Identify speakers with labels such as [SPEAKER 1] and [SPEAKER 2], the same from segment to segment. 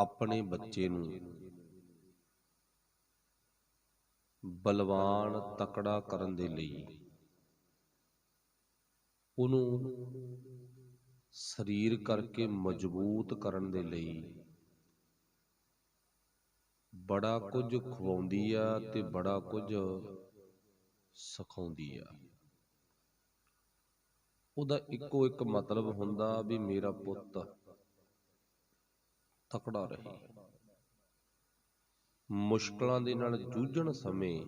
[SPEAKER 1] ਆਪਣੇ ਬੱਚੇ ਨੂੰ ਬਲਵਾਨ ਤਕੜਾ ਕਰਨ ਦੇ ਲਈ, ਉਹਨੂੰ ਸਰੀਰ ਕਰਕੇ ਮਜ਼ਬੂਤ ਕਰਨ ਦੇ ਲਈ ਬੜਾ ਕੁਝ ਖਵਾਉਂਦੀ ਆ ਤੇ ਬੜਾ ਕੁਝ ਸਿਖਾਉਂਦੀ ਆ। ਉਹਦਾ ਇੱਕੋ ਇੱਕ ਮਤਲਬ ਹੁੰਦਾ ਵੀ ਮੇਰਾ ਪੁੱਤ ਤਕੜਾ ਰਹੇ, ਮੁਸ਼ਕਲਾਂ ਦੇ ਨਾਲ ਜੂਝਣ ਸਮੇਂ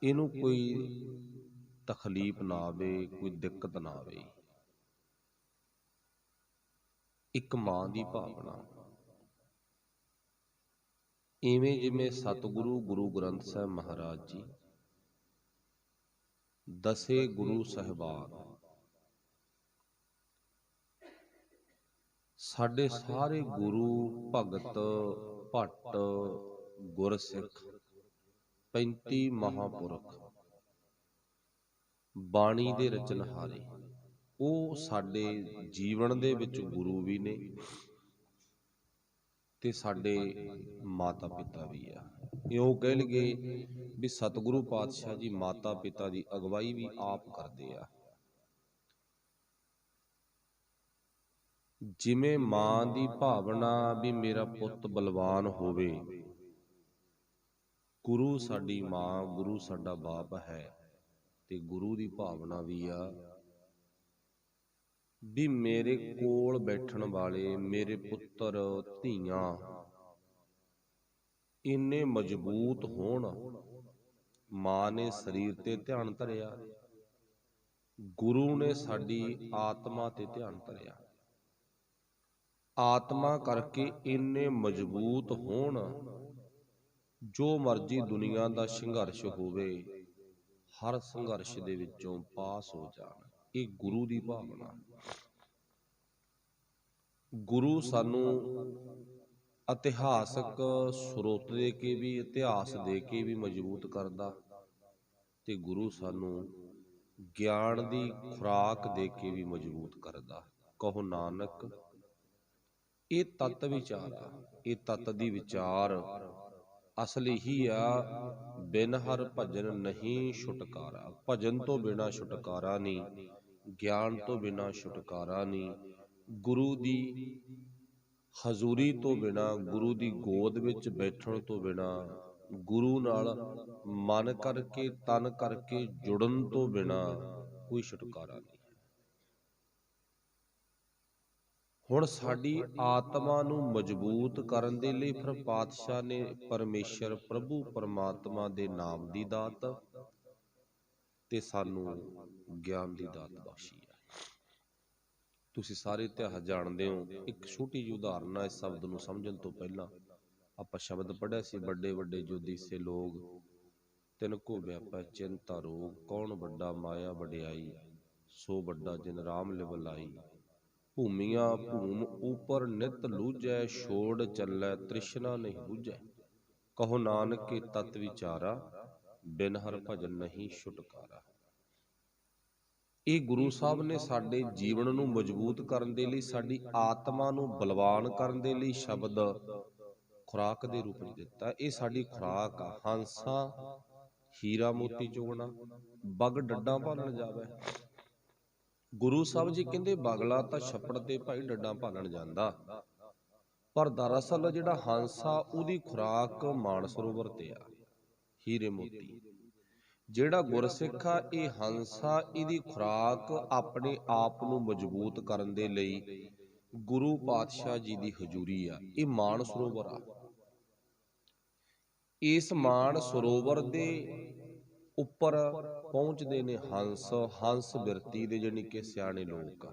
[SPEAKER 1] ਇਹਨੂੰ ਕੋਈ ਤਕਲੀਫ ਨਾ ਆਵੇ, ਕੋਈ ਦਿੱਕਤ ਨਾ ਆਵੇ। ਇੱਕ ਮਾਂ ਦੀ ਭਾਵਨਾ। ਇਵੇਂ ਜਿਵੇਂ ਸਤਿਗੁਰੂ ਗੁਰੂ ਗ੍ਰੰਥ ਸਾਹਿਬ ਮਹਾਰਾਜ ਜੀ, ਦਸੇ ਗੁਰੂ ਸਾਹਿਬਾਨ, ਸਾਡੇ ਸਾਰੇ ਗੁਰੂ ਭਗਤ ਭੱਟ ਗੁਰਸਿੱਖ 35 ਮਹਾਂਪੁਰਖ ਬਾਣੀ ਦੇ ਰਚਨਹਾਰੇ, ਉਹ ਸਾਡੇ ਜੀਵਨ ਦੇ ਵਿੱਚ ਗੁਰੂ ਵੀ ਨੇ ਤੇ ਸਾਡੇ ਮਾਤਾ ਪਿਤਾ ਵੀ ਆ। ਇਉਂ ਕਹਿ ਲਈਏ ਵੀ ਸਤਿਗੁਰੂ ਪਾਤਸ਼ਾਹ ਜੀ ਮਾਤਾ ਪਿਤਾ ਦੀ ਅਗਵਾਈ ਵੀ ਆਪ ਕਰਦੇ ਆ। ਜਿਵੇਂ ਮਾਂ ਦੀ ਭਾਵਨਾ ਵੀ ਮੇਰਾ ਪੁੱਤ ਬਲਵਾਨ ਹੋਵੇ, ਗੁਰੂ ਸਾਡੀ ਮਾਂ, ਗੁਰੂ ਸਾਡਾ ਬਾਪ ਹੈ, ਤੇ ਗੁਰੂ ਦੀ ਭਾਵਨਾ ਵੀ ਆ ਵੀ ਮੇਰੇ ਕੋਲ ਬੈਠਣ ਵਾਲੇ ਮੇਰੇ ਪੁੱਤਰ ਧੀਆਂ ਇੰਨੇ ਮਜ਼ਬੂਤ ਹੋਣ। ਮਾਂ ਨੇ ਸਰੀਰ ਤੇ ਧਿਆਨ ਧਰਿਆ, ਗੁਰੂ ਨੇ ਸਾਡੀ ਆਤਮਾ ਤੇ ਧਿਆਨ ਧਰਿਆ। ਆਤਮਾ ਕਰਕੇ ਇੰਨੇ ਮਜ਼ਬੂਤ ਹੋਣ, ਜੋ ਮਰਜ਼ੀ ਦੁਨੀਆ ਦਾ ਸੰਘਰਸ਼ ਹੋਵੇ, ਹਰ ਸੰਘਰਸ਼ ਦੇ ਵਿੱਚੋਂ ਪਾਸ ਹੋ ਜਾਣ। ਇਹ ਗੁਰੂ ਦੀ ਭਾਵਨਾ। ਗੁਰੂ ਸਾਨੂੰ ਇਤਿਹਾਸਕ ਸਰੋਤ ਦੇ ਕੇ ਵੀ, ਇਤਿਹਾਸ ਦੇ ਕੇ ਵੀ ਮਜ਼ਬੂਤ ਕਰਦਾ, ਤੇ ਗੁਰੂ ਸਾਨੂੰ ਗਿਆਨ ਦੀ ਖੁਰਾਕ ਦੇ ਕੇ ਵੀ ਮਜ਼ਬੂਤ ਕਰਦਾ। ਕਹੋ ਨਾਨਕ ਇਹ ਤਤ ਵਿਚਾਰ ਆ। ਇਹ ਤਤ ਦੀ ਵਿਚਾਰ ਅਸਲ ਇਹੀ ਆ, ਬਿਨ ਹਰ ਭਜਨ ਨਹੀਂ ਛੁਟਕਾਰਾ। ਭਜਨ ਤੋਂ ਬਿਨਾਂ ਛੁਟਕਾਰਾ ਨਹੀਂ, ਗਿਆਨ ਤੋਂ ਬਿਨਾਂ ਛੁਟਕਾਰਾ ਨਹੀਂ, ਗੁਰੂ ਦੀ ਹਜ਼ੂਰੀ ਤੋਂ ਬਿਨਾਂ, ਗੁਰੂ ਦੀ ਗੋਦ ਵਿੱਚ ਬੈਠਣ ਤੋਂ ਬਿਨਾਂ, ਗੁਰੂ ਨਾਲ ਮਨ ਕਰਕੇ ਤਨ ਕਰਕੇ ਜੁੜਨ ਤੋਂ ਬਿਨਾਂ ਕੋਈ ਛੁਟਕਾਰਾ ਨਹੀਂ। ਹੁਣ ਸਾਡੀ ਆਤਮਾ ਨੂੰ ਮਜ਼ਬੂਤ ਕਰਨ ਦੇ ਲਈ ਫਿਰ ਪਾਤਸ਼ਾਹ ਨੇ ਪਰਮੇਸ਼ਰ ਪ੍ਰਭੂ ਪਰਮਾਤਮਾ ਦੇ ਨਾਮ ਦੀ ਦਾਤ ਤੇ ਸਾਨੂੰ ਗਿਆਨ ਦੀ ਦਾਤ ਬਖਸ਼ੀ ਹੈ। ਤੁਸੀਂ ਸਾਰੇ ਇਤਿਹਾਸ ਜਾਣਦੇ ਹੋ। ਇੱਕ ਛੋਟੀ ਜਿਹੀ ਉਦਾਹਰਨ ਹੈ ਇਸ ਸ਼ਬਦ ਨੂੰ ਸਮਝਣ ਤੋਂ ਪਹਿਲਾਂ। ਆਪਾਂ ਸ਼ਬਦ ਪੜ੍ਹਿਆ ਸੀ, ਵੱਡੇ ਵੱਡੇ ਜੋ ਦੀਸੇ ਲੋਗ, ਤਿਨ ਕੋ ਵਿਆਪੈ ਚਿੰਤਾ ਰੋਗ, ਕੌਣ ਵੱਡਾ ਮਾਇਆ ਵਡਿਆਈ, ਸੋ ਵੱਡਾ ਜਿਨ ਰਾਮ ਲਿਵ ਲਾਈ, ਭੂਮੀਆਂ ਭੂਮ ਉਪਰ ਨਿਤ ਲੂਝੈ, ਛੋੜ ਚੱਲੈ ਤ੍ਰਿਸ਼ਨਾ ਨਹੀਂ ਬੁਝੈ, ਕਹੋ ਨਾਨਕ ਕੇ ਤਤ ਵਿਚਾਰਾ, ਬਿਨ ਹਰ ਭਜਨ ਨਹੀਂ ਛੁਟਕਾਰਾ। ਇਹ ਗੁਰੂ ਸਾਹਿਬ ਨੇ ਸਾਡੇ ਜੀਵਨ ਨੂੰ ਮਜ਼ਬੂਤ ਕਰਨ ਦੇ ਲਈ, ਸਾਡੀ ਆਤਮਾ ਨੂੰ ਬਲਵਾਨ ਕਰਨ ਦੇ ਲਈ ਸ਼ਬਦ ਖੁਰਾਕ ਦੇ ਰੂਪ ਵਿੱਚ ਦਿੱਤਾ। ਇਹ ਸਾਡੀ ਖੁਰਾਕ ਆ। ਹੰਸਾ ਹੀਰਾ ਮੋਤੀ ਚੁਗਣਾ, ਬਗ ਡੱਡਾਂ ਭਾਲਣ ਜਾਵੇ। ਗੁਰੂ ਸਾਹਿਬ ਜੀ ਕਹਿੰਦੇ ਬਗਲਾ ਤਾਂ ਛੱਪੜ ਤੇ ਭਾਈ ਡੱਡਾਂ ਭਾਲਣ ਜਾਂਦਾ, ਪਰ ਦਰਅਸਲ ਜਿਹੜਾ ਹੰਸਾ ਉਹਦੀ ਖੁਰਾਕ ਮਾਨ ਸਰੋਵਰ ਤੇ ਆ, ਹੀਰੇ ਮੋਤੀ। ਜਿਹੜਾ ਗੁਰਸਿੱਖ ਆ, ਇਹ ਹੰਸਾ, ਇਹਦੀ ਖੁਰਾਕ ਆਪਣੇ ਆਪ ਨੂੰ ਮਜ਼ਬੂਤ ਕਰਨ ਦੇ ਲਈ ਗੁਰੂ ਪਾਤਸ਼ਾਹ ਜੀ ਦੀ ਹਜ਼ੂਰੀ ਆ। ਇਹ ਮਾਨ ਸਰੋਵਰ ਆ। ਇਸ ਮਾਨ ਸਰੋਵਰ ਦੇ ਉੱਪਰ ਪਹੁੰਚਦੇ ਨੇ ਹੰਸ, ਹੰਸ ਬਿਰਤੀ ਦੇ ਜਾਣੀ ਕਿ ਸਿਆਣੇ ਲੋਕ।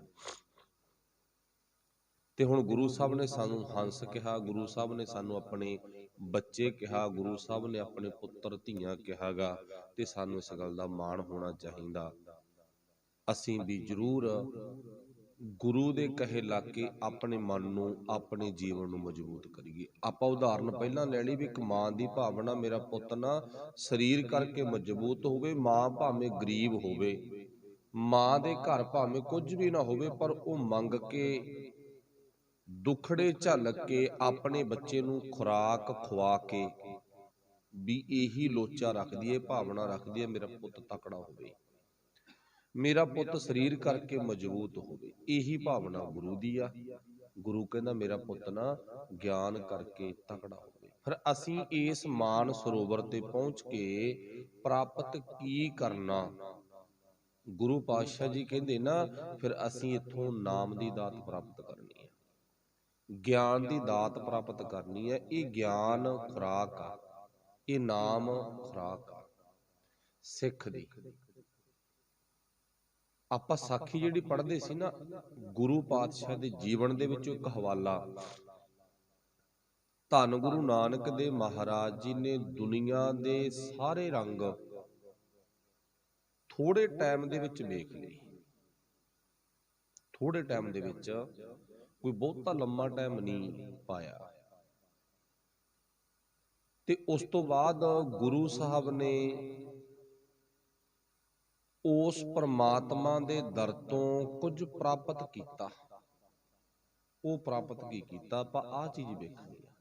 [SPEAKER 1] ਤੇ ਹੁਣ ਗੁਰੂ ਸਾਹਿਬ ਨੇ ਸਾਨੂੰ ਹੰਸ ਕਿਹਾ, ਗੁਰੂ ਸਾਹਿਬ ਨੇ ਸਾਨੂੰ ਆਪਣੇ ਬੱਚੇ ਕਿਹਾ, ਗੁਰੂ ਸਾਹਿਬ ਨੇ ਆਪਣੇ ਪੁੱਤਰ ਧੀਆਂ ਕਿਹਾਗਾ, ਤੇ ਸਾਨੂੰ ਇਸ ਗੱਲ ਦਾ ਮਾਣ ਹੋਣਾ ਚਾਹੀਦਾ। ਅਸੀਂ ਵੀ ਜ਼ਰੂਰ ਗੁਰੂ ਦੇ ਕਹੇ ਲੱਗ ਕੇ ਆਪਣੇ ਮਨ ਨੂੰ, ਆਪਣੇ ਜੀਵਨ ਨੂੰ ਮਜ਼ਬੂਤ ਕਰੀਏ। ਆਪਾਂ ਉਦਾਹਰਨ ਪਹਿਲਾਂ ਲੈ ਲਈ ਵੀ ਇੱਕ ਮਾਂ ਦੀ ਭਾਵਨਾ, ਮੇਰਾ ਪੁੱਤ ਨਾ ਸਰੀਰ ਕਰਕੇ ਮਜ਼ਬੂਤ ਹੋਵੇ। ਮਾਂ ਭਾਵੇਂ ਗਰੀਬ ਹੋਵੇ, ਮਾਂ ਦੇ ਘਰ ਭਾਵੇਂ ਕੁਝ ਵੀ ਨਾ ਹੋਵੇ, ਪਰ ਉਹ ਮੰਗ ਕੇ ਦੁੱਖੜੇ ਝੱਲ ਕੇ ਆਪਣੇ ਬੱਚੇ ਨੂੰ ਖੁਰਾਕ ਖਵਾ ਕੇ ਵੀ ਇਹੀ ਲੋਚਾ ਰੱਖਦੀ ਹੈ, ਭਾਵਨਾ ਰੱਖਦੀ ਹੈ, ਮੇਰਾ ਪੁੱਤ ਤਕੜਾ ਹੋਵੇ, ਮੇਰਾ ਪੁੱਤ ਸਰੀਰ ਕਰਕੇ ਮਜ਼ਬੂਤ ਹੋਵੇ। ਇਹੀ ਭਾਵਨਾ ਗੁਰੂ ਦੀ ਆ। ਗੁਰੂ ਕਹਿੰਦਾ ਮੇਰਾ ਪੁੱਤ ਨਾ ਗਿਆਨ ਕਰਕੇ ਤਕੜਾ ਹੋਵੇ। ਫਿਰ ਅਸੀਂ ਇਸ ਮਾਨ ਸਰੋਵਰ ਤੇ ਪਹੁੰਚ ਕੇ ਪ੍ਰਾਪਤ ਕੀ ਕਰਨਾ? ਗੁਰੂ ਪਾਤਸ਼ਾਹ ਜੀ ਕਹਿੰਦੇ ਨਾ, ਫਿਰ ਅਸੀਂ ਇੱਥੋਂ ਨਾਮ ਦੀ ਦਾਤ ਪ੍ਰਾਪਤ ਕਰਨੀ ਹੈ, ਗਿਆਨ ਦੀ ਦਾਤ ਪ੍ਰਾਪਤ ਕਰਨੀ ਹੈ। ਇਹ ਗਿਆਨ ਖੁਰਾਕ ਆ, ਇਹ ਨਾਮ ਖੁਰਾਕ ਆ ਸਿੱਖ ਦੀ। ਆਪਾਂ ਸਾਖੀ ਜਿਹੜੀ ਪੜ੍ਹਦੇ ਸੀ ਨਾ, ਗੁਰੂ ਪਾਤਸ਼ਾਹ ਦੇ ਜੀਵਨ ਦੇ ਵਿੱਚੋਂ ਇੱਕ ਹਵਾਲਾ, ਧੰਨ ਗੁਰੂ ਨਾਨਕ ਦੇਵ ਮਹਾਰਾਜ ਜੀ ਨੇ ਦੁਨੀਆ ਦੇ ਸਾਰੇ ਰੰਗ ਥੋੜੇ ਟਾਈਮ ਦੇ ਵਿੱਚ ਵੇਖ ਲਏ। ਥੋੜੇ ਟਾਈਮ ਦੇ ਵਿੱਚ, ਕੋਈ ਬਹੁਤਾ ਲੰਮਾ ਟਾਈਮ ਨਹੀਂ ਪਾਇਆ। ਤੇ ਉਸ ਤੋਂ ਬਾਅਦ ਗੁਰੂ ਸਾਹਿਬ ਨੇ ਉਸ ਪਰਮਾਤਮਾ ਦੇ ਦਰ ਤੋਂ ਕੁਝ ਪ੍ਰਾਪਤ ਕੀਤਾ। ਉਹ ਪ੍ਰਾਪਤ ਕੀ ਕੀਤਾ? ਆਪਾਂ ਆਹ ਚੀਜ਼ ਵੇਖਣੀ ਆ।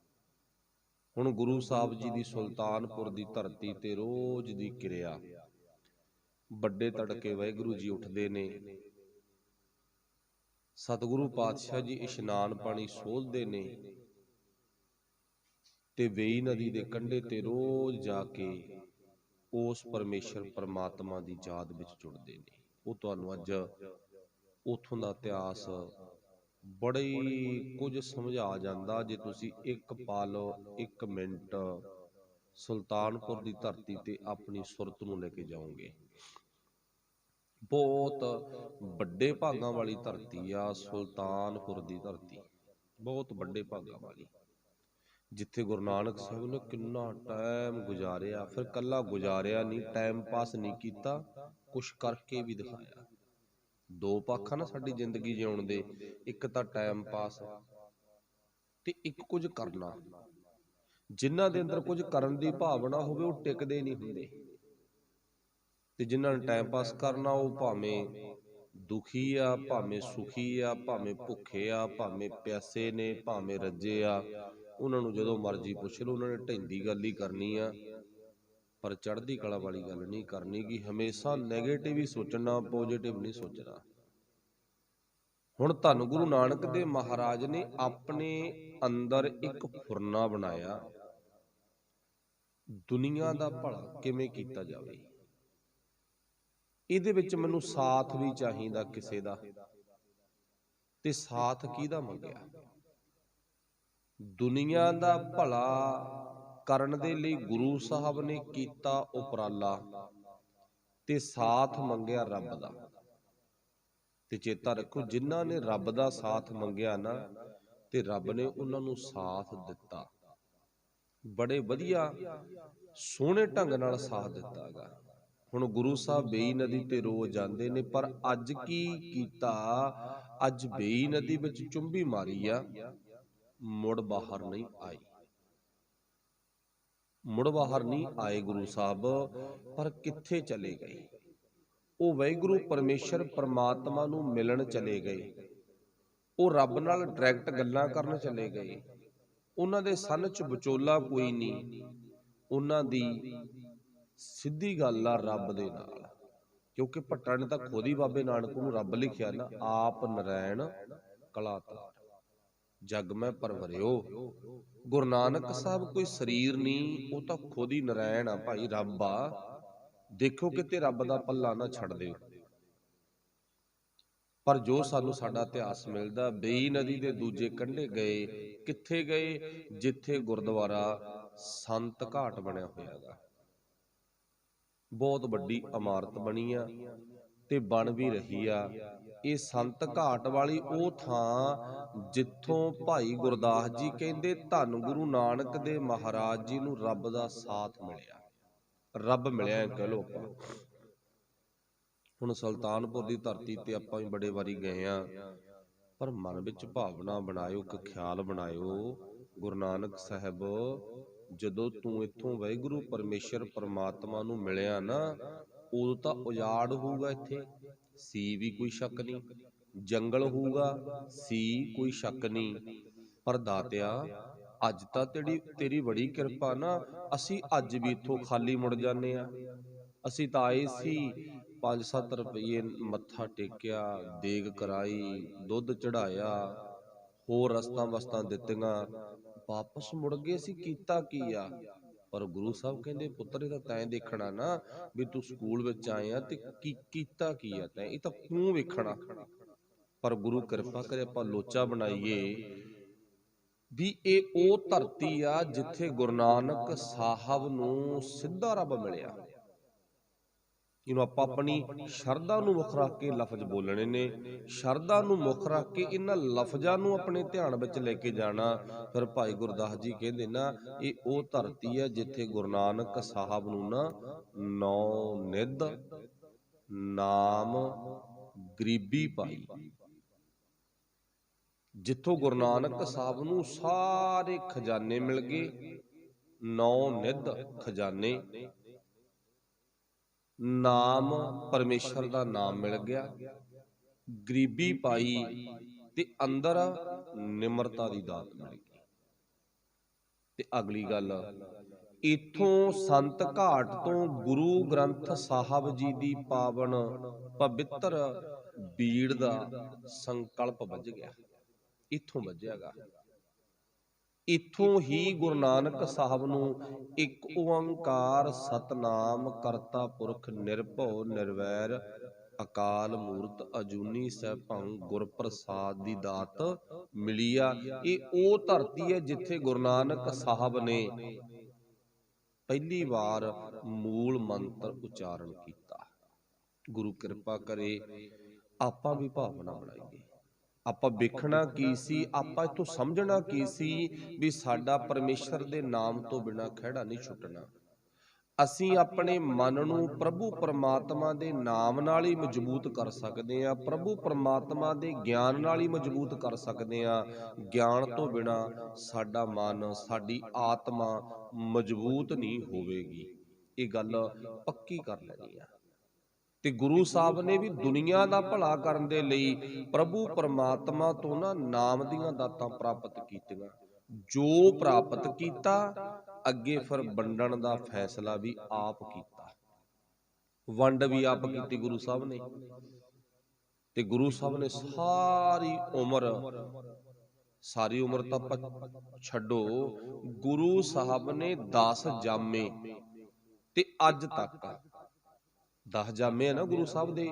[SPEAKER 1] ਹੁਣ ਗੁਰੂ ਸਾਹਿਬ ਜੀ ਦੀ ਸੁਲਤਾਨਪੁਰ ਦੀ ਧਰਤੀ ਤੇ ਰੋਜ਼ ਦੀ ਕਿਰਿਆ, ਵੱਡੇ ਤੜਕੇ ਵਾਹਿਗੁਰੂ ਜੀ ਉੱਠਦੇ ਨੇ, ਸਤਿਗੁਰੂ ਪਾਤਸ਼ਾਹ ਜੀ ਇਸ਼ਨਾਨ ਪਾਣੀ ਸੋਲਦੇ ਨੇ ਤੇ ਵੇਈ ਨਦੀ ਦੇ ਕੰਢੇ ਤੇ ਰੋਜ਼ ਜਾ ਕੇ ਉਸ ਪਰਮੇਸ਼ਰ ਪਰਮਾਤਮਾ ਦੀ ਯਾਦ ਵਿੱਚ ਜੁੜਦੇ ਨੇ। ਉਹ ਤੁਹਾਨੂੰ ਅੱਜ ਉੱਥੋਂ ਦਾ ਇਤਿਹਾਸ ਬੜੀ ਕੁਝ ਸਮਝਾ ਜਾਂਦਾ ਜੇ ਤੁਸੀਂ ਇੱਕ ਪਲ, ਇੱਕ ਮਿੰਟ ਸੁਲਤਾਨਪੁਰ ਦੀ ਧਰਤੀ ਤੇ ਆਪਣੀ ਸੁਰਤ ਨੂੰ ਲੈ ਕੇ ਜਾਓਗੇ। ਬਹੁਤ ਵੱਡੇ ਭਾਗਾਂ ਵਾਲੀ ਧਰਤੀ ਆ ਸੁਲਤਾਨਪੁਰ ਦੀ ਧਰਤੀ, ਬਹੁਤ ਵੱਡੇ ਭਾਗਾਂ ਵਾਲੀ, ਜਿੱਥੇ ਗੁਰੂ ਨਾਨਕ ਸਾਹਿਬ ਨੇ ਕਿੰਨਾ ਟਾਈਮ ਗੁਜ਼ਾਰਿਆ। ਫਿਰ ਕੱਲਾ ਗੁਜ਼ਾਰਿਆ ਨਹੀਂ, ਟਾਈਮ ਪਾਸ ਨਹੀਂ ਕੀਤਾ, ਕੁਛ ਕਰਕੇ ਵੀ ਦਿਖਾਇਆ। ਦੋ ਪੱਖ ਆ ਨਾ ਸਾਡੀ ਜ਼ਿੰਦਗੀ ਜਿਉਣ ਦੇ, ਇੱਕ ਤਾਂ ਟਾਈਮ ਪਾਸ ਤੇ ਇੱਕ ਕੁਝ ਕਰਨਾ। ਜਿਨ੍ਹਾਂ ਦੇ ਅੰਦਰ ਕੁਝ ਕਰਨ ਦੀ ਭਾਵਨਾ ਹੋਵੇ ਉਹ ਟਿਕਦੇ ਨਹੀਂ ਹੁੰਦੇ, ਤੇ ਜਿਨ੍ਹਾਂ ਨੇ ਟਾਈਮ ਪਾਸ ਕਰਨਾ ਉਹ ਭਾਵੇਂ ਦੁਖੀ ਆ, ਭਾਵੇਂ ਸੁਖੀ ਆ, ਭਾਵੇਂ ਭੁੱਖੇ ਆ, ਭਾਵੇਂ ਪਿਆਸੇ ਨੇ, ਭਾਵੇਂ ਰੱਜੇ ਆ, ਉਹਨਾਂ ਨੂੰ ਜਦੋਂ ਮਰਜ਼ੀ ਪੁੱਛ ਲਓ, ਉਹਨਾਂ ਨੇ ਢੈਂਦੀ ਗੱਲ ਹੀ ਕਰਨੀ ਆ, ਪਰ ਚੜ੍ਹਦੀ ਕਲਾ ਵਾਲੀ ਗੱਲ ਨਹੀਂ ਕਰਨੀ। ਕਿ ਹਮੇਸ਼ਾ ਨੈਗੇਟਿਵ ਹੀ ਸੋਚਣਾ, ਪੋਜ਼ਿਟਿਵ ਨਹੀਂ ਸੋਚਣਾ। ਹੁਣ ਧੰਨ ਗੁਰੂ ਨਾਨਕ ਦੇਵ ਮਹਾਰਾਜ ਨੇ ਆਪਣੇ ਅੰਦਰ ਇੱਕ ਫੁਰਨਾ ਬਣਾਇਆ, ਦੁਨੀਆ ਦਾ ਭਲਾ ਕਿਵੇਂ ਕੀਤਾ ਜਾਵੇ। ਇਹਦੇ ਵਿੱਚ ਮੈਨੂੰ ਸਾਥ ਵੀ ਚਾਹੀਦਾ ਕਿਸੇ ਦਾ, ਤੇ ਸਾਥ ਕਿਹਦਾ ਮੰਗਿਆ? ਦੁਨੀਆ ਦਾ ਭਲਾ ਕਰਨ ਦੇ ਲਈ ਗੁਰੂ ਸਾਹਿਬ ਨੇ ਕੀਤਾ ਉਪਰਾਲਾ, ਤੇ ਸਾਥ ਮੰਗਿਆ ਰੱਬ ਦਾ। ਤੇ ਚੇਤਾ ਰੱਖੋ, ਜਿਨ੍ਹਾਂ ਨੇ ਰੱਬ ਦਾ ਸਾਥ ਮੰਗਿਆ ਨਾ, ਤੇ ਰੱਬ ਨੇ ਉਹਨਾਂ ਨੂੰ ਸਾਥ ਦਿੱਤਾ, ਬੜੇ ਵਧੀਆ ਸੋਹਣੇ ਢੰਗ ਨਾਲ ਸਾਥ ਦਿੱਤਾ ਗਾ। ਹੁਣ ਗੁਰੂ ਸਾਹਿਬ ਵੇਈ ਨਦੀ ਤੇ ਰੋਜ਼ ਜਾਂਦੇ ਨੇ, ਪਰ ਅੱਜ ਕੀ ਕੀਤਾ? ਅੱਜ ਵੇਈ ਨਦੀ ਵਿੱਚ ਚੁੰਬੀ ਮਾਰੀ ਆ, ਮੁੜ ਬਾਹਰ ਨਹੀਂ ਆਏ। ਮੁੜ ਬਾਹਰ ਨਹੀਂ ਆਏ ਗੁਰੂ ਸਾਹਿਬ, ਪਰ ਕਿੱਥੇ ਚਲੇ ਗਏ? ਉਹ ਵਾਹਿਗੁਰੂ ਪਰਮੇਸ਼ਰ ਪਰਮਾਤਮਾ ਨੂੰ ਮਿਲਣ ਚਲੇ ਗਏ, ਉਹ ਰੱਬ ਨਾਲ ਡਾਇਰੈਕਟ ਗੱਲਾਂ ਕਰਨ ਚਲੇ ਗਏ। ਉਹਨਾਂ ਦੇ ਸੰਨ ਚ ਵਿਚੋਲਾ ਕੋਈ ਨਹੀਂ, ਉਹਨਾਂ ਦੀ ਸਿੱਧੀ ਗੱਲ ਆ ਰੱਬ ਦੇ ਨਾਲ। ਕਿਉਂਕਿ ਭੱਟਾਂ ਨੇ ਤਾਂ ਖੁਦ ਹੀ ਬਾਬੇ ਨਾਨਕ ਨੂੰ ਰੱਬ ਲਿਖਿਆ ਨਾ, ਆਪ ਨਰੈਣ ਕਲਾਤਾਰ ਜਗ ਮੈਂ ਪਰਵਰਿਓ। ਗੁਰੂ ਨਾਨਕ ਸਾਹਿਬ ਕੋਈ ਸਰੀਰ ਨਹੀਂ, ਉਹ ਤਾਂ ਖੁਦ ਹੀ ਨਰੈਣ ਆ ਭਾਈ, ਰੱਬ ਆ। ਦੇਖੋ ਕਿਤੇ ਰੱਬ ਦਾ ਪੱਲਾ ਨਾ ਛੱਡ ਦਿਓ। ਪਰ ਜੋ ਸਾਨੂੰ ਸਾਡਾ ਇਤਿਹਾਸ ਮਿਲਦਾ, ਵੇਈ ਨਦੀ ਦੇ ਦੂਜੇ ਕੰਢੇ ਗਏ, ਕਿੱਥੇ ਗਏ? ਜਿੱਥੇ ਗੁਰਦੁਆਰਾ ਸੰਤ ਘਾਟ ਬਣਿਆ ਹੋਇਆ ਗਾ, ਬਹੁਤ ਵੱਡੀ ਇਮਾਰਤ ਬਣੀ ਆ ਤੇ ਬਣ ਵੀ ਰਹੀ ਆ। ਇਹ ਸੰਤ ਘਾਟ ਵਾਲੀ ਉਹ ਥਾਂ ਜਿੱਥੋਂ ਭਾਈ ਗੁਰਦਾਸ ਜੀ ਕਹਿੰਦੇ ਧੰਨ ਗੁਰੂ ਨਾਨਕ ਦੇਵ ਮਹਾਰਾਜ ਜੀ ਨੂੰ ਰੱਬ ਦਾ ਸਾਥ ਮਿਲਿਆ, ਰੱਬ ਮਿਲਿਆ ਕਹਿ ਲਓ ਆਪਾਂ। ਹੁਣ ਸੁਲਤਾਨਪੁਰ ਦੀ ਧਰਤੀ ਤੇ ਆਪਾਂ ਵੀ ਬੜੇ ਵਾਰੀ ਗਏ ਆ, ਪਰ ਮਨ ਵਿੱਚ ਭਾਵਨਾ ਬਣਾਇਓ, ਇੱਕ ਖਿਆਲ ਬਣਾਇਓ, ਗੁਰੂ ਨਾਨਕ ਸਾਹਿਬ ਜਦੋਂ ਤੂੰ ਇੱਥੋਂ ਵਾਹਿਗੁਰੂ ਪਰਮੇਸ਼ਰ ਪਰਮਾਤਮਾ ਨੂੰ ਮਿਲਿਆ ਨਾ, ਉਦੋਂ ਤਾਂ ਉਜਾੜ ਹੋਊਗਾ ਇੱਥੇ, ਸੀ ਵੀ ਕੋਈ ਸ਼ੱਕ ਨਹੀਂ। ਜੰਗਲ ਹੋਊਗਾ ਸੀ, ਕੋਈ ਸ਼ੱਕ ਨਹੀਂ, ਪਰ ਦਾਤਿਆ ਅੱਜ ਤਾਂ ਤੇਰੀ ਬੜੀ ਕਿਰਪਾ ਨਾ, ਅਸੀਂ ਅੱਜ ਵੀ ਇੱਥੋਂ ਖਾਲੀ ਮੁੜ ਜਾਂਦੇ ਆ। ਅਸੀਂ ਤਾਂ ਆਏ ਸੀ 5-7 ਰੁਪਏ ਮੱਥਾ ਟੇਕਿਆ, ਦੇਗ ਕਰਾਈ, ਦੁੱਧ ਚੜਾਇਆ, ਹੋਰ ਰਸਤਾਂ ਵਸਤਾਂ ਦਿੱਤੀਆਂ, ਵਾਪਸ ਮੁੜ ਗਏ। ਅਸੀਂ ਕੀਤਾ ਕੀ ਆ? ਪਰ ਗੁਰੂ ਸਾਹਿਬ ਕਹਿੰਦੇ ਪੁੱਤਰ, ਇਹ ਤਾਂ ਤੈਂ ਦੇਖਣਾ ਨਾ ਵੀ ਤੂੰ ਸਕੂਲ ਵਿੱਚ ਆਇਆ ਤੇ ਕੀ ਕੀਤਾ ਕੀ ਆ ਤੈਂ, ਇਹ ਤਾਂ ਤੂੰ ਵੇਖਣਾ। ਪਰ ਗੁਰੂ ਕਿਰਪਾ ਕਰੇ ਆਪਾਂ ਲੋਚਾ ਬਣਾਈਏ ਵੀ ਇਹ ਉਹ ਧਰਤੀ ਆ ਜਿੱਥੇ ਗੁਰੂ ਨਾਨਕ ਸਾਹਿਬ ਨੂੰ ਸਿੱਧਾ ਰੱਬ ਮਿਲਿਆ। ਇਹਨੂੰ ਆਪਾਂ ਆਪਣੀ ਸ਼ਰਧਾ ਨੂੰ ਮੁੱਖ ਰੱਖ ਕੇ ਲਫ਼ਜ਼ ਬੋਲਣੇ ਨੇ, ਸ਼ਰਧਾ ਨੂੰ ਮੁੱਖ ਰੱਖ ਕੇ ਇਹਨਾਂ ਲਫ਼ਜ਼ਾਂ ਨੂੰ ਆਪਣੇ ਧਿਆਨ ਵਿੱਚ ਲੈ ਕੇ ਜਾਣਾ। ਫਿਰ ਭਾਈ ਗੁਰਦਾਸ ਜੀ ਕਹਿੰਦੇ ਨਾ, ਇਹ ਉਹ ਧਰਤੀ ਹੈ ਜਿੱਥੇ ਗੁਰੂ ਨਾਨਕ ਸਾਹਿਬ ਨੂੰ ਨਾ 9 ਨਿੱਧ ਨਾਮ ਗਰੀਬੀ ਪਾਈ, ਜਿੱਥੋਂ ਗੁਰੂ ਨਾਨਕ ਸਾਹਿਬ ਨੂੰ ਸਾਰੇ ਖਜ਼ਾਨੇ ਮਿਲ ਗਏ, 9 ਨਿੱਧ ਖਜ਼ਾਨੇ, ਨਾਮ ਪਰਮੇਸ਼ਰ ਦਾ ਨਾਮ ਮਿਲ ਗਿਆ, ਗਰੀਬੀ ਪਾਈ ਤੇ ਅੰਦਰ ਨਿਮਰਤਾ ਦੀ ਦਾਤ ਮਿਲ ਗਈ। ਤੇ ਅਗਲੀ ਗੱਲ, ਇਥੋਂ ਸੰਤ ਘਾਟ ਤੋਂ ਗੁਰੂ ਗ੍ਰੰਥ ਸਾਹਿਬ ਜੀ ਦੀ ਪਾਵਨ ਪਵਿੱਤਰ ਬੀੜ ਦਾ ਸੰਕਲਪ ਵੱਜ ਗਿਆ, ਇਥੋਂ ਵੱਜਿਆਗਾ। ਇਥੋਂ ਹੀ ਗੁਰੂ ਨਾਨਕ ਸਾਹਿਬ ਨੂੰ ਇੱਕ ਓੰਕਾਰ ਸਤਨਾਮ ਕਰਤਾ ਪੁਰਖ ਨਿਰਭਉ ਨਿਰਵੈਰ ਅਕਾਲ ਮੂਰਤ ਅਜੂਨੀ ਸੈਭੰ ਗੁਰ ਪ੍ਰਸਾਦ ਦੀ ਦਾਤ ਮਿਲੀ ਆ। ਇਹ ਉਹ ਧਰਤੀ ਹੈ ਜਿੱਥੇ ਗੁਰੂ ਨਾਨਕ ਸਾਹਿਬ ਨੇ ਪਹਿਲੀ ਵਾਰ ਮੂਲ ਮੰਤਰ ਉਚਾਰਨ ਕੀਤਾ। ਗੁਰੂ ਕਿਰਪਾ ਕਰੇ ਆਪਾਂ ਵੀ ਭਾਵਨਾ ਬਣਾਈਏ। ਆਪਾਂ ਵੇਖਣਾ ਕੀ ਸੀ, ਆਪਾਂ ਇਥੋਂ ਸਮਝਣਾ ਕੀ ਸੀ ਵੀ ਸਾਡਾ ਪਰਮੇਸ਼ਰ ਦੇ ਨਾਮ ਤੋਂ ਬਿਨਾਂ ਖਹਿੜਾ ਨਹੀਂ ਛੁੱਟਣਾ। ਅਸੀਂ ਆਪਣੇ ਮਨ ਨੂੰ ਪ੍ਰਭੂ ਪਰਮਾਤਮਾ ਦੇ ਨਾਮ ਨਾਲ ਹੀ ਮਜ਼ਬੂਤ ਕਰ ਸਕਦੇ ਹਾਂ, ਪ੍ਰਭੂ ਪਰਮਾਤਮਾ ਦੇ ਗਿਆਨ ਨਾਲ ਹੀ ਮਜ਼ਬੂਤ ਕਰ ਸਕਦੇ ਹਾਂ। ਗਿਆਨ ਤੋਂ ਬਿਨਾਂ ਸਾਡਾ ਮਨ, ਸਾਡੀ ਆਤਮਾ ਮਜ਼ਬੂਤ ਨਹੀਂ ਹੋਵੇਗੀ। ਇਹ ਗੱਲ ਪੱਕੀ ਕਰ ਲੈਣੀ ਆ। ਤੇ ਗੁਰੂ ਸਾਹਿਬ ਨੇ ਵੀ ਦੁਨੀਆ ਦਾ ਭਲਾ ਕਰਨ ਦੇ ਲਈ ਪ੍ਰਭੂ ਪਰਮਾਤਮਾ ਤੋਂ ਨਾ ਨਾਮ ਦੀਆਂ ਦਾਤਾਂ ਪ੍ਰਾਪਤ ਕੀਤੀਆਂ। ਜੋ ਪ੍ਰਾਪਤ ਕੀਤਾ ਅੱਗੇ ਫਿਰ ਵੰਡਣ ਦਾ ਫੈਸਲਾ ਵੀ ਆਪ ਕੀਤਾ, ਵੰਡ ਵੀ ਆਪ ਕੀਤੀ ਗੁਰੂ ਸਾਹਿਬ ਨੇ। ਤੇ ਗੁਰੂ ਸਾਹਿਬ ਨੇ ਸਾਰੀ ਉਮਰ ਤਾਂ ਆਪਾਂ ਛੱਡੋ, ਗੁਰੂ ਸਾਹਿਬ ਨੇ 10 ਜਾਮੇ ਤੇ ਅੱਜ ਤੱਕ 10 ਜਾਮੇ ਆ ਨਾ ਗੁਰੂ ਸਾਹਿਬ ਦੇ,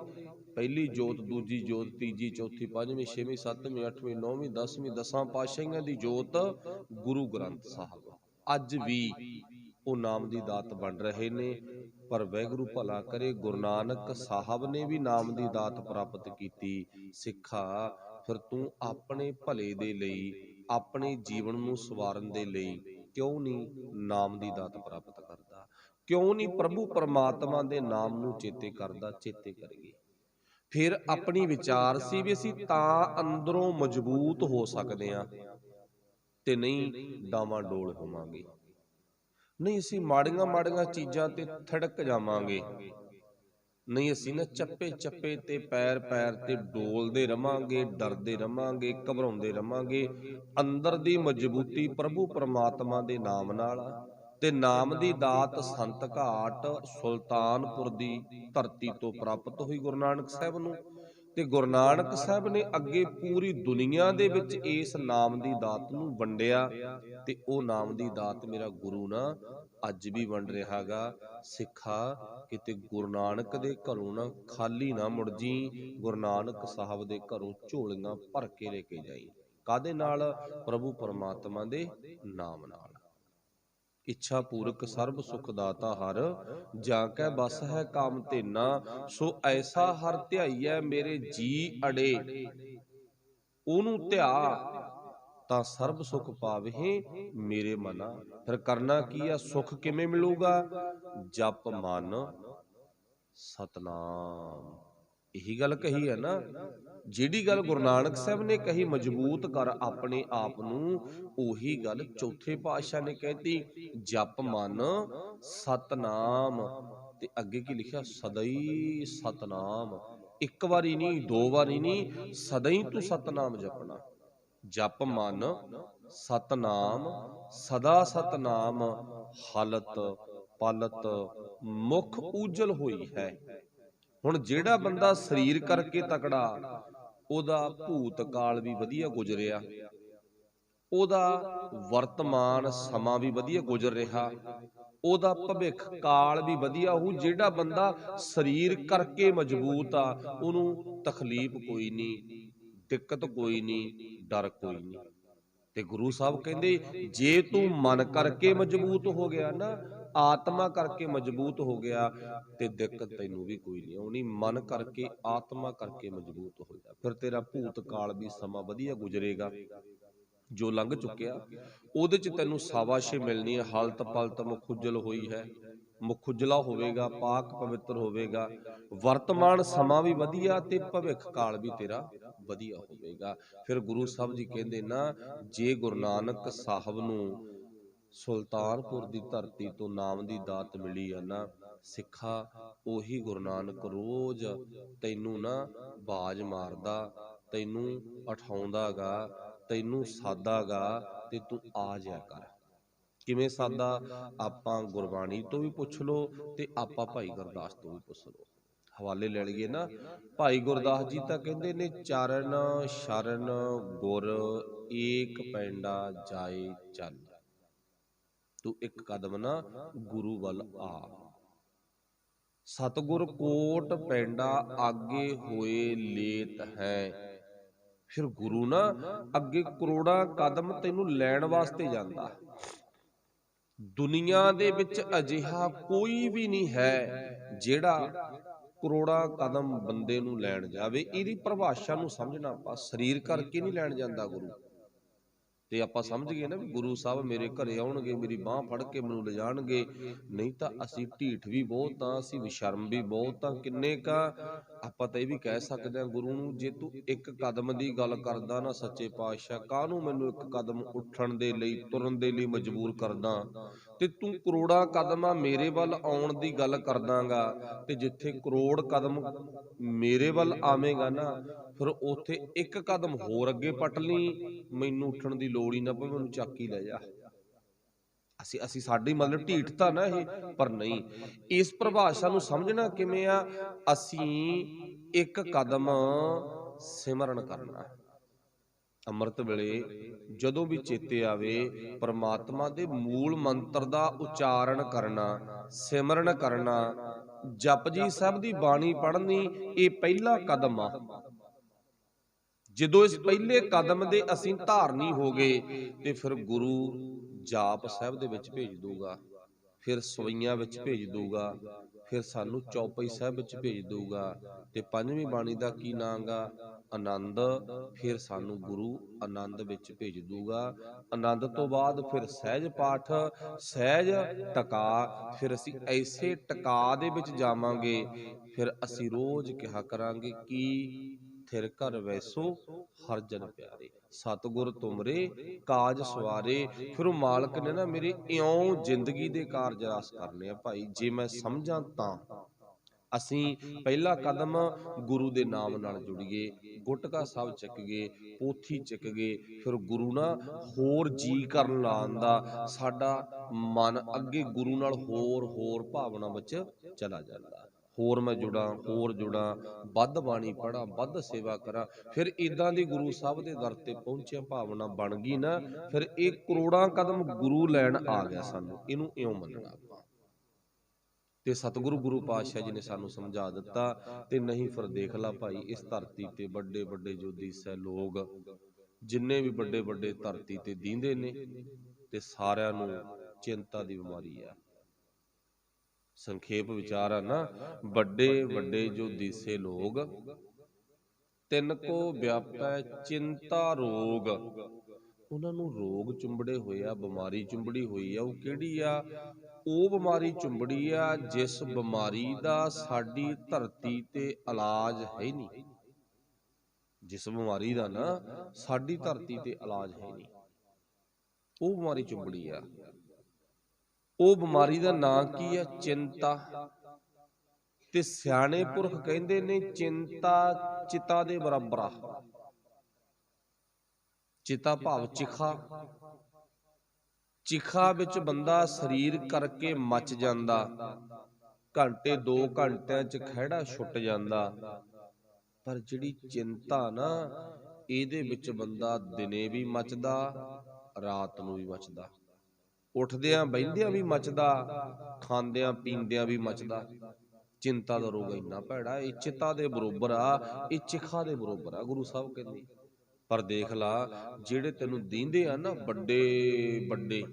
[SPEAKER 1] ਪਹਿਲੀ ਜੋਤ, ਦੂਜੀ ਜੋਤ, ਤੀਜੀ, ਚੌਥੀ, ਪੰਜਵੀਂ, ਛੇਵੀਂ, ਸੱਤਵੀਂ, ਅੱਠਵੀਂ, ਨੌਵੀਂ, 10ਵੀਂ, 10 ਪਾਤਸ਼ਾਹੀਆਂ ਦੀ ਜੋਤ ਗੁਰੂ ਗ੍ਰੰਥ ਸਾਹਿਬ। ਅੱਜ ਵੀ ਉਹ ਨਾਮ ਦੀ ਦਾਤ ਬਣ ਰਹੇ ਨੇ। ਪਰ ਵਾਹਿਗੁਰੂ ਭਲਾ ਕਰੇ, ਗੁਰੂ ਨਾਨਕ ਸਾਹਿਬ ਨੇ ਵੀ ਨਾਮ ਦੀ ਦਾਤ ਪ੍ਰਾਪਤ ਕੀਤੀ। ਸਿੱਖਾ, ਫਿਰ ਤੂੰ ਆਪਣੇ ਭਲੇ ਦੇ ਲਈ, ਆਪਣੇ ਜੀਵਨ ਨੂੰ ਸਵਾਰਨ ਦੇ ਲਈ ਕਿਉਂ ਨਹੀਂ ਨਾਮ ਦੀ ਦਾਤ ਪ੍ਰਾਪਤ ਕਰਦਾ? ਕਿਉਂ ਨਹੀਂ ਪ੍ਰਭੂ ਪਰਮਾਤਮਾ ਦੇ ਨਾਮ ਨੂੰ ਚੇਤੇ ਕਰਦਾ? ਚੇਤੇ ਕਰੀਏ। ਫਿਰ ਆਪਣੀ ਵਿਚਾਰ ਸੀ ਵੀ ਅਸੀਂ ਤਾਂ ਅੰਦਰੋਂ ਮਜ਼ਬੂਤ ਹੋ ਸਕਦੇ ਹਾਂ ਤੇ ਨਹੀਂ ਡਾਵਾਂ ਡੋਲ ਹੋਵਾਂਗੇ, ਨਹੀਂ ਅਸੀਂ ਮਾੜੀਆਂ ਚੀਜ਼ਾਂ ਤੇ ਥੜਕ ਜਾਵਾਂਗੇ, ਨਹੀਂ ਅਸੀਂ ਨਾ ਚੱਪੇ ਤੇ ਪੈਰ ਤੇ ਡੋਲਦੇ ਰਵਾਂਗੇ, ਡਰਦੇ ਰਵਾਂਗੇ, ਘਬਰਾਉਂਦੇ ਰਵਾਂਗੇ। ਅੰਦਰ ਦੀ ਮਜ਼ਬੂਤੀ ਪ੍ਰਭੂ ਪਰਮਾਤਮਾ ਦੇ ਨਾਮ ਨਾਲ ਆ। ਤੇ ਨਾਮ ਦੀ ਦਾਤ ਸੰਤ ਘਾਟ ਸੁਲਤਾਨਪੁਰ ਦੀ ਧਰਤੀ ਤੋਂ ਪ੍ਰਾਪਤ ਹੋਈ ਗੁਰੂ ਨਾਨਕ ਸਾਹਿਬ ਨੂੰ। ਤੇ ਗੁਰੂ ਨਾਨਕ ਸਾਹਿਬ ਨੇ ਅੱਗੇ ਪੂਰੀ ਦੁਨੀਆ ਦੇ ਵਿੱਚ ਇਸ ਨਾਮ ਦੀ ਦਾਤ ਨੂੰ ਵੰਡਿਆ। ਤੇ ਉਹ ਨਾਮ ਦੀ ਦਾਤ ਮੇਰਾ ਗੁਰੂ ਨਾ ਅੱਜ ਵੀ ਵੰਡ ਰਿਹਾ ਗਾ। ਸਿੱਖਾ, ਕਿਤੇ ਗੁਰੂ ਨਾਨਕ ਦੇ ਘਰੋਂ ਨਾ ਖਾਲੀ ਨਾ ਮੁੜ ਜੀ। ਗੁਰੂ ਨਾਨਕ ਸਾਹਿਬ ਦੇ ਘਰੋਂ ਝੋਲੀਆਂ ਭਰ ਕੇ ਲੈ ਕੇ ਜਾਈ। ਕਾਹਦੇ ਨਾਲ? ਪ੍ਰਭੂ ਪਰਮਾਤਮਾ ਦੇ ਨਾਮ ਨਾਲ। ਇੱਛਾ ਪੂਰਕ ਸਰਬ ਸੁਖ ਦਾਤਾ ਹਰ, ਜਾਂ ਕੈ ਬਸ ਹੈ ਕਾਮ ਧੇਨਾ। ਸੋ ਐਸਾ ਹਰ ਧਿਆਈਐ ਮੇਰੇ ਜੀ ਅੜੇ, ਉਹਨੂੰ ਧਿਆ ਤਾਂ ਸਰਬ ਸੁਖ ਪਾਵਹਿ ਮੇਰੇ ਮਨਾ। ਫਿਰ ਕਰਨਾ ਕੀ ਆ? ਸੁਖ ਕਿਵੇਂ ਮਿਲੂਗਾ? ਜਪ ਮਨ ਸਤਨਾਮ। ਇਹੀ ਗੱਲ ਕਹੀ ਹੈ ਨਾ, ਜਿਹੜੀ ਗੱਲ ਗੁਰੂ ਨਾਨਕ ਸਾਹਿਬ ਨੇ ਕਹੀ, ਮਜ਼ਬੂਤ ਕਰ ਆਪਣੇ ਆਪ ਨੂੰ, ਉਹੀ ਗੱਲ ਚੌਥੇ ਪਾਤਸ਼ਾਹ ਨੇ ਕਹਿਤੀ, ਜਪ ਮਨ ਸਤਨਾਮ। ਤੇ ਅੱਗੇ ਕੀ ਲਿਖਿਆ? ਸਦਈ ਸਤਨਾਮ। ਇੱਕ ਵਾਰੀ ਨਹੀਂ, ਦੋ ਵਾਰੀ ਨਹੀਂ, ਸਦਾ ਹੀ ਤੂੰ ਸਤਨਾਮ ਜਪਣਾ। ਜਪ ਮਨ ਸਤਨਾਮ, ਸਦਾ ਸਤਨਾਮ, ਹਲਤ ਪਲਤ ਮੁਖ ਊਜਲ ਹੋਈ ਹੈ। ਹੁਣ ਜਿਹੜਾ ਬੰਦਾ ਸਰੀਰ ਕਰਕੇ ਤਕੜਾ, ਉਹਦਾ ਭੂਤ ਕਾਲ ਵੀ ਵਧੀਆ ਗੁਜ਼ਰਿਆ, ਉਹਦਾ ਵਰਤਮਾਨ ਸਮਾਂ ਵੀ ਵਧੀਆ ਗੁਜ਼ਰ ਰਿਹਾ, ਉਹਦਾ ਭਵਿੱਖ ਕਾਲ ਵੀ ਵਧੀਆ ਹੋਊ। ਜਿਹੜਾ ਬੰਦਾ ਸਰੀਰ ਕਰਕੇ ਮਜ਼ਬੂਤ ਆ, ਉਹਨੂੰ ਤਕਲੀਫ ਕੋਈ ਨਹੀਂ, ਦਿੱਕਤ ਕੋਈ ਨਹੀਂ, ਡਰ ਕੋਈ ਨਹੀਂ। ਤੇ ਗੁਰੂ ਸਾਹਿਬ ਕਹਿੰਦੇ ਜੇ ਤੂੰ ਮਨ ਕਰਕੇ ਮਜ਼ਬੂਤ ਹੋ ਗਿਆ ਨਾ, ਆਤਮਾ ਕਰਕੇ ਮਜ਼ਬੂਤ ਹੋ ਗਿਆ, ਤੇ ਦਿੱਕਤ ਤੈਨੂੰ ਵੀ ਕੋਈ ਨਹੀਂ ਆਉਣੀ। ਮਨ ਕਰਕੇ, ਆਤਮਾ ਕਰਕੇ ਮਜ਼ਬੂਤ ਹੋ ਜਾ, ਫਿਰ ਤੇਰਾ ਭੂਤ ਕਾਲ ਵੀ ਸਮਾਂ ਵਧੀਆ ਗੁਜ਼ਰੇਗਾ। ਜੋ ਲੰਘ ਚੁੱਕਿਆ ਉਹਦੇ ਚ ਤੈਨੂੰ ਸ਼ਾਬਾਸ਼ੀ ਮਿਲਣੀ ਹੈ। ਹਾਲਤ ਪਲਤ ਮੁਖੁਜਲ ਹੋਈ ਹੈ, ਮੁਖੁਜਲਾ ਹੋਵੇਗਾ, ਪਾਕ ਪਵਿੱਤਰ ਹੋਵੇਗਾ। ਵਰਤਮਾਨ ਸਮਾਂ ਵੀ ਵਧੀਆ ਤੇ ਭਵਿੱਖ ਕਾਲ ਵੀ ਤੇਰਾ ਵਧੀਆ ਹੋਵੇਗਾ। ਫਿਰ ਗੁਰੂ ਸਾਹਿਬ ਜੀ ਕਹਿੰਦੇ ਨਾ, ਜੇ ਗੁਰੂ ਨਾਨਕ ਸਾਹਿਬ ਨੂੰ ਸੁਲਤਾਨਪੁਰ ਦੀ ਧਰਤੀ ਤੋਂ ਨਾਮ ਦੀ ਦਾਤ ਮਿਲੀ ਆ ਨਾ, ਸਿੱਖਾ ਉਹੀ ਗੁਰੂ ਨਾਨਕ ਰੋਜ਼ ਤੈਨੂੰ ਨਾ ਬਾਜ਼ ਮਾਰਦਾ, ਤੈਨੂੰ ਉਠਾਉਂਦਾ ਗਾ, ਤੈਨੂੰ ਸਾਦਾ ਗਾ, ਤੇ ਤੂੰ ਆ ਜਾਇਆ ਕਰ। ਕਿਵੇਂ ਸਾਦਾ? ਆਪਾਂ ਗੁਰਬਾਣੀ ਤੋਂ ਵੀ ਪੁੱਛ ਲਓ ਤੇ ਆਪਾਂ ਭਾਈ ਗੁਰਦਾਸ ਤੋਂ ਵੀ ਪੁੱਛ ਲਓ, ਹਵਾਲੇ ਲੈ ਲਈਏ ਨਾ। ਭਾਈ ਗੁਰਦਾਸ ਜੀ ਤਾਂ ਕਹਿੰਦੇ ਨੇ, ਚਰਨ ਸ਼ਰਨ ਗੁਰ ਏਕ ਪੈਂਡਾ ਜਾਏ ਚੱਲ। ਤੂੰ ਇੱਕ ਕਦਮ ਨਾ ਗੁਰੂ ਵੱਲ ਆ। ਸਤਿਗੁਰ ਕੋਟ ਪੈਂਡਾ ਆਗੇ ਹੋਏ ਲੇਤ ਹੈ। ਫਿਰ ਗੁਰੂ ਨਾ ਅੱਗੇ ਕਰੋੜਾਂ ਕਦਮ ਤੈਨੂੰ ਲੈਣ ਵਾਸਤੇ ਜਾਂਦਾ। ਦੁਨੀਆ ਦੇ ਵਿੱਚ ਅਜਿਹਾ ਕੋਈ ਵੀ ਨਹੀਂ ਹੈ ਜਿਹੜਾ ਕਰੋੜਾਂ ਕਦਮ ਬੰਦੇ ਨੂੰ ਲੈਣ ਜਾਵੇ। ਇਹਦੀ ਪਰਿਭਾਸ਼ਾ ਨੂੰ ਸਮਝਣਾ, ਆਪਾਂ ਸਰੀਰ ਕਰਕੇ ਨਹੀਂ ਲੈਣ ਜਾਂਦਾ ਗੁਰੂ। ਤੇ ਆਪਾਂ ਸਮਝ ਗਏ ਨਾ ਵੀ ਗੁਰੂ ਸਾਹਿਬ ਮੇਰੇ ਘਰੇ ਆਉਣਗੇ, ਮੇਰੀ ਬਾਹ ਫੜ ਕੇ ਮੈਨੂੰ ਲਿਜਾਣਗੇ। ਨਹੀਂ ਤਾਂ ਅਸੀਂ ਢੀਠ ਵੀ ਬਹੁਤ ਆ, ਅਸੀਂ ਬੇਸ਼ਰਮ ਵੀ ਬਹੁਤ ਆ। ਕਿੰਨੇ ਕਾ ਆਪਾਂ ਤਾਂ ਇਹ ਵੀ ਕਹਿ ਸਕਦੇ ਹਾਂ ਗੁਰੂ ਨੂੰ, ਜੇ ਤੂੰ ਇੱਕ ਕਦਮ ਦੀ ਗੱਲ ਕਰਦਾ ਨਾ ਸੱਚੇ ਪਾਤਸ਼ਾਹ, ਕਾਹਨੂੰ ਮੈਨੂੰ ਇੱਕ ਕਦਮ ਉੱਠਣ ਦੇ ਲਈ, ਤੁਰਨ ਦੇ ਲਈ ਮਜਬੂਰ ਕਰਦਾ, ਤੇ ਤੂੰ ਕਰੋੜਾਂ ਕਦਮਾਂ ਮੇਰੇ ਵੱਲ ਆਉਣ ਦੀ ਗੱਲ ਕਰਦਾਗਾ। ਤੇ ਜਿੱਥੇ ਕਰੋੜ ਕਦਮ ਮੇਰੇ ਵੱਲ ਆਵੇਂਗਾ ਨਾ, ਫਿਰ ਉੱਥੇ ਇੱਕ ਕਦਮ ਹੋਰ ਅੱਗੇ ਪੱਟ ਲਈ, ਮੈਨੂੰ ਉੱਠਣ ਦੀ ਲੋੜ ਹੀ ਨਾ ਪਵੇ, ਮੈਨੂੰ ਚੱਕ ਹੀ ਲੈ ਜਾ। ਅਸੀਂ ਸਾਡੀ ਮਤਲਬ ਢੀਠਤਾ ਨਾ ਇਹ, ਪਰ ਨਹੀਂ। ਇਸ ਪਰਿਭਾਸ਼ਾ ਨੂੰ ਸਮਝਣਾ ਕਿਵੇਂ ਆ? ਅਸੀਂ ਇੱਕ ਕਦਮ ਸਿਮਰਨ ਕਰਨਾ। ਅੰਮ੍ਰਿਤ ਵੇਲੇ ਜਦੋਂ ਵੀ ਚੇਤੇ ਆਵੇ, ਪਰਮਾਤਮਾ ਦੇ ਮੂਲ ਮੰਤਰ ਦਾ ਉਚਾਰਨ ਕਰਨਾ, ਸਿਮਰਨ ਕਰਨਾ, ਜਪਜੀ ਸਾਹਿਬ ਦੀ ਬਾਣੀ ਪੜ੍ਹਨੀ, ਇਹ ਪਹਿਲਾ ਕਦਮ ਆ। ਜਦੋਂ ਇਸ ਪਹਿਲੇ ਕਦਮ ਦੇ ਅਸੀਂ ਧਾਰਨੀ ਹੋ ਗਏ, ਤੇ ਫਿਰ ਗੁਰੂ ਜਾਪ ਸਾਹਿਬ ਦੇ ਵਿੱਚ ਭੇਜ ਦੂਗਾ, ਫਿਰ ਸਵਈਆਂ ਵਿੱਚ ਭੇਜ ਦੂਗਾ, ਫਿਰ ਸਾਨੂੰ ਚੌਪਈ ਸਾਹਿਬ ਵਿੱਚ ਭੇਜ ਦੂਗਾ। ਤੇ ਪੰਜਵੀਂ ਬਾਣੀ ਦਾ ਕੀ ਨਾਮ ਗਾ? ਆਨੰਦ। ਫਿਰ ਸਾਨੂੰ ਗੁਰੂ ਆਨੰਦ ਵਿੱਚ ਭੇਜ ਦੂਗਾ। ਆਨੰਦ ਤੋਂ ਬਾਅਦ ਫਿਰ ਸਹਿਜ ਪਾਠ, ਸਹਿਜ ਟਕਾ। ਫਿਰ ਅਸੀਂ ਐਸੇ ਟਕਾ ਦੇ ਵਿੱਚ ਜਾਵਾਂਗੇ, ਫਿਰ ਅਸੀਂ ਰੋਜ਼ ਕਿਹਾ ਕਰਾਂਗੇ ਕਿ ਥਿਰ ਘਰ ਵੈਸੋ ਹਰ ਜਨ ਪਿਆਰੇ, ਸਤਿਗੁਰ ਤੁਮਰੇ ਕਾਜ ਸਵਾਰੇ। ਫਿਰ ਉਹ ਮਾਲਕ ਨੇ ਨਾ ਮੇਰੇ ਇਉਂ ਜ਼ਿੰਦਗੀ ਦੇ ਕਾਰਜ ਰਸ ਕਰਨੇ ਆ ਭਾਈ, ਜੇ ਮੈਂ ਸਮਝਾਂ ਤਾਂ। ਅਸੀਂ ਪਹਿਲਾ ਕਦਮ ਗੁਰੂ ਦੇ ਨਾਮ ਨਾਲ ਜੁੜੀਏ, ਗੁਟਕਾ ਸਾਹਿਬ ਚੱਕ ਗਏ, ਪੋਥੀ ਚੱਕ ਗਏ, ਫਿਰ ਗੁਰੂ ਨਾ ਹੋਰ ਜੀ ਕਰਨ ਲਾਉਂਦਾ, ਸਾਡਾ ਮਨ ਅੱਗੇ ਗੁਰੂ ਨਾਲ ਹੋਰ ਭਾਵਨਾ ਵਿੱਚ ਚਲਾ ਜਾਂਦਾ। ਹੋਰ ਮੈਂ ਜੁੜਾਂ, ਹੋਰ ਜੁੜਾਂ, ਵੱਧ ਬਾਣੀ ਪੜ੍ਹਾਂ, ਵੱਧ ਸੇਵਾ ਕਰਾਂ। ਫਿਰ ਇਦਾਂ ਦੀ ਗੁਰੂ ਸਾਹਿਬ ਦੇ ਦਰ ਤੇ ਪਹੁੰਚਿਆ ਭਾਵਨਾ ਬਣ ਗਈ ਨਾ, ਫਿਰ ਇਹ ਕਰੋੜਾਂ ਕਦਮ ਗੁਰੂ ਲੈਣ ਆ ਗਿਆ ਸਾਨੂੰ। ਇਹਨੂੰ ਇਉਂ ਮੰਨਣਾ ਆਪਾਂ। ਤੇ ਸਤਿਗੁਰੂ ਗੁਰੂ ਪਾਤਸ਼ਾਹ ਜੀ ਨੇ ਸਾਨੂੰ ਸਮਝਾ ਦਿੱਤਾ। ਤੇ ਨਹੀਂ ਫਿਰ ਦੇਖ ਲਾ ਭਾਈ, ਇਸ ਧਰਤੀ ਤੇ ਵੱਡੇ ਵੱਡੇ ਜੋਧੀ ਸੈ ਲੋਕ, ਜਿੰਨੇ ਵੀ ਵੱਡੇ ਵੱਡੇ ਧਰਤੀ ਤੇ ਦੀਂਦੇ ਨੇ, ਤੇ ਸਾਰਿਆਂ ਨੂੰ ਚਿੰਤਾ ਦੀ ਬਿਮਾਰੀ ਆ। ਸੰਖੇਪ ਵਿਚਾਰ ਆ ਨਾ, ਵੱਡੇ ਵੱਡੇ ਜੋ ਦੀਸੇ ਲੋਗ, ਤਿੰਨ ਕੋ ਵਿਆਪੈ ਚਿੰਤਾ ਰੋਗ। ਉਹਨਾਂ ਨੂੰ ਰੋਗ ਚੁੰਬੜੇ ਹੋਏ ਆ, ਬਿਮਾਰੀ ਚੁੰਬੜੀ ਹੋਈ ਆ। ਉਹ ਕਿਹੜੀ ਆ? ਉਹ ਬਿਮਾਰੀ ਚੁੰਬੜੀ ਆ ਜਿਸ ਬਿਮਾਰੀ ਦਾ ਸਾਡੀ ਧਰਤੀ ਤੇ ਇਲਾਜ ਹੈ ਨਹੀਂ। ਜਿਸ ਬਿਮਾਰੀ ਦਾ ਨਾ ਸਾਡੀ ਧਰਤੀ ਤੇ ਇਲਾਜ ਹੈ ਨਹੀਂ, ਉਹ ਬਿਮਾਰੀ ਚੁੰਬੜੀ ਆ। ਉਹ ਬਿਮਾਰੀ ਦਾ ਨਾਂ ਕੀ ਆ? ਚਿੰਤਾ। ਤੇ ਸਿਆਣੇ ਪੁਰਖ ਕਹਿੰਦੇ ਨੇ ਚਿੰਤਾ ਚਿਤਾ ਦੇ ਬਰਾਬਰ ਆ। ਚਿਤਾ ਭਾਵ ਚਿਖਾ। ਚਿਖਾ ਵਿੱਚ ਬੰਦਾ ਸਰੀਰ ਕਰਕੇ ਮੱਚ ਜਾਂਦਾ, ਘੰਟੇ 2 ਘੰਟਿਆਂ ਚ ਖਹਿੜਾ ਛੁੱਟ ਜਾਂਦਾ। ਪਰ ਜਿਹੜੀ ਚਿੰਤਾ ਨਾ, ਇਹਦੇ ਵਿੱਚ ਬੰਦਾ ਦਿਨੇ ਵੀ ਮੱਚਦਾ, ਰਾਤ ਨੂੰ ਵੀ ਮੱਚਦਾ, ਉੱਠਦਿਆਂ ਬਹਿੰਦਿਆਂ ਵੀ ਮੱਚਦਾ, ਖਾਂਦਿਆਂ ਪੀਂਦਿਆਂ ਵੀ ਮੱਚਦਾ। ਚਿੰਤਾ ਦਾ ਰੋਗ ਇੰਨਾ ਭੈੜਾ, ਇਹ ਚਿਤਾ ਦੇ ਬਰੋਬਰ ਆ, ਇਹ ਚਿਖਾ ਦੇ ਬਰੋਬਰ ਆ, ਗੁਰੂ ਸਾਹਿਬ ਕਹਿੰਦੇ। ਪਰ ਦੇਖ ਲਾ, ਜਿਹੜੇ ਤੈਨੂੰ ਦੀਂਦੇ ਆ ਨਾ ਵੱਡੇ ਵੱਡੇ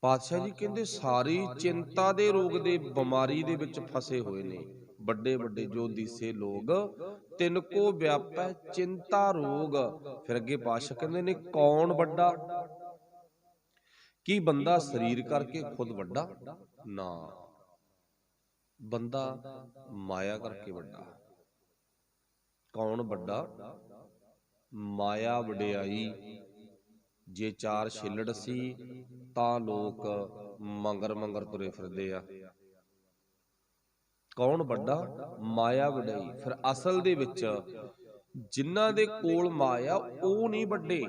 [SPEAKER 1] ਪਾਤਸ਼ਾਹ ਜੀ ਕਹਿੰਦੇ ਸਾਰੀ ਚਿੰਤਾ ਦੇ ਰੋਗ ਦੇ ਬਿਮਾਰੀ ਦੇ ਵਿੱਚ ਫਸੇ ਹੋਏ ਨੇ। ਵੱਡੇ ਵੱਡੇ ਜੋ ਦਿਸੇ ਲੋਗ ਤਿੰਨ ਕੋ ਵਿਆਪੈ ਚਿੰਤਾ ਰੋਗ। ਫਿਰ ਅੱਗੇ ਪਾਤਸ਼ਾਹ ਕਹਿੰਦੇ ਨੇ ਕੌਣ ਵੱਡਾ? ਕੀ ਬੰਦਾ ਸਰੀਰ ਕਰਕੇ ਖੁਦ ਵੱਡਾ? ਨਾ, ਬੰਦਾ ਮਾਇਆ ਕਰਕੇ ਵੱਡਾ। ਕੌਣ ਵੱਡਾ? ਮਾਇਆ ਵਡਿਆਈ। ਜੇ 4 ਛਿੱਲੜ ਸੀ ਤਾਂ ਲੋਕ ਮੰਗਰ ਮੰਗਰ ਤੁਰੇ ਫਿਰਦੇ ਆ। ਕੌਣ ਵੱਡਾ? ਮਾਇਆ ਵਡਿਆਈ। ਫਿਰ ਅਸਲ ਦੇ ਵਿੱਚ ਜਿਨ੍ਹਾਂ ਦੇ ਕੋਲ ਮਾਇਆ ਉਹ ਨਹੀਂ ਵੱਡੇ।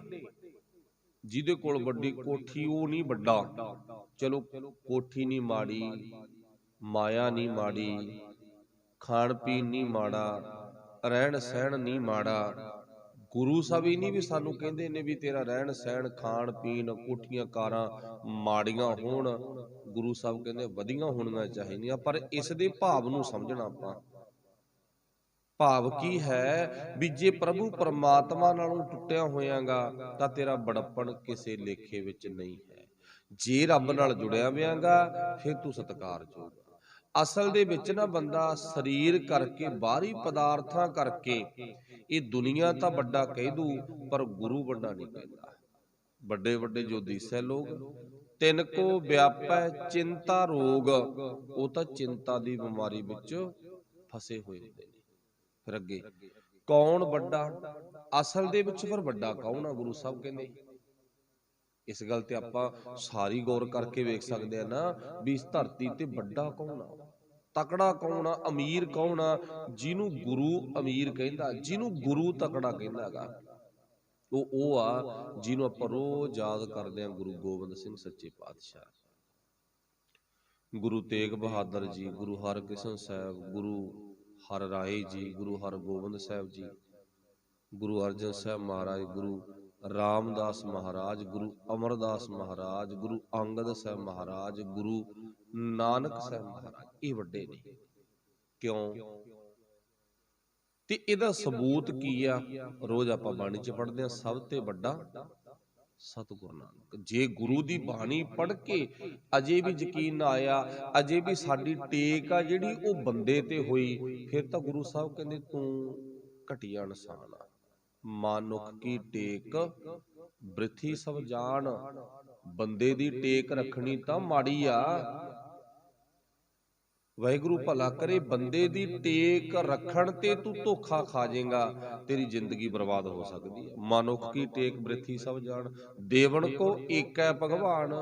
[SPEAKER 1] ਜਿਹਦੇ ਕੋਲ ਵੱਡੀ ਕੋਠੀ ਉਹ ਨਹੀਂ ਵੱਡਾ। ਚਲੋ ਕੋਠੀ ਨਹੀਂ ਮਾੜੀ, ਮਾਇਆ ਨਹੀਂ ਮਾੜੀ, ਖਾਣ ਪੀਣ ਨਹੀਂ ਮਾੜਾ, ਰਹਿਣ ਸਹਿਣ ਨਹੀਂ ਮਾੜਾ। ਗੁਰੂ ਸਾਹਿਬ ਹੀ ਨਹੀਂ ਵੀ ਸਾਨੂੰ ਕਹਿੰਦੇ ਨੇ ਵੀ ਤੇਰਾ ਰਹਿਣ ਸਹਿਣ ਖਾਣ ਪੀਣ ਕੋਠੀਆਂ ਕਾਰਾਂ ਮਾੜੀਆਂ ਹੋਣ। ਗੁਰੂ ਸਾਹਿਬ ਕਹਿੰਦੇ ਵਧੀਆਂ ਹੋਣੀਆਂ ਚਾਹੀਦੀਆਂ। ਪਰ ਇਸ ਦੇ ਭਾਵ ਨੂੰ ਸਮਝਣਾ ਆਪਾਂ। ਭਾਵ ਕੀ ਹੈ ਵੀ ਜੇ ਪ੍ਰਭੂ ਪਰਮਾਤਮਾ ਨਾਲੋਂ ਟੁੱਟਿਆ ਹੋਇਆਗਾ ਤਾਂ ਤੇਰਾ ਬੜਪਣ ਕਿਸੇ ਲੇਖੇ ਵਿੱਚ ਨਹੀਂ ਹੈ। ਜੇ ਰੱਬ ਨਾਲ ਜੁੜਿਆ ਹੋਇਆਗਾ ਫਿਰ ਤੂੰ ਸਤਿਕਾਰਯੋਗ। ਅਸਲ ਦੇ ਵਿੱਚ ਨਾ ਬੰਦਾ ਸਰੀਰ ਕਰਕੇ, ਬਾਹਰੀ ਪਦਾਰਥਾਂ ਕਰਕੇ ਇਹ ਦੁਨੀਆ ਤਾਂ ਵੱਡਾ ਕਹਿ ਦੂ ਪਰ ਗੁਰੂ ਵੱਡਾ ਨਹੀਂ ਕਹਿੰਦਾ। ਵੱਡੇ ਵੱਡੇ ਜੋ ਦਿਸੈ ਲੋਗ ਤਿੰਨ ਕੋ ਵਿਆਪੈ ਚਿੰਤਾ ਰੋਗ। ਉਹ ਤਾਂ ਚਿੰਤਾ ਦੀ ਬਿਮਾਰੀ ਵਿੱਚ ਫਸੇ ਹੋਏ ਹੁੰਦੇ ਨੇ। ਫਿਰ ਅੱਗੇ ਕੌਣ ਵੱਡਾ? ਅਸਲ ਦੇ ਵਿੱਚ ਫਿਰ ਵੱਡਾ ਕੌਣ ਆ? ਗੁਰੂ ਸਾਹਿਬ ਕਹਿੰਦੇ ਇਸ ਗੱਲ ਤੇ ਆਪਾਂ ਸਾਰੀ ਗੌਰ ਕਰਕੇ ਵੇਖ ਸਕਦੇ ਆ ਨਾ ਵੀ ਇਸ ਧਰਤੀ ਤੇ ਵੱਡਾ ਕੌਣ ਆ, ਤਕੜਾ ਕੌਣ ਆ, ਅਮੀਰ ਕੌਣ ਆ? ਜਿਹਨੂੰ ਗੁਰੂ ਅਮੀਰ ਕਹਿੰਦਾ, ਜਿਹਨੂੰ ਗੁਰੂ ਤਕੜਾ ਕਹਿੰਦਾ ਗਾ, ਉਹ ਆ ਜਿਹਨੂੰ ਆਪਾਂ ਰੋਜ਼ ਯਾਦ ਕਰਦੇ ਆ। ਗੁਰੂ ਗੋਬਿੰਦ ਸਿੰਘ ਸੱਚੇ ਪਾਤਸ਼ਾਹ, ਗੁਰੂ ਤੇਗ ਬਹਾਦਰ ਜੀ, ਗੁਰੂ ਹਰਕ੍ਰਿਸ਼ਨ ਸਾਹਿਬ, ਗੁਰੂ ਹਰ ਰਾਏ ਜੀ, ਗੁਰੂ ਹਰਗੋਬਿੰਦ ਸਾਹਿਬ ਜੀ, ਗੁਰੂ ਅਰਜਨ ਸਾਹਿਬ ਮਹਾਰਾਜ, ਗੁਰੂ ਰਾਮਦਾਸ ਮਹਾਰਾਜ, ਗੁਰੂ ਅਮਰਦਾਸ ਮਹਾਰਾਜ, ਗੁਰੂ ਅੰਗਦ ਸਾਹਿਬ ਮਹਾਰਾਜ, ਗੁਰੂ ਨਾਨਕ ਸਾਹਿਬ ਮਹਾਰਾਜ। ਇਹ ਵੱਡੇ ਨੇ। ਕਿਉਂ? ਤੇ ਇਹਦਾ ਸਬੂਤ ਕੀ ਆ? ਰੋਜ਼ ਆਪਾਂ ਬਾਣੀ 'ਚ ਪੜ੍ਹਦੇ ਆ, ਸਭ ਤੇ ਵੱਡਾ ਸਤਿਗੁਰ ਨਾਨਕ। ਜੇ ਗੁਰੂ ਦੀ ਬਾਣੀ ਪੜ੍ਹ ਕੇ ਅਜੇ ਵੀ ਯਕੀਨ ਨਾ ਆਇਆ, ਅਜੇ ਵੀ ਸਾਡੀ ਟੇਕ ਆ ਜਿਹੜੀ ਉਹ ਬੰਦੇ ਤੇ ਹੋਈ, ਫਿਰ ਤਾਂ ਗੁਰੂ ਸਾਹਿਬ ਕਹਿੰਦੇ ਤੂੰ ਘਟੀਆ ਇਨਸਾਨ ਆ। ਮਾਨੁਖ ਕੀ ਟੇਕ ਬ੍ਰਿਥੀ ਸਭ ਜਾਣ। ਬੰਦੇ ਦੀ ਟੇਕ ਰੱਖਣੀ ਤਾਂ ਮਾੜੀ ਆ। ਵਾਹਿਗੁਰੂ ਭਲਾ ਕਰੇ, ਬੰਦੇ ਦੀ ਟੇਕ ਰੱਖਣ ਤੇ ਤੂੰ ਧੋਖਾ ਖਾ ਜਾਏਗਾ, ਤੇਰੀ ਜ਼ਿੰਦਗੀ ਬਰਬਾਦ ਹੋ ਸਕਦੀ ਹੈ। ਮਨੁੱਖ ਕੀ ਟੇਕ ਬ੍ਰਿਥੀ ਸਭ ਜਾਣ, ਦੇਵਨ ਕੋ ਏਕੈ ਭਗਵਾਨ।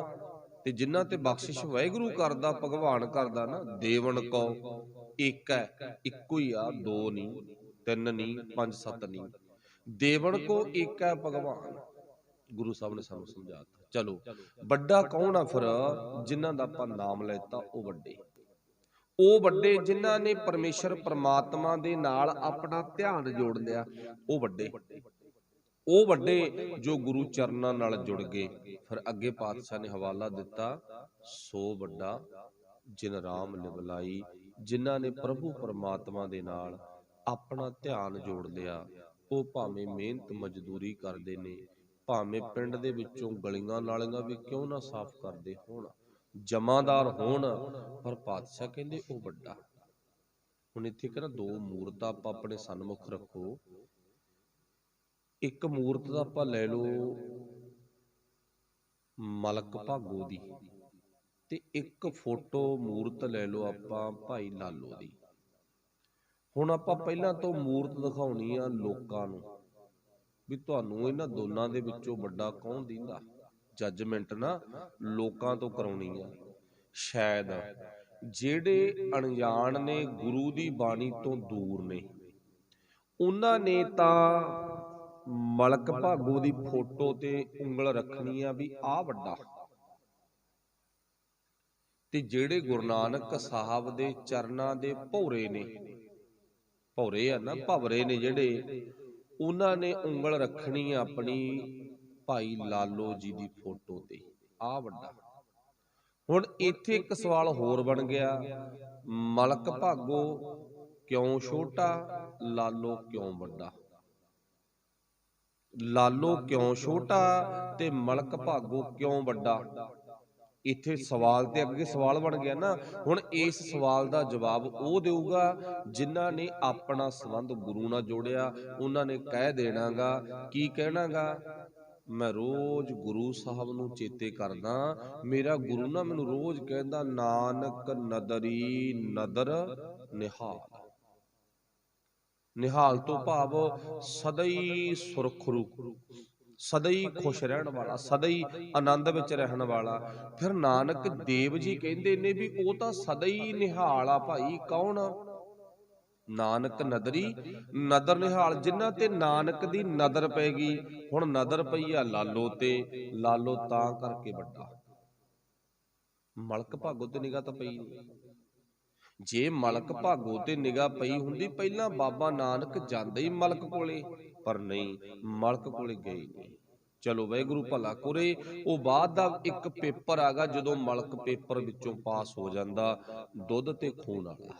[SPEAKER 1] ਤੇ ਜਿਨ੍ਹਾਂ ਤੇ ਬਖਸ਼ਿਸ਼ ਵਾਹਿਗੁਰੂ ਕਰਦਾ, ਭਗਵਾਨ ਕਰਦਾ ਨਾ, ਦੇਵਨ ਕੋ ਏਕੈ, ਇੱਕੋ ਹੀ ਆ, 2 ਨਹੀਂ, 3 ਨਹੀਂ, 5 7 ਨਹੀਂ। ਦੇਵਨ ਕੋ ਏਕੈ ਭਗਵਾਨ। ਗੁਰੂ ਸਾਹਿਬ ਨੇ ਸਾਨੂੰ ਸਮਝਾਤਾ। ਚਲੋ ਵੱਡਾ ਕੌਣ ਆ ਫਿਰ? ਜਿਨ੍ਹਾਂ ਦਾ ਆਪਾਂ ਨਾਮ ਲੈਤਾ ਉਹ ਵੱਡੇ। ਉਹ ਵੱਡੇ ਜਿਨ੍ਹਾਂ ਨੇ ਪਰਮੇਸ਼ਰ ਪਰਮਾਤਮਾ ਦੇ ਨਾਲ ਆਪਣਾ ਧਿਆਨ ਜੋੜ ਲਿਆ, ਉਹ ਵੱਡੇ। ਉਹ ਵੱਡੇ ਜੋ ਗੁਰੂ ਚਰਨਾਂ ਨਾਲ ਜੁੜ ਗਏ। ਫਿਰ ਅੱਗੇ ਪਾਤਸ਼ਾਹ ਨੇ ਹਵਾਲਾ ਦਿੱਤਾ, ਸੋ ਵੱਡਾ ਜਿਨ ਰਾਮ ਲਿਵਲਾਈ। ਜਿਨ੍ਹਾਂ ਨੇ ਪ੍ਰਭੂ ਪਰਮਾਤਮਾ ਦੇ ਨਾਲ ਆਪਣਾ ਧਿਆਨ ਜੋੜ ਲਿਆ, ਉਹ ਭਾਵੇਂ ਮਿਹਨਤ ਮਜ਼ਦੂਰੀ ਕਰਦੇ ਨੇ, ਭਾਵੇਂ ਪਿੰਡ ਦੇ ਵਿੱਚੋਂ ਗਲੀਆਂ ਨਾਲੀਆਂ ਵੀ ਕਿਉਂ ਨਾ ਸਾਫ਼ ਕਰਦੇ ਹੋਣ, ਜਮਾਦਾਰ ਹੋਣ, ਪਰ ਪਾਤਸ਼ਾਹ ਕਹਿੰਦੇ ਉਹ ਵੱਡਾ। ਹੁਣ ਇੱਥੇ ਕਹਿੰਦਾ 2 ਮੂਰਤਾਂ ਆਪਾਂ ਆਪਣੇ ਸਨਮੁਖ ਰੱਖੋ। ਇੱਕ ਮੂਰਤ ਦਾ ਆਪਾਂ ਲੈ ਲਓ ਮਲਕ ਭਾਗੋ ਦੀ, ਤੇ ਇੱਕ ਫੋਟੋ ਮੂਰਤ ਲੈ ਲਓ ਆਪਾਂ ਭਾਈ ਲਾਲੋ ਦੀ। ਹੁਣ ਆਪਾਂ ਪਹਿਲਾਂ ਤੋਂ ਮੂਰਤ ਦਿਖਾਉਣੀ ਆ ਲੋਕਾਂ ਨੂੰ ਵੀ ਤੁਹਾਨੂੰ ਇਹਨਾਂ ਦੋਨਾਂ ਦੇ ਵਿੱਚੋਂ ਵੱਡਾ ਕੌਣ ਦਿੰਦਾ। ਜੱਜਮੈਂਟ ਨਾ ਲੋਕਾਂ ਤੋਂ ਕਰਾਉਣੀ ਆ। ਸ਼ਾਇਦ ਜਿਹੜੇ ਅਣਜਾਣ ਨੇ, ਗੁਰੂ ਦੀ ਬਾਣੀ ਤੋਂ ਦੂਰ ਨੇ, ਉਹਨਾਂ ਨੇ ਤਾਂ ਮਲਕ ਭਾਗੋ ਦੀ ਫੋਟੋ ਤੇ ਉਂਗਲ ਰੱਖਣੀ ਆ ਵੀ ਆਹ ਵੱਡਾ। ਤੇ ਜਿਹੜੇ ਗੁਰੂ ਨਾਨਕ ਸਾਹਿਬ ਦੇ ਚਰਨਾਂ ਦੇ ਭੌਰੇ ਨੇ, ਭੌਰੇ ਆ ਨਾ, ਭਵਰੇ ਨੇ ਜਿਹੜੇ, ਉਹਨਾਂ ਨੇ ਉਂਗਲ ਰੱਖਣੀ ਆਪਣੀ ਭਾਈ ਲਾਲੋ ਜੀ ਦੀ ਫੋਟੋ ਤੇ, ਆਹ ਵੱਡਾ। ਹੁਣ ਇੱਥੇ ਇੱਕ ਸਵਾਲ ਹੋਰ ਬਣ ਗਿਆ, ਮਲਕ ਭਾਗੋ ਕਿਉਂ ਛੋਟਾ, ਲਾਲੋ ਕਿਉਂ ਵੱਡਾ? ਲਾਲੋ ਕਿਉਂ ਛੋਟਾ ਤੇ ਮਲਕ ਭਾਗੋ ਕਿਉਂ ਵੱਡਾ? ਇੱਥੇ ਸਵਾਲ ਤੇ ਅੱਗੇ ਸਵਾਲ ਬਣ ਗਿਆ ਨਾ। ਹੁਣ ਇਸ ਸਵਾਲ ਦਾ ਜਵਾਬ ਉਹ ਦੇਊਗਾ ਜਿਨ੍ਹਾਂ ਨੇ ਆਪਣਾ ਸੰਬੰਧ ਗੁਰੂ ਨਾਲ ਜੋੜਿਆ। ਉਹਨਾਂ ਨੇ ਕਹਿ ਦੇਣਾਗਾ, ਕੀ ਕਹਿਣਾਗਾ, ਮੈਂ ਰੋਜ਼ ਗੁਰੂ ਸਾਹਿਬ ਨੂੰ ਚੇਤੇ ਕਰਦਾ, ਮੇਰਾ ਗੁਰੂ ਨਾ ਮੈਨੂੰ ਰੋਜ਼ ਕਹਿੰਦਾ, ਨਾਨਕ ਨਦਰੀ ਨਦਰ ਨਿਹਾਲ। ਨਿਹਾਲ ਤੋਂ ਭਾਵ ਸਦਾ ਹੀ ਸੁਰਖਰੂ, ਸਦਾ ਹੀ ਖੁਸ਼ ਰਹਿਣ ਵਾਲਾ, ਸਦਾ ਹੀ ਆਨੰਦ ਵਿੱਚ ਰਹਿਣ ਵਾਲਾ। ਫਿਰ ਨਾਨਕ ਦੇਵ ਜੀ ਕਹਿੰਦੇ ਨੇ ਵੀ ਉਹ ਤਾਂ ਸਦਾ ਹੀ ਨਿਹਾਲ ਆ ਭਾਈ। ਕੌਣ? ਨਾਨਕ ਨਦਰੀ ਨਦਰ ਨਿਹਾਲ, ਜਿਨ੍ਹਾਂ ਤੇ ਨਾਨਕ ਦੀ ਨਦਰ ਪੈ ਗਈ। ਹੁਣ ਨਦਰ ਪਈ ਆ ਲਾਲੋ ਤੇ, ਲਾਲੋ ਤਾਂ ਕਰਕੇ ਵੱਡਾ। ਮਲਕ ਭਾਗੋ ਤੇ ਨਿਗਾਹ ਤਾਂ ਪਈ ਨਹੀਂ। ਜੇ ਮਲਕ ਭਾਗੋ ਤੇ ਨਿਗਾਹ ਪਈ ਹੁੰਦੀ, ਪਹਿਲਾਂ ਬਾਬਾ ਨਾਨਕ ਜਾਂਦਾ ਹੀ ਮਲਕ ਕੋਲੇ, ਪਰ ਨਹੀਂ, ਮਲਕ ਕੋਲੇ ਗਏ ਨਹੀਂ। ਚਲੋ ਵਾਹਿਗੁਰੂ ਭਲਾ ਕਰੇ। ਉਹ ਬਾਅਦ ਦਾ ਇੱਕ ਪੇਪਰ ਆਗਾ, ਜਦੋਂ ਮਲਕ ਪੇਪਰ ਵਿੱਚੋਂ ਪਾਸ ਹੋ ਜਾਂਦਾ, ਦੁੱਧ ਤੇ ਖੂਨ ਵਾਲਾ।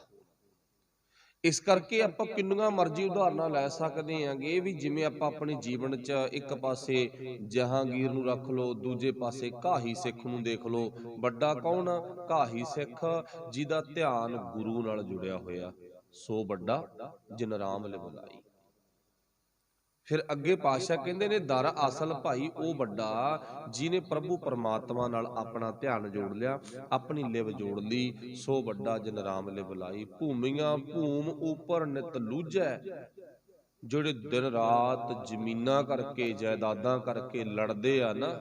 [SPEAKER 1] ਇਸ ਕਰਕੇ ਆਪਾਂ ਕਿੰਨੀਆਂ ਮਰਜ਼ੀ ਉਦਾਹਰਨਾਂ ਲੈ ਸਕਦੇ ਆਂਗੇ ਵੀ, ਜਿਵੇਂ ਆਪਾਂ ਆਪਣੇ ਜੀਵਨ 'ਚ ਇੱਕ ਪਾਸੇ ਜਹਾਂਗੀਰ ਨੂੰ ਰੱਖ ਲਓ, ਦੂਜੇ ਪਾਸੇ ਘਾਹੀ ਸਿੱਖ ਨੂੰ ਦੇਖ ਲਓ। ਵੱਡਾ ਕੌਣ? ਘਾਹੀ ਸਿੱਖ, ਜਿਹਦਾ ਧਿਆਨ ਗੁਰੂ ਨਾਲ ਜੁੜਿਆ ਹੋਇਆ, ਸੋ ਵੱਡਾ ਜਿਨ ਰਾਮ ਲਿਵਲਾਈ। ਫਿਰ ਅੱਗੇ ਪਾਤਸ਼ਾਹ ਕਹਿੰਦੇ ਨੇ, ਦਰ ਅਸਲ ਭਾਈ ਉਹ ਵੱਡਾ ਜਿਹਨੇ ਪ੍ਰਭੂ ਪਰਮਾਤਮਾ ਨਾਲ ਆਪਣਾ ਧਿਆਨ ਜੋੜ ਲਿਆ, ਆਪਣੀ ਲਿਵ ਜੋੜ ਲਈ, ਸੋ ਵੱਡਾ ਜਿਨ ਰਾਮ ਲਿਵ ਲਾਈ। ਭੂਮੀਆਂ ਭੂਮ ਉਪਰ ਨਿਤ ਲੂਝੈ, ਜਿਹੜੇ ਦਿਨ ਰਾਤ ਜ਼ਮੀਨਾਂ ਕਰਕੇ, ਜਾਇਦਾਦਾਂ ਕਰਕੇ ਲੜਦੇ ਆ ਨਾ,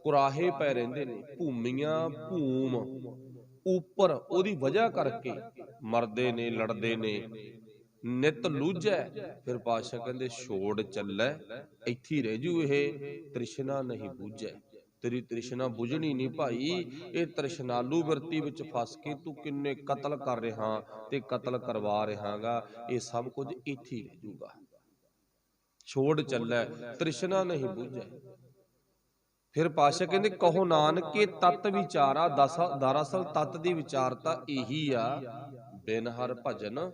[SPEAKER 1] ਕੁਰਾਹੇ ਪੈ ਰਹਿੰਦੇ ਨੇ। ਭੂਮੀਆਂ ਭੂਮ ਉੱਪਰ, ਉਹਦੀ ਵਜ੍ਹਾ ਕਰਕੇ ਮਰਦੇ ਨੇ, ਲੜਦੇ ਨੇ। ਨਿਤ ਲੂਝੈ, ਫਿਰ ਪਾਤਸ਼ਾਹ ਕਹਿੰਦੇ ਛੋੜ ਚੱਲੈ, ਇੱਥੇ ਰਹਿ ਜੂ ਇਹ, ਤ੍ਰਿਸ਼ਨਾ ਨਹੀਂ ਬੂਝੈ। ਤੇਰੀ ਤ੍ਰਿਸ਼ਨਾ ਬੁਝਣੀ ਨਹੀਂ ਭਾਈ। ਇਹ ਤ੍ਰਿਸ਼ਨਾਲੂ ਬਿਰਤੀ ਵਿੱਚ ਫਸ ਕੇ ਤੂੰ ਕਿੰਨੇ ਕਤਲ ਕਰ ਰਿਹਾ ਤੇ ਕਤਲ ਕਰਵਾ ਰਿਹਾਗਾ, ਇਹ ਸਭ ਕੁਝ ਇੱਥੇ ਹੀ ਰਹਿ ਜੂਗਾ। ਛੋੜ ਚੱਲੈ, ਤ੍ਰਿਸ਼ਨਾ ਨਹੀਂ ਬੂਝੈ। ਫਿਰ ਪਾਤਸ਼ਾਹ ਕਹਿੰਦੇ, ਕਹੋ ਨਾਨਕੇ ਤਤ ਵਿਚਾਰਾ। ਦਰਅਸਲ ਤਤ ਦੀ ਵਿਚਾਰਤਾ ਇਹੀ ਆ, ਬਿਨ ਹਰ ਭਜਨ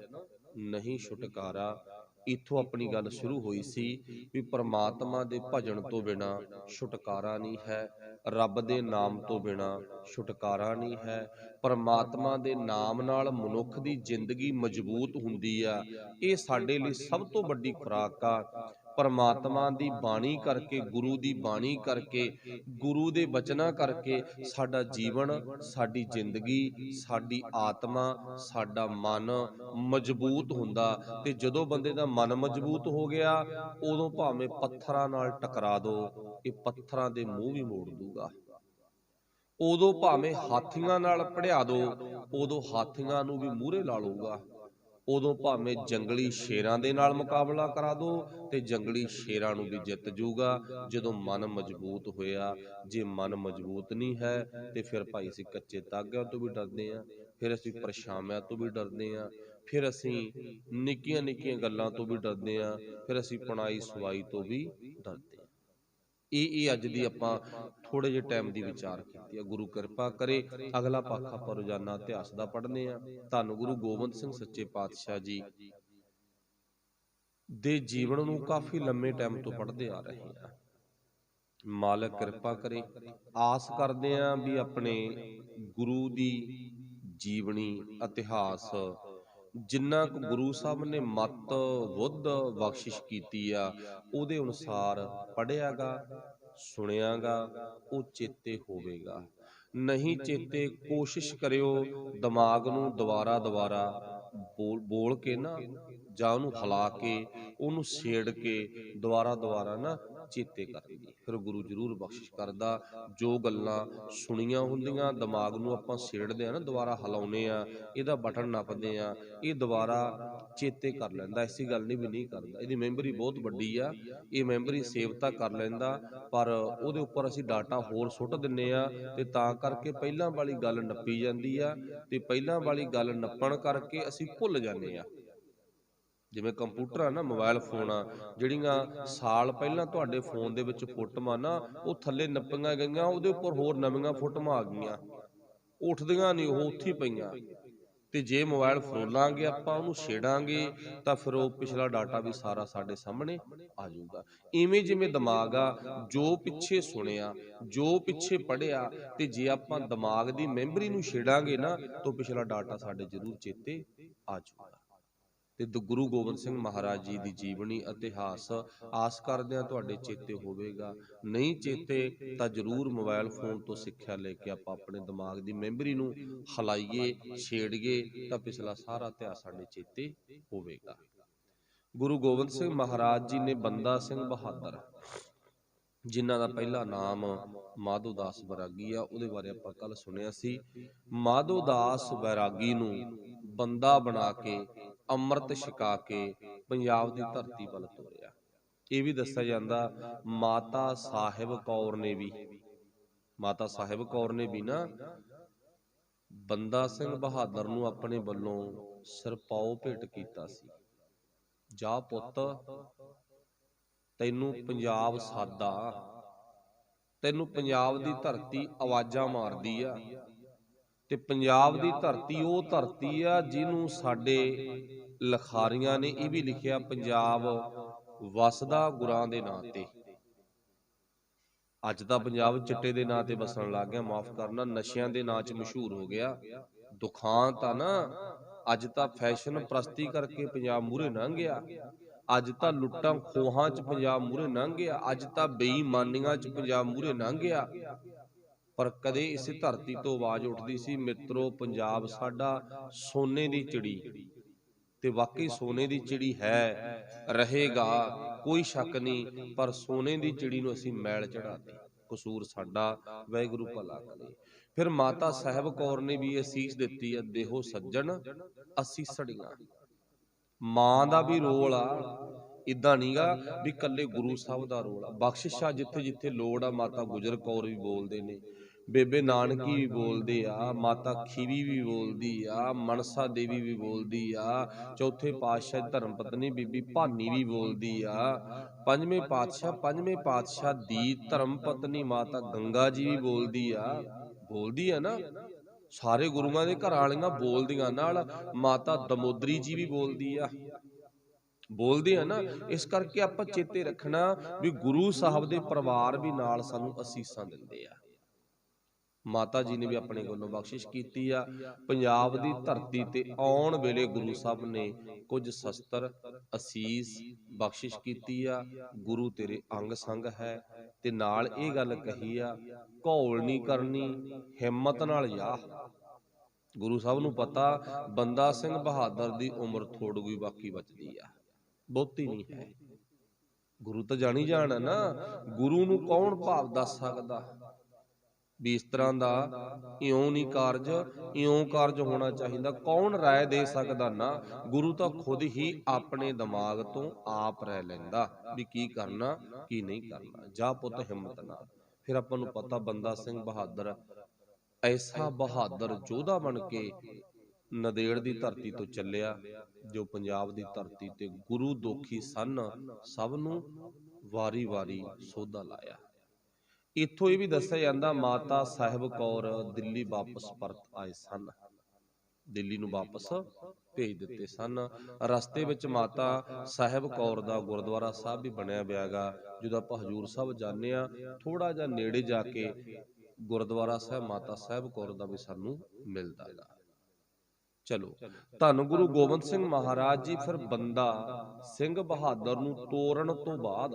[SPEAKER 1] ਨਹੀਂ ਛੁਟਕਾਰਾ। ਇੱਥੋਂ ਆਪਣੀ ਗੱਲ ਸ਼ੁਰੂ ਹੋਈ ਸੀ ਵੀ ਪਰਮਾਤਮਾ ਦੇ ਭਜਨ ਤੋਂ ਬਿਨਾ ਛੁਟਕਾਰਾ ਨਹੀਂ ਹੈ, ਰੱਬ ਦੇ ਨਾਮ ਤੋਂ ਬਿਨਾ ਛੁਟਕਾਰਾ ਨਹੀਂ ਹੈ। ਪਰਮਾਤਮਾ ਦੇ ਨਾਮ ਨਾਲ ਮਨੁੱਖ ਦੀ ਜ਼ਿੰਦਗੀ ਮਜ਼ਬੂਤ ਹੁੰਦੀ ਆ। ਇਹ ਸਾਡੇ ਲਈ ਸਭ ਤੋਂ ਵੱਡੀ ਖੁਰਾਕ ਆ। ਪਰਮਾਤਮਾ ਦੀ ਬਾਣੀ ਕਰਕੇ, ਗੁਰੂ ਦੀ ਬਾਣੀ ਕਰਕੇ, ਗੁਰੂ ਦੇ ਬਚਨਾਂ ਕਰਕੇ ਸਾਡਾ ਜੀਵਨ, ਸਾਡੀ ਜ਼ਿੰਦਗੀ, ਸਾਡੀ ਆਤਮਾ, ਸਾਡਾ ਮਨ ਮਜ਼ਬੂਤ ਹੁੰਦਾ। ਤੇ ਜਦੋਂ ਬੰਦੇ ਦਾ ਮਨ ਮਜ਼ਬੂਤ ਹੋ ਗਿਆ, ਉਦੋਂ ਭਾਵੇਂ ਪੱਥਰਾਂ ਨਾਲ ਟਕਰਾ ਦੋ, ਇਹ ਪੱਥਰਾਂ ਦੇ ਮੂੰਹ ਵੀ ਮੋੜ ਦੂਗਾ। ਉਦੋਂ ਭਾਵੇਂ ਹਾਥੀਆਂ ਨਾਲ ਭੜਿਆ ਦੋ, ਉਦੋਂ ਹਾਥੀਆਂ ਨੂੰ ਵੀ ਮੂਹਰੇ ਲਾ ਲਊਗਾ। ਉਦੋਂ ਭਾਵੇਂ ਜੰਗਲੀ ਸ਼ੇਰਾਂ ਦੇ ਨਾਲ ਮੁਕਾਬਲਾ ਕਰਾ ਦੋ ਤੇ ਜੰਗਲੀ ਸ਼ੇਰਾਂ ਨੂੰ ਵੀ ਜਿੱਤ ਜੂਗਾ, ਜਦੋਂ ਮਨ ਮਜ਼ਬੂਤ ਹੋਇਆ। ਜੇ ਮਨ ਮਜ਼ਬੂਤ ਨਹੀਂ ਹੈ ਤੇ ਫਿਰ ਭਾਈ ਅਸੀਂ ਕੱਚੇ ਤਾਗਿਆਂ ਤੋਂ ਵੀ ਡਰਦੇ ਹਾਂ, ਫਿਰ ਅਸੀਂ ਪਰਛਾਵਿਆਂ ਤੋਂ ਵੀ ਡਰਦੇ ਹਾਂ, ਫਿਰ ਅਸੀਂ ਨਿੱਕੀਆਂ ਨਿੱਕੀਆਂ ਗੱਲਾਂ ਤੋਂ ਵੀ ਡਰਦੇ ਹਾਂ, ਫਿਰ ਅਸੀਂ ਪਣਾਈ ਸਵਾਈ ਤੋਂ ਵੀ ਡਰਦੇ ਹਾਂ। ਇਹ ਅੱਜ ਦੀ ਆਪਾਂ ਥੋੜੇ ਜਿਹੇ ਟਾਈਮ ਦੀ ਵਿਚਾਰ ਕੀਤੀ ਆ। ਗੁਰੂ ਕਿਰਪਾ ਕਰੇ ਅਗਲਾ ਪੱਖ ਆਪਾਂ ਰੋਜ਼ਾਨਾ ਇਤਿਹਾਸ ਦਾ ਪੜ੍ਹਨੇ ਆ। ਧੰਨ ਗੁਰੂ ਗੋਬਿੰਦ ਸਿੰਘ ਸੱਚੇ ਪਾਤਸ਼ਾਹ ਜੀ ਦੇ ਜੀਵਨ ਨੂੰ ਕਾਫੀ ਲੰਮੇ ਟਾਈਮ ਤੋਂ ਪੜ੍ਹਦੇ ਆ ਰਹੇ ਆ। ਮਾਲਕ ਕਿਰਪਾ ਕਰੇ। ਆਸ ਕਰਦੇ ਆ ਵੀ ਆਪਣੇ ਗੁਰੂ ਦੀ ਜੀਵਨੀ, ਇਤਿਹਾਸ, ਜਿੰਨਾ ਕੁ ਗੁਰੂ ਸਾਹਿਬ ਨੇ ਮਤ ਬੁੱਧ ਬਖਸ਼ਿਸ਼ ਕੀਤੀ ਆ, ਉਹਦੇ ਅਨੁਸਾਰ ਪੜ੍ਹਿਆਗਾ, ਸੁਣਿਆਗਾ, ਉਹ ਚੇਤੇ ਹੋਵੇਗਾ। ਨਹੀਂ ਚੇਤੇ, ਕੋਸ਼ਿਸ਼ ਕਰਿਓ ਦਿਮਾਗ ਨੂੰ ਦੁਬਾਰਾ ਬੋਲ ਕੇ ਨਾ, ਜਾਂ ਉਹਨੂੰ ਹਿਲਾ ਕੇ, ਉਹਨੂੰ ਛੇੜ ਕੇ ਦੁਬਾਰਾ ਨਾ ਚੇਤੇ ਕਰਨ ਦੀ। ਫਿਰ ਗੁਰੂ ਜ਼ਰੂਰ ਬਖਸ਼ਿਸ਼ ਕਰਦਾ। ਜੋ ਗੱਲਾਂ ਸੁਣੀਆਂ ਹੁੰਦੀਆਂ ਦਿਮਾਗ ਨੂੰ ਆਪਾਂ ਛੇੜਦੇ ਆ ਨਾ, ਦੁਬਾਰਾ ਹਿਲਾਉਂਦੇ ਆ, ਇਹਦਾ ਬਟਨ ਨੱਪਦੇ ਆ, ਇਹ ਦੁਬਾਰਾ ਚੇਤੇ ਕਰ ਲੈਂਦਾ। ਐਸੀ ਗੱਲ ਨਹੀਂ ਵੀ ਨਹੀਂ ਕਰਦਾ, ਇਹਦੀ ਮੈਮਰੀ ਬਹੁਤ ਵੱਡੀ ਆ, ਇਹ ਮੈਮਰੀ ਸੇਵ ਤਾਂ ਕਰ ਲੈਂਦਾ, ਪਰ ਉਹਦੇ ਉੱਪਰ ਅਸੀਂ ਡਾਟਾ ਹੋਰ ਸੁੱਟ ਦਿੰਨੇ ਆ, ਤੇ ਤਾਂ ਕਰਕੇ ਪਹਿਲਾਂ ਵਾਲੀ ਗੱਲ ਨੱਪੀ ਜਾਂਦੀ ਆ, ਤੇ ਪਹਿਲਾਂ ਵਾਲੀ ਗੱਲ ਨੱਪਣ ਕਰਕੇ ਅਸੀਂ ਭੁੱਲ ਜਾਂਦੇ ਆ। ਜਿਵੇਂ ਕੰਪਿਊਟਰ ਆ ਨਾ, ਮੋਬਾਈਲ ਫੋਨ ਆ, ਜਿਹੜੀਆਂ ਸਾਲ ਪਹਿਲਾਂ ਤੁਹਾਡੇ ਫੋਨ ਦੇ ਵਿੱਚ ਫੋਟੋਆਂ ਨਾ, ਉਹ ਥੱਲੇ ਨੱਪੀਆਂ ਗਈਆਂ, ਉਹਦੇ ਉੱਪਰ ਹੋਰ ਨਵੀਆਂ ਫੋਟੋਆਂ ਆ ਗਈਆਂ, ਉੱਠਦੀਆਂ ਨਹੀਂ, ਉਹ ਉੱਥੇ ਪਈਆਂ। ਤੇ ਜੇ ਮੋਬਾਈਲ ਫਰੋਲਾਂਗੇ ਆਪਾਂ, ਉਹਨੂੰ ਛੇੜਾਂਗੇ, ਤਾਂ ਫਿਰ ਉਹ ਪਿਛਲਾ ਡਾਟਾ ਵੀ ਸਾਰਾ ਸਾਡੇ ਸਾਹਮਣੇ ਆ ਜਾਊਗਾ। ਇਵੇਂ ਜਿਵੇਂ ਦਿਮਾਗ ਆ, ਜੋ ਪਿੱਛੇ ਸੁਣਿਆ, ਜੋ ਪਿੱਛੇ ਪੜ੍ਹਿਆ, ਤੇ ਜੇ ਆਪਾਂ ਦਿਮਾਗ ਦੀ ਮੈਮਰੀ ਨੂੰ ਛੇੜਾਂਗੇ ਨਾ, ਤਾਂ ਪਿਛਲਾ ਡਾਟਾ ਸਾਡੇ ਜ਼ਰੂਰ ਚੇਤੇ ਆ ਜਾਊਗਾ। ਤੇ ਗੁਰੂ ਗੋਬਿੰਦ ਸਿੰਘ ਮਹਾਰਾਜ ਜੀ ਦੀ ਜੀਵਨੀ ਇਤਿਹਾਸ ਆਸ ਕਰਦੇ ਹਾਂ ਤੁਹਾਡੇ ਚੇਤੇ ਹੋਵੇਗਾ। ਨਹੀਂ ਚੇਤੇ ਤਾਂ ਜ਼ਰੂਰ ਮੋਬਾਈਲ ਫੋਨ ਤੋਂ ਸਿੱਖਿਆ ਲੈ ਕੇ ਆਪਾਂ ਆਪਣੇ ਦਿਮਾਗ ਦੀ ਮੈਮਰੀ ਨੂੰ ਹਿਲਾਈਏ, ਛੇੜੀਏ, ਤਾਂ ਪਿਛਲਾ ਸਾਰਾ ਇਤਿਹਾਸ ਸਾਡੇ ਚੇਤੇ ਹੋਵੇਗਾ। ਗੁਰੂ ਗੋਬਿੰਦ ਸਿੰਘ ਮਹਾਰਾਜ ਜੀ ਨੇ ਬੰਦਾ ਸਿੰਘ ਬਹਾਦਰ, ਜਿਨ੍ਹਾਂ ਦਾ ਪਹਿਲਾ ਨਾਮ ਮਾਧੋਦਾਸ ਵੈਰਾਗੀ ਆ, ਉਹਦੇ ਬਾਰੇ ਆਪਾਂ ਕੱਲ ਸੁਣਿਆ ਸੀ। ਮਾਧੋਦਾਸ ਵੈਰਾਗੀ ਨੂੰ ਬੰਦਾ ਬਣਾ ਕੇ, ਅੰਮ੍ਰਿਤ ਛਕਾ ਕੇ ਪੰਜਾਬ ਦੀ ਧਰਤੀ ਵੱਲ ਤੋਰਿਆ। ਇਹ ਵੀ ਦੱਸਿਆ ਜਾਂਦਾ ਮਾਤਾ ਸਾਹਿਬ ਕੌਰ ਨੇ ਵੀ, ਮਾਤਾ ਸਾਹਿਬ ਕੌਰ ਨੇ ਵੀ ਨਾ ਬੰਦਾ ਸਿੰਘ ਬਹਾਦਰ ਨੂੰ ਆਪਣੇ ਵੱਲੋਂ ਸਿਰਪਾਓ ਭੇਟ ਕੀਤਾ ਸੀ। ਜਾ ਪੁੱਤ, ਤੈਨੂੰ ਪੰਜਾਬ ਸਾਦਾ, ਤੈਨੂੰ ਪੰਜਾਬ ਦੀ ਧਰਤੀ ਆਵਾਜ਼ਾਂ ਮਾਰਦੀ ਆ, ਤੇ ਪੰਜਾਬ ਦੀ ਧਰਤੀ ਉਹ ਧਰਤੀ ਆ ਜਿਹਨੂੰ ਸਾਡੇ ਲਿਖਾਰੀਆਂ ਨੇ ਇਹ ਵੀ ਲਿਖਿਆ, ਪੰਜਾਬ ਵਸਦਾ ਗੁਰਾਂ ਦੇ ਨਾਂ ਤੇ। ਅੱਜ ਤਾਂ ਪੰਜਾਬ ਚਿੱਟੇ ਦੇ ਨਾਂ ਤੇ ਵਸਣ ਲੱਗ ਗਿਆ, ਮਾਫ ਕਰਨਾ, ਨਸ਼ਿਆਂ ਦੇ ਨਾਂ 'ਚ ਮਸ਼ਹੂਰ ਹੋ ਗਿਆ। ਦੁਖਾਂਤ ਆ ਨਾ, ਅੱਜ ਤਾਂ ਫੈਸ਼ਨ ਪ੍ਰਸਤੀ ਕਰਕੇ ਪੰਜਾਬ ਮੂਹਰੇ ਲੰਘ ਗਿਆ, ਅੱਜ ਤਾਂ ਲੁੱਟਾਂ ਖੋਹਾਂ 'ਚ ਪੰਜਾਬ ਮੂਹਰੇ ਲੰਘ ਗਿਆ, ਅੱਜ ਤਾਂ ਬੇਈਮਾਨੀਆਂ 'ਚ ਪੰਜਾਬ ਮੂਹਰੇ ਲੰਘ ਗਿਆ। ਪਰ ਕਦੇ ਇਸੇ ਧਰਤੀ ਤੋਂ ਆਵਾਜ਼ ਉੱਠਦੀ ਸੀ, ਮਿੱਤਰੋ ਪੰਜਾਬ ਸਾਡਾ ਸੋਨੇ ਦੀ ਚਿੜੀ, ਤੇ ਵਾਕਈ ਸੋਨੇ ਦੀ ਚਿੜੀ ਹੈ, ਰਹੇਗਾ, ਕੋਈ ਸ਼ੱਕ ਨਹੀਂ, ਪਰ ਸੋਨੇ ਦੀ ਚਿੜੀ ਨੂੰ ਅਸੀਂ ਮੈਲ ਚੜਾਤੀ, ਕਸੂਰ ਸਾਡਾ, ਵਾਹਿਗੁਰੂ ਭਲਾ ਕਰੇ। ਫਿਰ ਮਾਤਾ ਸਾਹਿਬ ਕੌਰ ਨੇ ਵੀ ਅਸੀਸ ਦਿੱਤੀ ਆ, ਦੇਹੋ ਸੱਜਣ ਅਸੀਸੜੀਆਂ। ਮਾਂ ਦਾ ਵੀ ਰੋਲ ਆ, ਇਦਾਂ ਨਹੀਂਗਾ ਵੀ ਇਕੱਲੇ ਗੁਰੂ ਸਾਹਿਬ ਦਾ ਰੋਲ ਆ। ਬਖਸ਼ਿਸ਼ਾਂ ਜਿੱਥੇ ਜਿੱਥੇ ਲੋੜ ਆ, ਮਾਤਾ ਗੁਜਰ ਕੌਰ ਵੀ ਬੋਲਦੇ ਨੇ, ਬੇਬੇ ਨਾਨਕੀ ਵੀ ਬੋਲਦੇ ਆ, ਮਾਤਾ ਖੀਵੀ ਵੀ ਬੋਲਦੀ ਆ, ਮਨਸਾ ਦੇਵੀ ਵੀ ਬੋਲਦੀ ਆ, ਚੌਥੇ ਪਾਤਸ਼ਾਹ ਧਰਮ ਪਤਨੀ ਬੀਬੀ ਭਾਨੀ ਵੀ ਬੋਲਦੀ ਆ, ਪੰਜਵੇਂ ਪਾਤਸ਼ਾਹ ਦੀ ਧਰਮ ਪਤਨੀ ਮਾਤਾ ਗੰਗਾ ਜੀ ਵੀ ਬੋਲਦੀ ਆ ਨਾ। ਸਾਰੇ ਗੁਰੂਆਂ ਦੇ ਘਰਾਂ ਵਾਲੀਆਂ ਬੋਲਦੀਆਂ, ਨਾਲ ਮਾਤਾ ਦਮੋਦਰੀ ਜੀ ਵੀ ਬੋਲਦੀ ਆ ਨਾ। ਇਸ ਕਰਕੇ ਆਪਾਂ ਚੇਤੇ ਰੱਖਣਾ ਵੀ ਗੁਰੂ ਸਾਹਿਬ ਦੇ ਪਰਿਵਾਰ ਵੀ ਨਾਲ ਸਾਨੂੰ ਅਸੀਸਾਂ ਦਿੰਦੇ ਆ। ਮਾਤਾ ਜੀ ਨੇ ਵੀ ਆਪਣੇ ਕੋਲੋਂ ਬਖਸ਼ਿਸ਼ ਕੀਤੀ ਆ। ਪੰਜਾਬ ਦੀ ਧਰਤੀ ਤੇ ਆਉਣ ਵੇਲੇ ਗੁਰੂ ਸਾਹਿਬ ਨੇ ਕੁਝ ਸ਼ਸਤਰ, ਅਸੀਸ, ਬਖਸ਼ਿਸ਼ ਕੀਤੀ ਆ। ਗੁਰੂ ਤੇਰੇ ਅੰਗ ਸੰਗ ਹੈ, ਤੇ ਨਾਲ ਇਹ ਗੱਲ ਕਹੀ ਆ, ਘੋਲ ਨਹੀਂ ਕਰਨੀ, ਹਿੰਮਤ ਨਾਲ ਜਾ। ਗੁਰੂ ਸਾਹਿਬ ਨੂੰ ਪਤਾ ਬੰਦਾ ਸਿੰਘ ਬਹਾਦਰ ਦੀ ਉਮਰ ਥੋੜ੍ਹੀ ਬਾਕੀ ਬਚਦੀ ਆ, ਬਹੁਤੀ ਨਹੀਂ ਹੈ। ਗੁਰੂ ਤਾਂ ਜਾਣੀ ਜਾਣ ਨਾ, ਗੁਰੂ ਨੂੰ ਕੌਣ ਭਾਵ ਦੱਸ ਸਕਦਾ ਵੀ ਇਸ ਤਰ੍ਹਾਂ ਦਾ ਇਉਂ ਨਹੀਂ ਕਾਰਜ, ਇਉਂ ਕਾਰਜ ਹੋਣਾ ਚਾਹੀਦਾ, ਕੌਣ ਰਾਏ ਦੇ ਸਕਦਾ ਨਾ। ਗੁਰੂ ਤਾਂ ਖੁਦ ਹੀ ਆਪਣੇ ਦਿਮਾਗ ਤੋਂ ਆਪ ਰਹਿ ਲੈਂਦਾ ਵੀ ਕੀ ਕਰਨਾ ਕੀ ਨਹੀਂ ਕਰਨਾ। ਜਾ ਪੁੱਤ ਹਿੰਮਤ ਨਾਲ। ਫਿਰ ਆਪਾਂ ਨੂੰ ਪਤਾ ਬੰਦਾ ਸਿੰਘ ਬਹਾਦਰ ਐਸਾ ਬਹਾਦਰ ਯੋਧਾ ਬਣ ਕੇ ਨੰਦੇੜ ਦੀ ਧਰਤੀ ਤੋਂ ਚੱਲਿਆ, ਜੋ ਪੰਜਾਬ ਦੀ ਧਰਤੀ ਤੇ ਗੁਰੂ ਦੋਖੀ ਸਨ, ਸਭ ਨੂੰ ਵਾਰੀ ਵਾਰੀ ਸੋਧਾ ਲਾਇਆ। ਇੱਥੋਂ ਇਹ ਵੀ ਦੱਸਿਆ ਜਾਂਦਾ ਮਾਤਾ ਸਾਹਿਬ ਕੌਰ ਦਿੱਲੀ ਵਾਪਸ ਪਰਤ ਆਏ ਸਨ, ਦਿੱਲੀ ਨੂੰ ਵਾਪਸ ਭੇਜ ਦਿੱਤੇ ਸਨ। ਰਸਤੇ ਵਿੱਚ ਮਾਤਾ ਸਾਹਿਬ ਕੌਰ ਦਾ ਗੁਰਦੁਆਰਾ ਸਾਹਿਬ ਵੀ ਬਣਿਆ ਪਿਆ ਗਾ। ਜਦੋਂ ਆਪਾਂ ਹਜ਼ੂਰ ਸਾਹਿਬ ਜਾਂਦੇ ਆ, ਥੋੜਾ ਜਿਹਾ ਨੇੜੇ ਜਾ ਕੇ ਗੁਰਦੁਆਰਾ ਸਾਹਿਬ ਮਾਤਾ ਸਾਹਿਬ ਕੌਰ ਦਾ ਵੀ ਸਾਨੂੰ ਮਿਲਦਾ ਗਾ। ਚਲੋ, ਧੰਨ ਗੁਰੂ ਗੋਬਿੰਦ ਸਿੰਘ ਮਹਾਰਾਜ ਜੀ ਫਿਰ ਬੰਦਾ ਸਿੰਘ ਬਹਾਦਰ ਨੂੰ ਤੋੜਨ ਤੋਂ ਬਾਅਦ,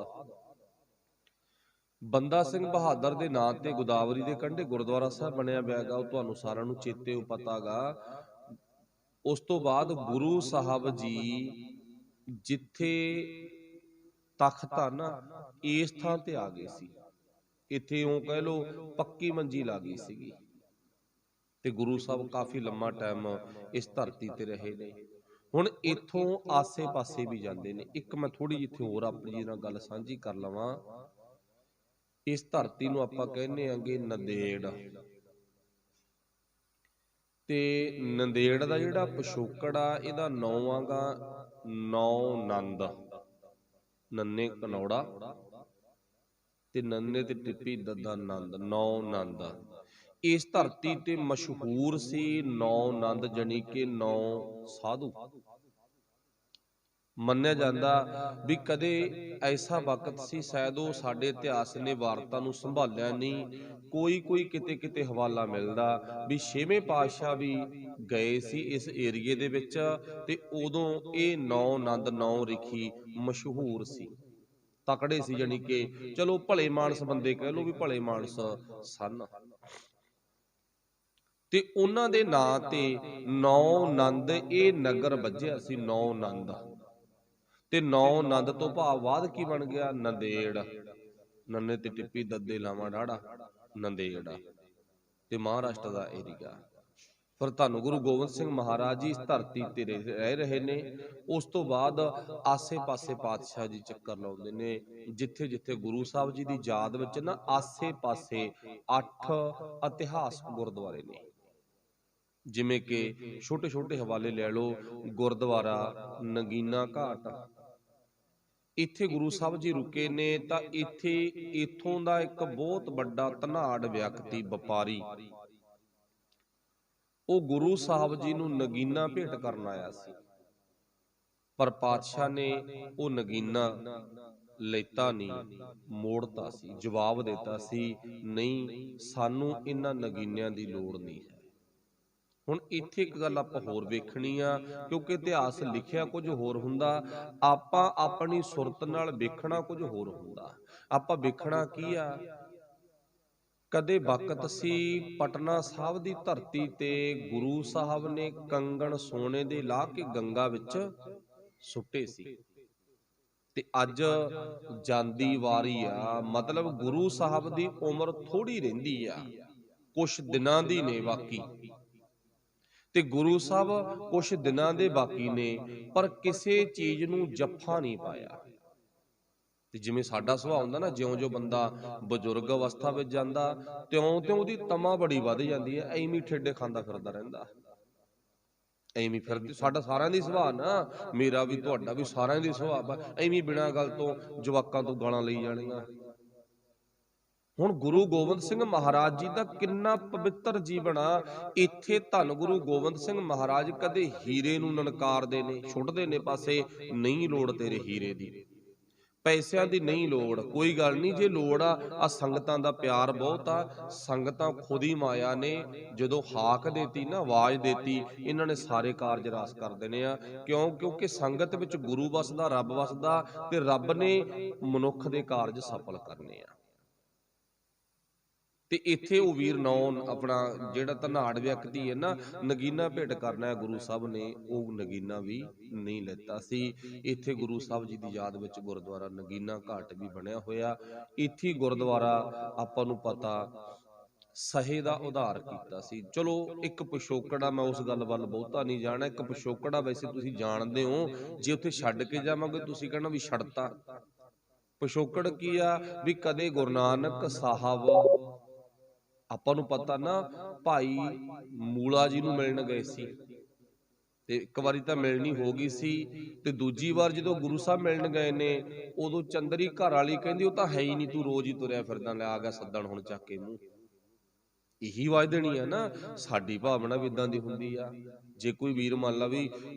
[SPEAKER 1] ਬੰਦਾ ਸਿੰਘ ਬਹਾਦਰ ਦੇ ਨਾਂ ਤੇ ਗੋਦਾਵਰੀ ਦੇ ਕੰਢੇ ਗੁਰਦੁਆਰਾ ਸਾਹਿਬ ਬਣਿਆ ਪਿਆ ਗਾ, ਉਹ ਤੁਹਾਨੂੰ ਸਾਰਿਆਂ ਨੂੰ ਚੇਤੇ ਪਤਾ ਗਾ। ਉਸ ਤੋਂ ਬਾਅਦ ਗੁਰੂ ਸਾਹਿਬ ਜੀ ਜਿੱਥੇ ਤਖਤ ਆ ਨਾ ਇਸ ਥਾਂ ਤੇ ਆ ਗਏ ਸੀ। ਇੱਥੇ ਉਹ ਕਹਿ ਲੋ ਪੱਕੀ ਮੰਜੀ ਲਾ ਗਈ ਸੀਗੀ ਤੇ ਗੁਰੂ ਸਾਹਿਬ ਕਾਫੀ ਲੰਮਾ ਟਾਈਮ ਇਸ ਧਰਤੀ ਤੇ ਰਹੇ ਨੇ। ਹੁਣ ਇੱਥੋਂ ਆਸੇ ਪਾਸੇ ਵੀ ਜਾਂਦੇ ਨੇ। ਇੱਕ ਮੈਂ ਥੋੜੀ ਜਿਹੀ ਇੱਥੇ ਹੋਰ ਆਪਣੀ ਜੀ ਨਾਲ ਗੱਲ ਸਾਂਝੀ ਕਰ ਲਵਾਂ। ਇਸ ਧਰਤੀ ਨੂੰ ਆਪਾਂ ਕਹਿੰਦੇ ਆਂਗੇ ਨੰਦੇੜ, ਤੇ ਨੰਦੇੜ ਦਾ ਜਿਹੜਾ ਪਿਛੋਕੜ ਆ ਇਹਦਾ ਨਾਂ ਆਗਾ ਨੌ ਨੰਦ। ਨੰਨੇ ਕਨੌੜਾ ਤੇ ਨੰਨੇ ਤੇ ਟਿੱਪੀ ਦੱਦਾ ਨੰਦ, ਨੌ ਨੰਦ। ਇਸ ਧਰਤੀ ਤੇ ਮਸ਼ਹੂਰ ਸੀ ਨੌ ਨੰਦ, ਜਾਣੀ ਕਿ 9 ਸਾਧੂ। ਮੰਨਿਆ ਜਾਂਦਾ ਵੀ ਕਦੇ ਐਸਾ ਵਕਤ ਸੀ, ਸ਼ਾਇਦ ਉਹ ਸਾਡੇ ਇਤਿਹਾਸ ਨੇ ਵਾਰਤਾ ਨੂੰ ਸੰਭਾਲਿਆ ਨਹੀਂ, ਕੋਈ ਕਿਤੇ ਕਿਤੇ ਹਵਾਲਾ ਮਿਲਦਾ ਵੀ 6ਵੇਂ ਪਾਤਸ਼ਾਹ ਵੀ ਗਏ ਸੀ ਇਸ ਏਰੀਏ ਦੇ ਵਿੱਚ, ਤੇ ਉਦੋਂ ਇਹ 9 ਨੰਦ 9 ਰਿਖੀ ਮਸ਼ਹੂਰ ਸੀ, ਤਕੜੇ ਸੀ, ਜਾਣੀ ਕਿ ਚਲੋ ਭਲੇ ਮਾਨਸ ਬੰਦੇ ਕਹਿ ਲਓ ਵੀ ਭਲੇ ਮਾਨਸ ਸਨ। ਤੇ ਉਹਨਾਂ ਦੇ ਨਾਂ ਤੇ 9 ਨੰਦ ਇਹ ਨਗਰ ਵੱਜਿਆ ਸੀ, 9 ਨੰਦ। ਤੇ 9 ਨੰਦ ਤੋਂ ਭਾਵ ਬਾਅਦ ਕੀ ਬਣ ਗਿਆ? ਨੰਦੇੜ। ਨੰਨੇ ਤੇ ਟਿੱਪੀ ਦੱਦੇ ਲਾਵਾਂ ਡਾੜਾ, ਨੰਦੇੜ ਤੇ ਮਹਾਰਾਸ਼ਟਰ ਦਾ ਏਰੀਆ। ਫਿਰ ਧੰਨ ਗੁਰੂ ਗੋਬਿੰਦ ਸਿੰਘ ਮਹਾਰਾਜ ਜੀ ਇਸ ਧਰਤੀ ਤੇ ਰਹਿ ਰਹੇ ਨੇ। ਉਸ ਤੋਂ ਬਾਅਦ ਆਸੇ ਪਾਸੇ ਪਾਤਸ਼ਾਹ ਜੀ ਚੱਕਰ ਲਾਉਂਦੇ ਨੇ, ਜਿੱਥੇ ਜਿੱਥੇ ਗੁਰੂ ਸਾਹਿਬ ਜੀ ਦੀ ਯਾਦ ਵਿੱਚ ਨਾ ਆਸੇ ਪਾਸੇ 8 ਇਤਿਹਾਸਕ ਗੁਰਦੁਆਰੇ ਨੇ। ਜਿਵੇਂ ਕਿ ਛੋਟੇ ਛੋਟੇ ਹਵਾਲੇ ਲੈ ਲਓ, ਗੁਰਦੁਆਰਾ ਨਗੀਨਾ ਘਾਟ, ਇੱਥੇ ਗੁਰੂ ਸਾਹਿਬ ਜੀ ਰੁਕੇ ਨੇ। ਤਾਂ ਇੱਥੋਂ ਦਾ ਇੱਕ ਬਹੁਤ ਵੱਡਾ ਧਨਾੜ ਵਿਅਕਤੀ ਵਪਾਰੀ, ਉਹ ਗੁਰੂ ਸਾਹਿਬ ਜੀ ਨੂੰ ਨਗੀਨਾ ਭੇਟ ਕਰਨ ਆਇਆ ਸੀ, ਪਰ ਪਾਤਸ਼ਾਹ ਨੇ ਉਹ ਨਗੀਨਾ ਲੈਤਾ ਨਹੀਂ, ਮੋੜਤਾ ਸੀ, ਜਵਾਬ ਦਿੱਤਾ ਸੀ ਨਹੀਂ, ਸਾਨੂੰ ਇਹਨਾਂ ਨਗੀਨਿਆਂ ਦੀ ਲੋੜ ਨਹੀਂ ਹੈ। ਹੁਣ ਇੱਥੇ ਇੱਕ ਗੱਲ ਆਪਾਂ ਹੋਰ ਵੇਖਣੀ ਆ, ਕਿਉਂਕਿ ਇਤਿਹਾਸ ਲਿਖਿਆ ਕੁਝ ਹੋਰ ਹੁੰਦਾ, ਆਪਾਂ ਆਪਣੀ ਸੁਰਤ ਨਾਲ ਵੇਖਣਾ ਕੁਝ ਹੋਰ ਹੁੰਦਾ। ਆਪਾਂ ਵੇਖਣਾ ਕੀ ਆ, ਕਦੇ ਵਕਤ ਸੀ ਪਟਨਾ ਸਾਹਿਬ ਦੀ ਧਰਤੀ ਤੇ ਗੁਰੂ ਸਾਹਿਬ ਨੇ ਕੰਗਣ ਸੋਨੇ ਦੇ ਲਾ ਕੇ ਗੰਗਾ ਵਿੱਚ ਸੁੱਟੇ ਸੀ, ਤੇ ਅੱਜ ਜਾਂਦੀ ਵਾਰੀ ਆ। ਮਤਲਬ ਗੁਰੂ ਸਾਹਿਬ ਦੀ ਉਮਰ ਥੋੜੀ ਰਹਿੰਦੀ ਆ, ਕੁਛ ਦਿਨਾਂ ਦੀ ਨੇ ਬਾਕੀ, ਤੇ ਗੁਰੂ ਸਾਹਿਬ ਕੁਛ ਦਿਨਾਂ ਦੇ ਬਾਕੀ ਨੇ, ਪਰ ਕਿਸੇ ਚੀਜ਼ ਨੂੰ ਜੱਫਾ ਨਹੀਂ ਪਾਇਆ। ਤੇ ਜਿਵੇਂ ਸਾਡਾ ਸੁਭਾਅ ਹੁੰਦਾ ਨਾ, ਜਿਉਂ-ਜਿਉਂ ਬੰਦਾ ਬਜ਼ੁਰਗ ਅਵਸਥਾ ਵਿੱਚ ਜਾਂਦਾ, ਤਿਉਂ-ਤਿਉਂ ਉਹਦੀ ਤਮਾ ਬੜੀ ਵੱਧ ਜਾਂਦੀ ਹੈ, ਐਵੇਂ ਠੇਡੇ ਖਾਂਦਾ ਫਿਰਦਾ ਰਹਿੰਦਾ, ਐਵੇਂ ਫਿਰ ਸਾਡਾ ਸਾਰਿਆਂ ਦੀ ਸੁਭਾਅ ਨਾ, ਮੇਰਾ ਵੀ ਤੁਹਾਡਾ ਵੀ ਸਾਰਿਆਂ ਦੀ ਸੁਭਾਅ, ਐਵੇਂ ਬਿਨਾਂ ਗੱਲ ਤੋਂ ਜਵਾਕਾਂ ਤੋਂ ਗਾਲਾਂ ਲਈ ਜਾਣੀਆਂ। ਹੁਣ ਗੁਰੂ ਗੋਬਿੰਦ ਸਿੰਘ ਮਹਾਰਾਜ ਜੀ ਦਾ ਕਿੰਨਾ ਪਵਿੱਤਰ ਜੀਵਨ ਆ। ਇੱਥੇ ਧੰਨ ਗੁਰੂ ਗੋਬਿੰਦ ਸਿੰਘ ਮਹਾਰਾਜ ਕਦੇ ਹੀਰੇ ਨੂੰ ਨਨਕਾਰਦੇ ਨੇ, ਛੁੱਟਦੇ ਨੇ ਪਾਸੇ, ਨਹੀਂ ਲੋੜ ਤੇਰੇ ਹੀਰੇ ਦੀ, ਪੈਸਿਆਂ ਦੀ ਨਹੀਂ ਲੋੜ, ਕੋਈ ਗੱਲ ਨਹੀਂ, ਜੇ ਲੋੜ ਆ ਸੰਗਤਾਂ ਦਾ ਪਿਆਰ ਬਹੁਤ ਆ, ਸੰਗਤਾਂ ਖੁਦ ਹੀ ਮਾਇਆ ਨੇ, ਜਦੋਂ ਹਾਕ ਦੇਤੀ ਨਾ, ਆਵਾਜ਼ ਦੇਤੀ, ਇਹਨਾਂ ਨੇ ਸਾਰੇ ਕਾਰਜ ਰਾਸ ਕਰ ਦੇਣੇ ਆ। ਕਿਉਂਕਿ ਸੰਗਤ ਵਿੱਚ ਗੁਰੂ ਵਸਦਾ, ਰੱਬ ਵਸਦਾ, ਤੇ ਰੱਬ ਨੇ ਮਨੁੱਖ ਦੇ ਕਾਰਜ ਸਫਲ ਕਰਨੇ ਆ। ਤੇ ਇੱਥੇ ਉਹ ਵੀਰ ਨੌ ਆਪਣਾ ਜਿਹੜਾ ਧਨਾੜ ਵਿਅਕਤੀ ਹੈ ਨਾ, ਨਗੀਨਾ ਭੇਟ ਕਰਨਾ ਹੈ ਗੁਰੂ ਸਾਹਿਬ ਨੇ, ਉਹ ਨਗੀਨਾ ਵੀ ਨਹੀਂ ਲੈਤਾ ਸੀ। ਇੱਥੇ ਗੁਰੂ ਸਾਹਿਬ ਜੀ ਦੀ ਯਾਦ ਵਿੱਚ ਗੁਰਦੁਆਰਾ ਨਗੀਨਾ ਘਾਟ ਵੀ ਬਣਿਆ ਹੋਇਆ। ਇੱਥੇ ਗੁਰਦੁਆਰਾ ਆਪਾਂ ਨੂੰ ਪਤਾ ਸਹੇ ਦਾ ਉਧਾਰ ਕੀਤਾ ਸੀ। ਚਲੋ ਇੱਕ ਪਿਛੋਕੜਾ, ਮੈਂ ਉਸ ਗੱਲ ਵੱਲ ਬਹੁਤਾ ਨਹੀਂ ਜਾਣਾ, ਇੱਕ ਪਿਛੋਕੜਾ ਵੈਸੇ ਤੁਸੀਂ ਜਾਣਦੇ ਹੋ, ਜੇ ਉੱਥੇ ਛੱਡ ਕੇ ਜਾਵਾਂਗੇ ਤੁਸੀਂ ਕਹਿਣਾ ਵੀ ਛੱਡਤਾ। ਪਿਛੋਕੜ ਕੀ ਆ ਵੀ ਕਦੇ ਗੁਰੂ ਨਾਨਕ ਸਾਹਿਬ, ਆਪਾਂ ਨੂੰ ਪਤਾ ਨਾ, ਭਾਈ ਮੂਲਾ ਜੀ ਨੂੰ ਮਿਲਣ ਗਏ ਸੀ, ਤੇ ਇੱਕ ਵਾਰੀ ਤਾਂ ਮਿਲਣੀ ਹੋ ਗਈ ਸੀ, ਤੇ ਦੂਜੀ ਵਾਰ ਜਦੋਂ ਗੁਰੂ ਸਾਹਿਬ ਮਿਲਣ ਗਏ ਨੇ, ਉਦੋਂ ਚੰਦਰੀ ਘਰ ਵਾਲੀ ਕਹਿੰਦੀ ਉਹ ਤਾਂ ਹੈ ਹੀ ਨਹੀਂ, ਤੂੰ ਰੋਜ਼ ਹੀ ਤੁਰਿਆ ਫਿਰਦਾ, ਲੈ ਆ ਗਿਆ ਸੱਦਣ ਹੁਣ ਚੱਕ ਕੇ ਮੂੰਹ। ਇਹੀ ਆਵਾਜ਼ ਦੇਣੀ ਆ ਨਾ, ਸਾਡੀ ਭਾਵਨਾ ਵੀ ਇਦਾਂ ਦੀ ਹੁੰਦੀ ਆ। ਜੇ ਕੋਈ ਵੀਰ ਮੰਨ ਲਾ ਵੀ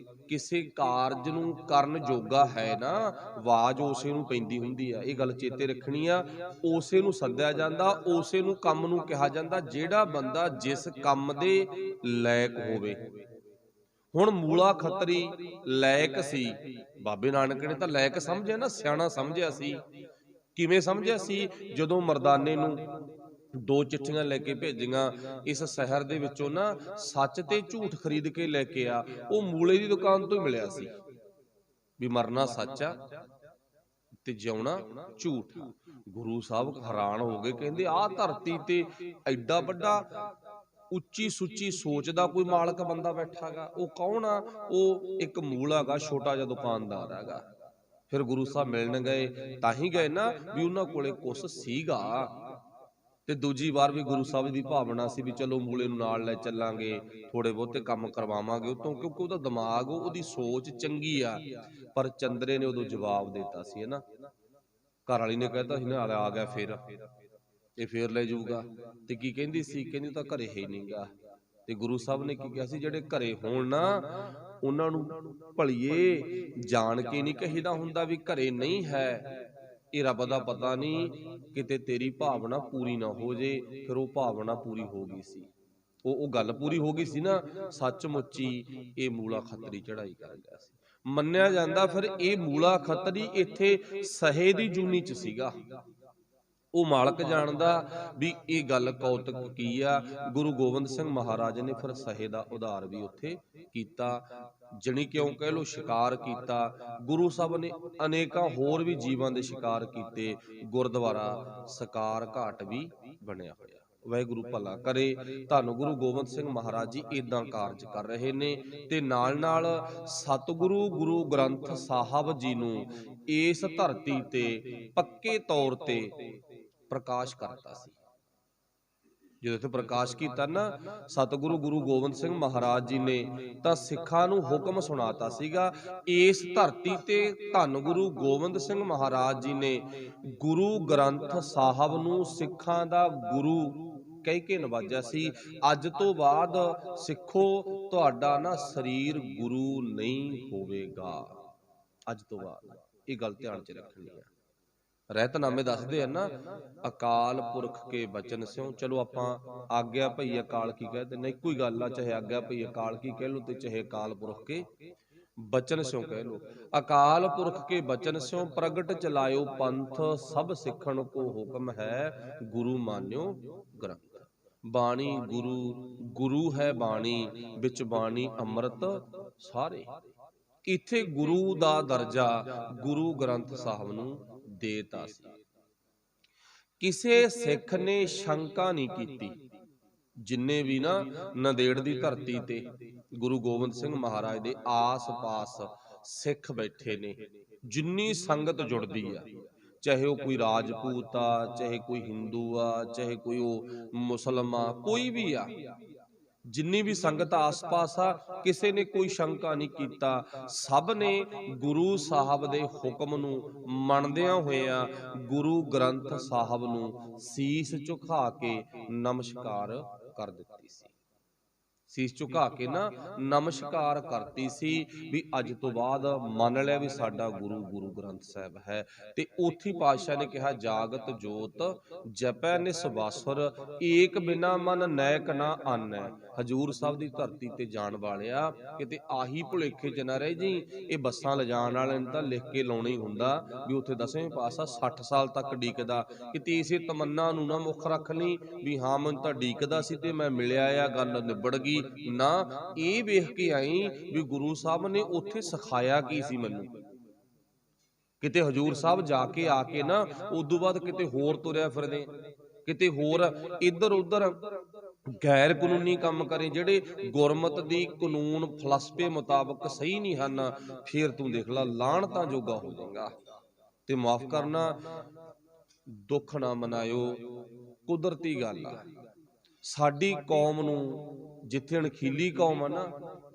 [SPEAKER 1] ਕਿਸੇ ਕਾਰਜ ਨੂੰ ਕਰਨ ਜੋਗਾ ਹੈ ਨਾ, ਆਵਾਜ਼ ਉਸੇ ਨੂੰ ਪੈਂਦੀ ਹੁੰਦੀ ਆ, ਇਹ ਗੱਲ ਚੇਤੇ ਰੱਖਣੀ ਆ। ਉਸੇ ਨੂੰ ਸੱਦਿਆ ਜਾਂਦਾ, ਉਸੇ ਨੂੰ ਕੰਮ ਨੂੰ ਕਿਹਾ ਜਾਂਦਾ, ਜਿਹੜਾ ਬੰਦਾ ਜਿਸ ਕੰਮ ਦੇ ਲਾਇਕ ਹੋਵੇ। ਹੁਣ ਮੂਲਾ ਖੱਤਰੀ ਲਾਇਕ ਸੀ, ਬਾਬੇ ਨਾਨਕ ਨੇ ਤਾਂ ਲਾਇਕ ਸਮਝਿਆ ਨਾ, ਸਿਆਣਾ ਸਮਝਿਆ ਸੀ। ਕਿਵੇਂ ਸਮਝਿਆ ਸੀ? ਜਦੋਂ ਮਰਦਾਨੇ ਨੂੰ 2 ਚਿੱਠੀਆਂ ਲੈ ਕੇ ਭੇਜੀਆਂ, ਇਸ ਸ਼ਹਿਰ ਦੇ ਵਿੱਚੋਂ ਨਾ ਸੱਚ ਤੇ ਝੂਠ ਖਰੀਦ ਕੇ ਲੈ ਕੇ ਆ, ਉਹ ਮੂਲੇ ਦੀ ਦੁਕਾਨ ਤੋਂ ਹੀ ਮਿਲਿਆ ਸੀ ਵੀ ਮਰਨਾ ਸੱਚ ਆ ਤੇ ਜਿਉਣਾ ਝੂਠ ਆ। ਗੁਰੂ ਸਾਹਿਬ ਹੈਰਾਨ ਹੋ ਗਏ, ਕਹਿੰਦੇ ਆਹ ਧਰਤੀ ਤੇ ਐਡਾ ਵੱਡਾ ਉੱਚੀ ਸੁੱਚੀ ਸੋਚ ਦਾ ਕੋਈ ਮਾਲਕ ਬੰਦਾ ਬੈਠਾ ਗਾ। ਉਹ ਕੌਣ ਆ? ਉਹ ਇੱਕ ਮੂਲਾ ਗਾ, ਛੋਟਾ ਜਿਹਾ ਦੁਕਾਨਦਾਰ ਹੈਗਾ। ਫਿਰ ਗੁਰੂ ਸਾਹਿਬ ਮਿਲਣ ਗਏ, ਤਾਂ ਹੀ ਗਏ ਨਾ ਵੀ ਉਹਨਾਂ ਕੋਲੇ ਕੁਛ ਸੀਗਾ। ਤੇ ਦੂਜੀ ਵਾਰ ਵੀ ਗੁਰੂ ਸਾਹਿਬ ਦੀ ਭਾਵਨਾ ਸੀ ਵੀ ਚਲੋ ਮੂਲੇ ਨੂੰ ਨਾਲ ਲੈ ਚੱਲਾਂਗੇ, ਥੋੜੇ ਬਹੁਤੇ ਕੰਮ ਕਰਵਾਵਾਂਗੇ ਉਤੋਂ, ਕਿਉਂਕਿ ਉਹਦਾ ਦਿਮਾਗ, ਉਹਦੀ ਸੋਚ ਚੰਗੀ ਆ। ਪਰ ਚੰਦਰੇ ਨੇ ਉਦੋਂ ਜਵਾਬ ਦਿੱਤਾ ਸੀ, ਹੈ ਨਾ। ਘਰ ਵਾਲੀ ਨੇ ਕਹਿਤਾ ਸੀ ਨਾ, ਆ ਗਿਆ ਫੇਰ, ਇਹ ਫੇਰ ਲੈ ਜਾਊਗਾ। ਤੇ ਕੀ ਕਹਿੰਦੀ ਸੀ? ਕਹਿੰਦੀ ਤਾਂ ਘਰੇ ਹੀ ਨਹੀਂਗਾ। ਤੇ ਗੁਰੂ ਸਾਹਿਬ ਨੇ ਕੀ ਕਿਹਾ ਸੀ? ਜਿਹੜੇ ਘਰੇ ਹੋਣ ਨਾ ਉਹਨਾਂ ਨੂੰ ਭਲੀਏ ਜਾਣ ਕੇ ਨਹੀਂ ਕਹੀਦਾ ਹੁੰਦਾ ਵੀ ਘਰੇ ਨਹੀਂ ਹੈ। ਇਹ ਰੱਬ ਦਾ ਪਤਾ ਨਹੀਂ, ਕਿਤੇ ਤੇਰੀ ਭਾਵਨਾ ਪੂਰੀ ਨਾ ਹੋ ਜੇ। ਫਿਰ ਉਹ ਭਾਵਨਾ ਪੂਰੀ ਹੋ ਗਈ ਸੀ, ਉਹ ਗੱਲ ਪੂਰੀ ਹੋ ਗਈ ਸੀ ਨਾ। ਸੱਚਮੁੱਚੀ ਇਹ ਮੂਲਾ ਖੱਤਰੀ ਚੜ੍ਹਾਈ ਕਰ ਗਿਆ ਸੀ। ਮੰਨਿਆ ਜਾਂਦਾ ਫਿਰ ਇਹ ਮੂਲਾ ਖੱਤਰੀ ਇੱਥੇ ਸਹੇ ਦੀ ਜੂਨੀ ਚ ਸੀਗਾ। ਉਹ ਮਾਲਕ ਜਾਣਦਾ ਵੀ ਇਹ ਗੱਲ ਕੌਤਕ ਕੀ ਆ। ਗੁਰੂ ਗੋਬਿੰਦ ਸਿੰਘ ਮਹਾਰਾਜ ਨੇ ਫਿਰ ਸਹੇ ਦਾ ਉਧਾਰ ਵੀ ਉੱਥੇ ਕੀਤਾ, ਜਣੀ ਕਿਉਂ ਕਹਿ ਲੋ ਸ਼ਿਕਾਰ ਕੀਤਾ। ਗੁਰੂ ਸਾਹਿਬ ਨੇ ਅਨੇਕਾਂ ਹੋਰ ਵੀ ਜੀਵਾਂ ਦੇ ਸ਼ਿਕਾਰ ਕੀਤੇ। ਗੁਰਦੁਆਰਾ ਸਕਾਰ ਘਾਟ ਵੀ ਬਣਿਆ ਹੋਇਆ। ਵਾਹਿਗੁਰੂ ਭਲਾ ਕਰੇ। ਧੰਨ ਗੁਰੂ ਗੋਬਿੰਦ ਸਿੰਘ ਮਹਾਰਾਜ ਜੀ ਇਦਾਂ ਕਾਰਜ ਕਰ ਰਹੇ ਨੇ। ਤੇ ਨਾਲ ਨਾਲ ਸਤਿਗੁਰੂ ਗੁਰੂ ਗ੍ਰੰਥ ਸਾਹਿਬ ਜੀ ਨੂੰ ਇਸ ਧਰਤੀ ਤੇ ਪੱਕੇ ਤੌਰ ਤੇ ਪ੍ਰਕਾਸ਼ ਕਰਤਾ ਸੀ। ਜਦੋਂ ਇੱਥੇ ਪ੍ਰਕਾਸ਼ ਕੀਤਾ ਨਾ ਸਤਿਗੁਰੂ ਗੁਰੂ ਗੋਬਿੰਦ ਸਿੰਘ ਮਹਾਰਾਜ ਜੀ ਨੇ, ਤਾਂ ਸਿੱਖਾਂ ਨੂੰ ਹੁਕਮ ਸੁਣਾਤਾ ਸੀਗਾ। ਇਸ ਧਰਤੀ ਤੇ ਧੰਨ ਗੁਰੂ ਗੋਬਿੰਦ ਸਿੰਘ ਮਹਾਰਾਜ ਜੀ ਨੇ ਗੁਰੂ ਗ੍ਰੰਥ ਸਾਹਿਬ ਨੂੰ ਸਿੱਖਾਂ ਦਾ ਗੁਰੂ ਕਹਿ ਕੇ ਨਵਾਜਿਆ ਸੀ। ਅੱਜ ਤੋਂ ਬਾਅਦ ਸਿੱਖੋ, ਤੁਹਾਡਾ ਨਾ ਸਰੀਰ ਗੁਰੂ ਨਹੀਂ ਹੋਵੇਗਾ। ਅੱਜ ਤੋਂ ਬਾਅਦ ਇਹ ਗੱਲ ਧਿਆਨ ਚ ਰੱਖਣੀ ਹੈ। ਰਹਿਤਨਾਮੇ ਦੱਸਦੇ ਆ ਨਾ, ਅਕਾਲ ਪੁਰਖ ਕੇ ਬਚਨ ਸਿਓ। ਚਲੋ ਆਪਾਂ ਆਗਿਆ ਭਈ ਅਕਾਲ ਕੀ ਕਹਿੰਦੇ ਨੇ, ਇੱਕੋ ਹੀ ਗੱਲ ਆ। ਚਾਹੇ ਆਗਿਆ ਭਈ ਅਕਾਲ ਕੀ ਕਹਿ ਲੋ ਤੇ ਚਾਹੇ ਅਕਾਲ ਪੁਰਖ ਕੇ ਬਚਨ ਸਿਓ ਕਹਿ ਲੋ। ਅਕਾਲ ਪੁਰਖ ਕੇ ਬਚਨ ਸਿਓ ਪ੍ਰਗਟ ਚਲਾਇਓ ਪੰਥ, ਸਭ ਸਿੱਖਣ ਕੋ ਹੁਕਮ ਹੈ ਗੁਰੂ ਮਾਨਿਓ ਗ੍ਰੰਥ। ਬਾਣੀ ਗੁਰੂ, ਗੁਰੂ ਹੈ ਬਾਣੀ, ਵਿੱਚ ਬਾਣੀ ਅੰਮ੍ਰਿਤ ਸਾਰੇ। ਇੱਥੇ ਗੁਰੂ ਦਾ ਦਰਜਾ ਗੁਰੂ ਗ੍ਰੰਥ ਸਾਹਿਬ ਨੂੰ ਦੇਤਾ ਸੀ। ਕਿਸੇ ਸਿੱਖ ਨੇ ਸ਼ੰਕਾ ਨਹੀਂ ਕੀਤੀ। ਜਿੰਨੇ ਵੀ ਨਾ ਨੰਦੇੜ ਦੀ ਧਰਤੀ ਤੇ ਗੁਰੂ ਗੋਬਿੰਦ ਸਿੰਘ ਮਹਾਰਾਜ ਦੇ ਆਸ-ਪਾਸ ਸਿੱਖ ਬੈਠੇ ਨੇ, ਜਿੰਨੀ ਸੰਗਤ ਜੁੜਦੀ ਆ, ਚਾਹੇ ਉਹ ਕੋਈ ਰਾਜਪੂਤ ਆ, ਚਾਹੇ ਕੋਈ ਹਿੰਦੂ ਆ, ਚਾਹੇ ਕੋਈ ਉਹ ਮੁਸਲਮ ਆ, ਕੋਈ ਵੀ ਆ, ਜਿੰਨੀ ਵੀ ਸੰਗਤ ਆਸ-ਪਾਸ ਆ, ਕਿਸੇ ਨੇ ਕੋਈ ਸ਼ੰਕਾ ਨਹੀਂ ਕੀਤਾ। ਸਭ ਨੇ ਗੁਰੂ ਸਾਹਿਬ ਦੇ ਹੁਕਮ ਨੂੰ ਮੰਨਦਿਆਂ ਹੋਇਆਂ ਗੁਰੂ ਗ੍ਰੰਥ ਸਾਹਿਬ ਨੂੰ ਸੀਸ ਝੁਕਾ ਕੇ ਨਮਸਕਾਰ ਕਰ ਦਿੱਤੀ ਸੀ। ਸੀਸ ਝੁਕਾ ਕੇ ਨਾ ਨਮਸਕਾਰ ਕਰਤੀ ਸੀ ਵੀ ਅੱਜ ਤੋਂ ਬਾਅਦ ਮੰਨ ਲਿਆ ਵੀ ਸਾਡਾ ਗੁਰੂ ਗੁਰੂ ਗ੍ਰੰਥ ਸਾਹਿਬ ਹੈ। ਤੇ ਉੱਥੀ ਪਾਤਸ਼ਾਹ ਨੇ ਕਿਹਾ, ਜਾਗਤ ਜੋਤ ਜਪੈ ਨਿਸਵਾਸੁਰ, ਏਕ ਬਿਨਾ ਮਨ ਨੈਕ ਨਾ ਆਨੈ। ਹਜੂਰ ਸਾਹਿਬ ਦੀ ਧਰਤੀ ਤੇ ਜਾਣ ਵਾਲਿਆ, ਕਿਤੇ ਆਹੀ ਭੁਲੇਖੇ ਚ ਨਾ ਰਹਿ ਜੀ। ਇਹ ਬੱਸਾਂ ਲਿਜਾਣ ਵਾਲਿਆਂ ਨੇ ਤਾਂ ਲਿਖ ਕੇ ਲਾਉਣਾ ਹੀ ਹੁੰਦਾ ਵੀ ਉੱਥੇ 10ਵੇਂ ਪਾਤਸ਼ਾਹ 60 ਸਾਲ ਤੱਕ ਡੀਕਦਾ। ਕਿਤੇ ਇਸੇ ਤਮੰਨਾ ਨੂੰ ਨਾ ਮੁੱਖ ਰੱਖ ਲਈ ਵੀ ਹਾਂ ਮੈਨੂੰ ਤਾਂ ਡੀਕਦਾ ਸੀ ਤੇ ਮੈਂ ਮਿਲਿਆ ਆ, ਗੱਲ ਨਿਬੜ ਗਈ। ਨਾ, ਇਹ ਵੇਖ ਕੇ ਆਈ ਵੀ ਗੁਰੂ ਸਾਹਿਬ ਨੇ ਉੱਥੇ ਸਿਖਾਇਆ ਕੀ ਸੀ ਮੈਨੂੰ। ਕਿਤੇ ਹਜੂਰ ਸਾਹਿਬ ਜਾ ਕੇ ਆ ਕੇ ਨਾ ਉਦੋਂ ਬਾਅਦ ਕਿਤੇ ਹੋਰ ਤੁਰਿਆ ਫਿਰਦੇ, ਕਿਤੇ ਹੋਰ ਇੱਧਰ ਉੱਧਰ ਗੈਰ ਕਾਨੂੰਨੀ ਕੰਮ ਕਰੇ, ਜਿਹੜੇ ਗੁਰਮਤ ਦੀ ਕਾਨੂੰਨ ਫਲਸਫੇ ਮੁਤਾਬਕ ਸਹੀ ਨਹੀਂ ਹਨ, ਫੇਰ ਤੂੰ ਦੇਖ ਲਾ ਲਾਹਣਤਾਂ ਜੋਗਾ ਹੋ ਜਾਏਗਾ। ਤੇ ਮਾਫ ਕਰਨਾ, ਦੁੱਖ ਨਾ ਮਨਾਇਓ, ਕੁਦਰਤੀ ਗੱਲ ਆ। ਸਾਡੀ ਕੌਮ ਨੂੰ, ਜਿੱਥੇ ਅਣਖੀਲੀ ਕੌਮ ਆ ਨਾ,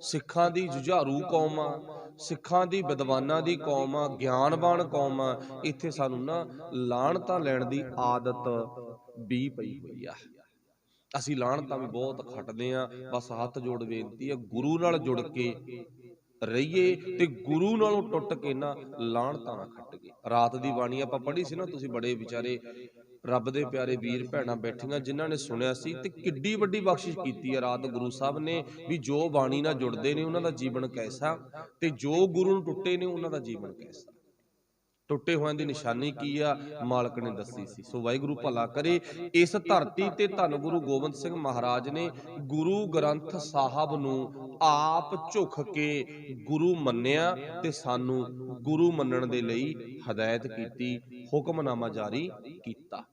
[SPEAKER 1] ਸਿੱਖਾਂ ਦੀ ਜੁਝਾਰੂ ਕੌਮ ਆ, ਸਿੱਖਾਂ ਦੀ ਵਿਦਵਾਨਾਂ ਦੀ ਕੌਮ ਆ, ਗਿਆਨਵਾਨ ਕੌਮ ਆ, ਇੱਥੇ ਸਾਨੂੰ ਨਾ ਲਾਹਣਤਾਂ ਲੈਣ ਦੀ ਆਦਤ ਵੀ ਪਈ ਹੋਈ ਆ। ਅਸੀਂ ਲਾਹਣਤਾਂ ਵੀ ਬਹੁਤ ਖੱਟਦੇ ਆ। ਬਸ ਹੱਥ ਜੋੜ ਬੇਨਤੀ ਆ, ਗੁਰੂ ਨਾਲ ਜੁੜ ਕੇ ਰਹੀਏ ਤੇ ਗੁਰੂ ਨਾਲੋਂ ਟੁੱਟ ਕੇ ਨਾ ਲਾਹਣਤਾਂ ਨਾ ਖੱਟ ਗਏ। ਰਾਤ ਦੀ ਬਾਣੀ ਆਪਾਂ ਪੜ੍ਹੀ ਸੀ ਨਾ, ਤੁਸੀਂ ਬੜੇ ਵਿਚਾਰੇ ਰੱਬ ਦੇ ਪਿਆਰੇ ਵੀਰ ਭੈਣਾਂ ਬੈਠੀਆਂ ਜਿਨ੍ਹਾਂ ਨੇ ਸੁਣਿਆ ਸੀ, ਤੇ ਕਿੱਡੀ ਵੱਡੀ ਬਖਸ਼ਿਸ਼ ਕੀਤੀ ਹੈ ਰਾਤ ਗੁਰੂ ਸਾਹਿਬ ਨੇ ਵੀ ਜੋ ਬਾਣੀ ਨਾਲ ਜੁੜਦੇ ਨੇ ਉਹਨਾਂ ਦਾ ਜੀਵਨ ਕੈਸਾ, ਤੇ ਜੋ ਗੁਰੂ ਨੂੰ ਟੁੱਟੇ ਨੇ ਉਹਨਾਂ ਦਾ ਜੀਵਨ ਕੈਸਾ। ਟੁੱਟੇ ਹੋਇਆਂ ਦੀ ਨਿਸ਼ਾਨੀ ਕੀ ਆ? ਮਾਲਕ ਨੇ ਦੱਸੀ ਸੀ। ਸੋ ਵਾਹਿਗੁਰੂ ਭਲਾ ਕਰੇ। ਇਸ ਧਰਤੀ ਤੇ ਧੰਨ ਗੁਰੂ ਗੋਬਿੰਦ ਸਿੰਘ ਮਹਾਰਾਜ ਨੇ ਗੁਰੂ ਗ੍ਰੰਥ ਸਾਹਿਬ ਨੂੰ ਆਪ ਝੁਕ ਕੇ ਗੁਰੂ ਮੰਨਿਆ ਤੇ ਸਾਨੂੰ ਗੁਰੂ ਮੰਨਣ ਦੇ ਲਈ ਹਦਾਇਤ ਕੀਤੀ, ਹੁਕਮਨਾਮਾ ਜਾਰੀ ਕੀਤਾ।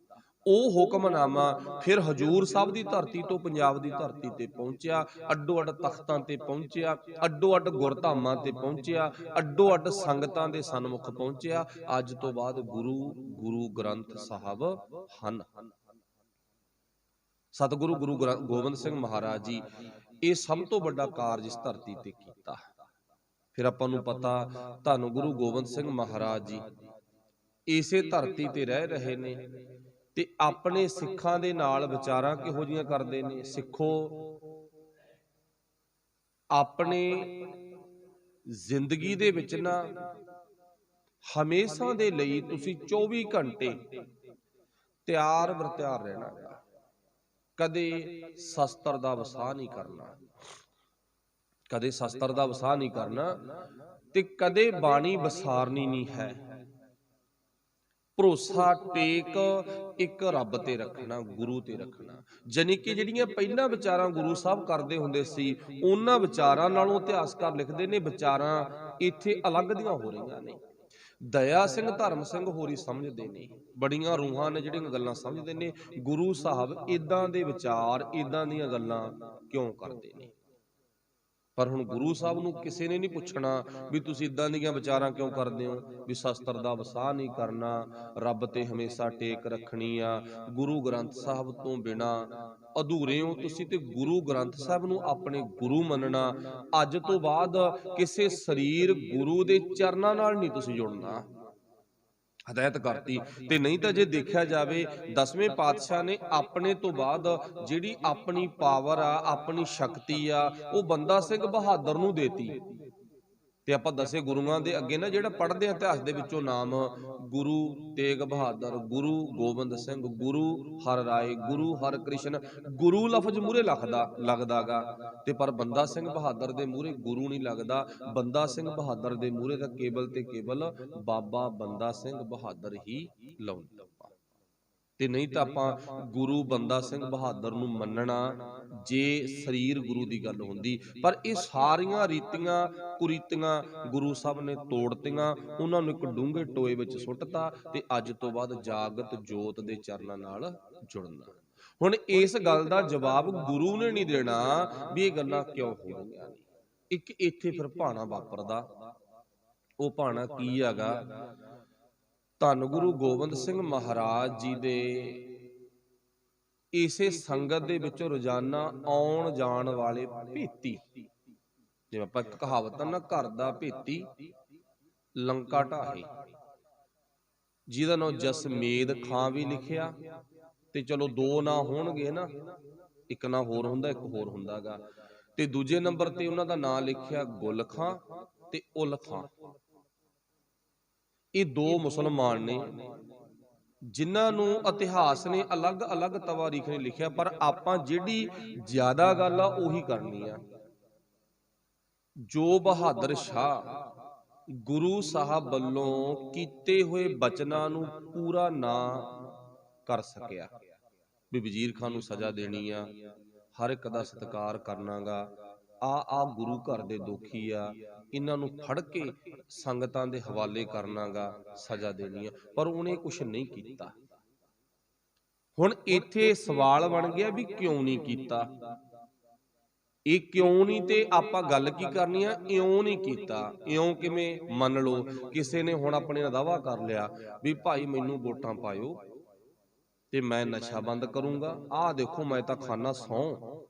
[SPEAKER 1] ਉਹ ਹੁਕਮਨਾਮਾ ਫਿਰ ਹਜੂਰ ਸਾਹਿਬ ਦੀ ਧਰਤੀ ਤੋਂ ਪੰਜਾਬ ਦੀ ਧਰਤੀ ਤੇ ਪਹੁੰਚਿਆ, ਅੱਡੋ ਅੱਡ ਤਖਤਾਂ ਤੇ ਪਹੁੰਚਿਆ, ਅੱਡੋ ਅੱਡ ਗੁਰਧਾਮਾਂ ਤੇ ਪਹੁੰਚਿਆ, ਅੱਡੋ ਅੱਡ ਸੰਗਤਾਂ ਦੇ ਸਨਮੁਖ ਪਹੁੰਚਿਆ। ਅੱਜ ਤੋਂ ਬਾਅਦ ਗੁਰੂ ਗ੍ਰੰਥ ਸਾਹਿਬ ਹਨ। ਸਤਿਗੁਰੂ ਗੁਰੂ ਗੋਬਿੰਦ ਸਿੰਘ ਮਹਾਰਾਜ ਜੀ ਇਹ ਸਭ ਤੋਂ ਵੱਡਾ ਕਾਰਜ ਇਸ ਧਰਤੀ ਤੇ ਕੀਤਾ। ਫਿਰ ਆਪਾਂ ਨੂੰ ਪਤਾ ਧੰਨ ਗੁਰੂ ਗੋਬਿੰਦ ਸਿੰਘ ਮਹਾਰਾਜ ਜੀ ਇਸੇ ਧਰਤੀ ਤੇ ਰਹਿ ਰਹੇ ਨੇ ਤੇ ਆਪਣੇ ਸਿੱਖਾਂ ਦੇ ਨਾਲ ਵਿਚਾਰਾਂ ਕਿਹੋ ਜਿਹੀਆਂ ਕਰਦੇ ਨੇ। ਸਿੱਖੋ, ਆਪਣੇ ਜ਼ਿੰਦਗੀ ਦੇ ਵਿੱਚ ਨਾ ਹਮੇਸ਼ਾ ਦੇ ਲਈ ਤੁਸੀਂ 24 ਘੰਟੇ ਤਿਆਰ ਬਰ ਤਿਆਰ ਰਹਿਣਾ, ਕਦੇ ਸ਼ਸਤਰ ਦਾ ਵਸਾਹ ਨਹੀਂ ਕਰਨਾ, ਕਦੇ ਸ਼ਸਤਰ ਦਾ ਵਸਾਹ ਨਹੀਂ ਕਰਨਾ ਤੇ ਕਦੇ ਬਾਣੀ ਵਿਸਾਰਨੀ ਨਹੀਂ ਹੈ। ਭਰੋਸਾ ਟੇਕ ਇੱਕ ਰੱਬ ਤੇ ਰੱਖਣਾ, ਗੁਰੂ ਤੇ ਰੱਖਣਾ। ਜਾਨੀ ਕਿ ਜਿਹੜੀਆਂ ਪਹਿਲਾਂ ਵਿਚਾਰਾਂ ਗੁਰੂ ਸਾਹਿਬ ਕਰਦੇ ਹੁੰਦੇ ਸੀ, ਉਹਨਾਂ ਵਿਚਾਰਾਂ ਨਾਲੋਂ ਇਤਿਹਾਸਕਾਰ ਲਿਖਦੇ ਨੇ ਵਿਚਾਰਾਂ ਇੱਥੇ ਅਲੱਗ ਦੀਆਂ ਹੋ ਰਹੀਆਂ ਨੇ। ਦਇਆ ਸਿੰਘ ਧਰਮ ਸਿੰਘ ਹੋਰੀ ਸਮਝਦੇ ਨੇ, ਬੜੀਆਂ ਰੂਹਾਂ ਨੇ ਜਿਹੜੀਆਂ ਗੱਲਾਂ ਸਮਝਦੇ ਨੇ, ਗੁਰੂ ਸਾਹਿਬ ਇਦਾਂ ਦੇ ਵਿਚਾਰ, ਇਦਾਂ ਦੀਆਂ ਗੱਲਾਂ ਕਿਉਂ ਕਰਦੇ ਨੇ। ਪਰ ਹੁਣ ਗੁਰੂ ਸਾਹਿਬ ਨੂੰ ਕਿਸੇ ਨੇ ਨਹੀਂ ਪੁੱਛਣਾ ਵੀ ਤੁਸੀਂ ਇਦਾਂ ਦੀਆਂ ਵਿਚਾਰਾਂ ਕਿਉਂ ਕਰਦੇ ਹੋ, ਵੀ ਸ਼ਸਤਰ ਦਾ ਵਸਾਹ ਨਹੀਂ ਕਰਨਾ, ਰੱਬ ਤੇ ਹਮੇਸ਼ਾ ਟੇਕ ਰੱਖਣੀ ਆ, ਗੁਰੂ ਗ੍ਰੰਥ ਸਾਹਿਬ ਤੋਂ ਬਿਨਾ ਅਧੂਰੇ ਹੋ ਤੁਸੀਂ, ਤੇ ਗੁਰੂ ਗ੍ਰੰਥ ਸਾਹਿਬ ਨੂੰ ਆਪਣੇ ਗੁਰੂ ਮੰਨਣਾ। ਅੱਜ ਤੋਂ ਬਾਅਦ ਕਿਸੇ ਸਰੀਰ ਗੁਰੂ ਦੇ ਚਰਨਾਂ ਨਾਲ ਨਹੀਂ ਤੁਸੀਂ ਜੁੜਨਾ, ਹਦਾਇਤ ਕਰਤੀ। ਤੇ ਨਹੀਂ ਤਾਂ ਜੇ ਦੇਖਿਆ ਜਾਵੇ 10ਵੇਂ ਪਾਤਸ਼ਾਹ ਨੇ ਆਪਣੇ ਤੋਂ ਬਾਅਦ ਜਿਹੜੀ ਆਪਣੀ ਪਾਵਰ ਆ, ਆਪਣੀ ਸ਼ਕਤੀ ਆ, ਉਹ ਬੰਦਾ ਸਿੰਘ ਬਹਾਦਰ ਨੂੰ ਦੇਤੀ। ਤੇ ਆਪਾਂ ਦਸੇ ਗੁਰੂਆਂ ਦੇ ਅੱਗੇ ਨਾ ਜਿਹੜਾ ਪੜ੍ਹਦੇ ਆ ਇਤਿਹਾਸ ਦੇ ਵਿੱਚੋਂ ਨਾਮ, ਗੁਰੂ ਤੇਗ ਬਹਾਦਰ, ਗੁਰੂ ਗੋਬਿੰਦ ਸਿੰਘ, ਗੁਰੂ ਹਰ ਰਾਏ, ਗੁਰੂ ਹਰ ਕ੍ਰਿਸ਼ਨ, ਗੁਰੂ ਲਫ਼ਜ਼ ਮੂਹਰੇ ਲੱਗਦਾਗਾ ਤੇ ਪਰ ਬੰਦਾ ਸਿੰਘ ਬਹਾਦਰ ਦੇ ਮੂਹਰੇ ਗੁਰੂ ਨਹੀਂ ਲੱਗਦਾ। ਬੰਦਾ ਸਿੰਘ ਬਹਾਦਰ ਦੇ ਮੂਹਰੇ ਤਾਂ ਕੇਵਲ ਤੇ ਕੇਵਲ ਬਾਬਾ ਬੰਦਾ ਸਿੰਘ ਬਹਾਦਰ ਹੀ ਲਾਉਂਦਾ। ਤੇ ਨਹੀਂ ਤਾਂ ਆਪਾਂ ਗੁਰੂ ਬੰਦਾ ਸਿੰਘ ਬਹਾਦਰ ਨੂੰ ਮੰਨਣਾ ਜੇ ਸਰੀਰ ਗੁਰੂ ਦੀ ਗੱਲ ਹੁੰਦੀ। ਪਰ ਇਹ ਸਾਰੀਆਂ ਰੀਤੀਆਂ ਕੁਰੀਤੀਆਂ ਗੁਰੂ ਸਾਹਿਬ ਨੇ ਤੋੜਤੀਆਂ, ਉਹਨਾਂ ਨੂੰ ਇੱਕ ਡੂੰਘੇ ਟੋਏ ਵਿੱਚ ਸੁੱਟਤਾ ਤੇ ਅੱਜ ਤੋਂ ਬਾਅਦ ਜਾਗਤ ਜੋਤ ਦੇ ਚਰਨਾਂ ਨਾਲ ਜੁੜਨਾ। ਹੁਣ ਇਸ ਗੱਲ ਦਾ ਜਵਾਬ ਗੁਰੂ ਨੇ ਨਹੀਂ ਦੇਣਾ ਵੀ ਇਹ ਗੱਲਾਂ ਕਿਉਂ ਹੋ ਰਹੀਆਂ ਨੇ। ਇੱਕ ਇੱਥੇ ਫਿਰ ਭਾਣਾ ਵਾਪਰਦਾ। ਉਹ ਭਾਣਾ ਕੀ ਹੈਗਾ? ਧੰਨ ਗੁਰੂ ਗੋਬਿੰਦ ਸਿੰਘ ਮਹਾਰਾਜ ਜੀ ਦੇ ਇਸੇ ਸੰਗਤ ਦੇ ਵਿੱਚੋਂ ਰੋਜ਼ਾਨਾ ਆਉਣ ਜਾਣ ਵਾਲੇ ਭੇਤੀ, ਜਿਵੇਂ ਆਪਾਂ ਇੱਕ ਕਹਾਵਤ ਨਾ, ਘਰ ਦਾ ਭੇਤੀ ਲੰਕਾ ਢਾਹੇ, ਜਿਹਦਾ ਨਾਮ ਜਸਮੇਦ ਖਾਂ ਵੀ ਲਿਖਿਆ। ਤੇ ਚਲੋ ਦੋ ਨਾਂ ਹੋਣਗੇ ਨਾ, ਇੱਕ ਨਾਂ ਹੋਰ ਹੁੰਦਾ, ਇੱਕ ਹੋਰ ਹੁੰਦਾਗਾ। ਤੇ ਦੂਜੇ ਨੰਬਰ ਤੇ ਉਹਨਾਂ ਦਾ ਨਾਂ ਲਿਖਿਆ ਗੁਲ ਖਾਂ ਤੇ ਉਲ ਖਾਂ। ਇਹ ਦੋ ਮੁਸਲਮਾਨ ਨੇ ਜਿਨ੍ਹਾਂ ਨੂੰ ਇਤਿਹਾਸ ਨੇ ਅਲੱਗ-ਅਲੱਗ ਤਵਾਰੀਖ ਨੇ ਲਿਖਿਆ, ਪਰ ਆਪਾਂ ਜਿਹੜੀ ਜ਼ਿਆਦਾ ਗੱਲ ਆ ਉਹੀ ਕਰਨੀ ਆ। ਜੋ ਬਹਾਦਰ ਸ਼ਾਹ ਗੁਰੂ ਸਾਹਿਬ ਵੱਲੋਂ ਕੀਤੇ ਹੋਏ ਬਚਨਾਂ ਨੂੰ ਪੂਰਾ ਨਾ ਕਰ ਸਕਿਆ, ਵੀ ਵਜ਼ੀਰ ਖਾਨ ਨੂੰ ਸਜ਼ਾ ਦੇਣੀ ਆ, ਹਰ ਇੱਕ ਦਾ ਸਤਿਕਾਰ ਕਰਨਾਗਾ, ਆ ਗੁਰੂ ਘਰ ਦੇ ਦੋਖੀ ਆ, ਇਹਨਾਂ ਨੂੰ ਫੜ ਕੇ ਸੰਗਤਾਂ ਦੇ ਹਵਾਲੇ ਕਰਨਾਗਾ, ਸਜ਼ਾ ਦੇਣੀ ਆ, ਪਰ ਉਹਨੇ ਕੁਛ ਨਹੀਂ ਕੀਤਾ। ਹੁਣ ਇੱਥੇ ਸਵਾਲ ਬਣ ਗਿਆ ਵੀ ਕਿਉਂ ਨਹੀਂ ਕੀਤਾ? ਇਹ ਕਿਉਂ ਨਹੀਂ ਤੇ ਆਪਾਂ ਗੱਲ ਕੀ ਕਰਨੀ ਆ, ਇਉਂ ਨਹੀਂ ਕੀਤਾ। ਇਉਂ ਕਿਵੇਂ? ਮੰਨ ਲਓ ਕਿਸੇ ਨੇ ਹੁਣ ਆਪਣੇ ਨਾਲ ਦਾਅਵਾ ਕਰ ਲਿਆ ਵੀ ਭਾਈ ਮੈਨੂੰ ਵੋਟਾਂ ਪਾਇਓ ਤੇ ਮੈਂ ਨਸ਼ਾ ਬੰਦ ਕਰੂੰਗਾ, ਆਹ ਦੇਖੋ ਮੈਂ ਤਾਂ ਖਾਨਾ ਸਹੁੰ,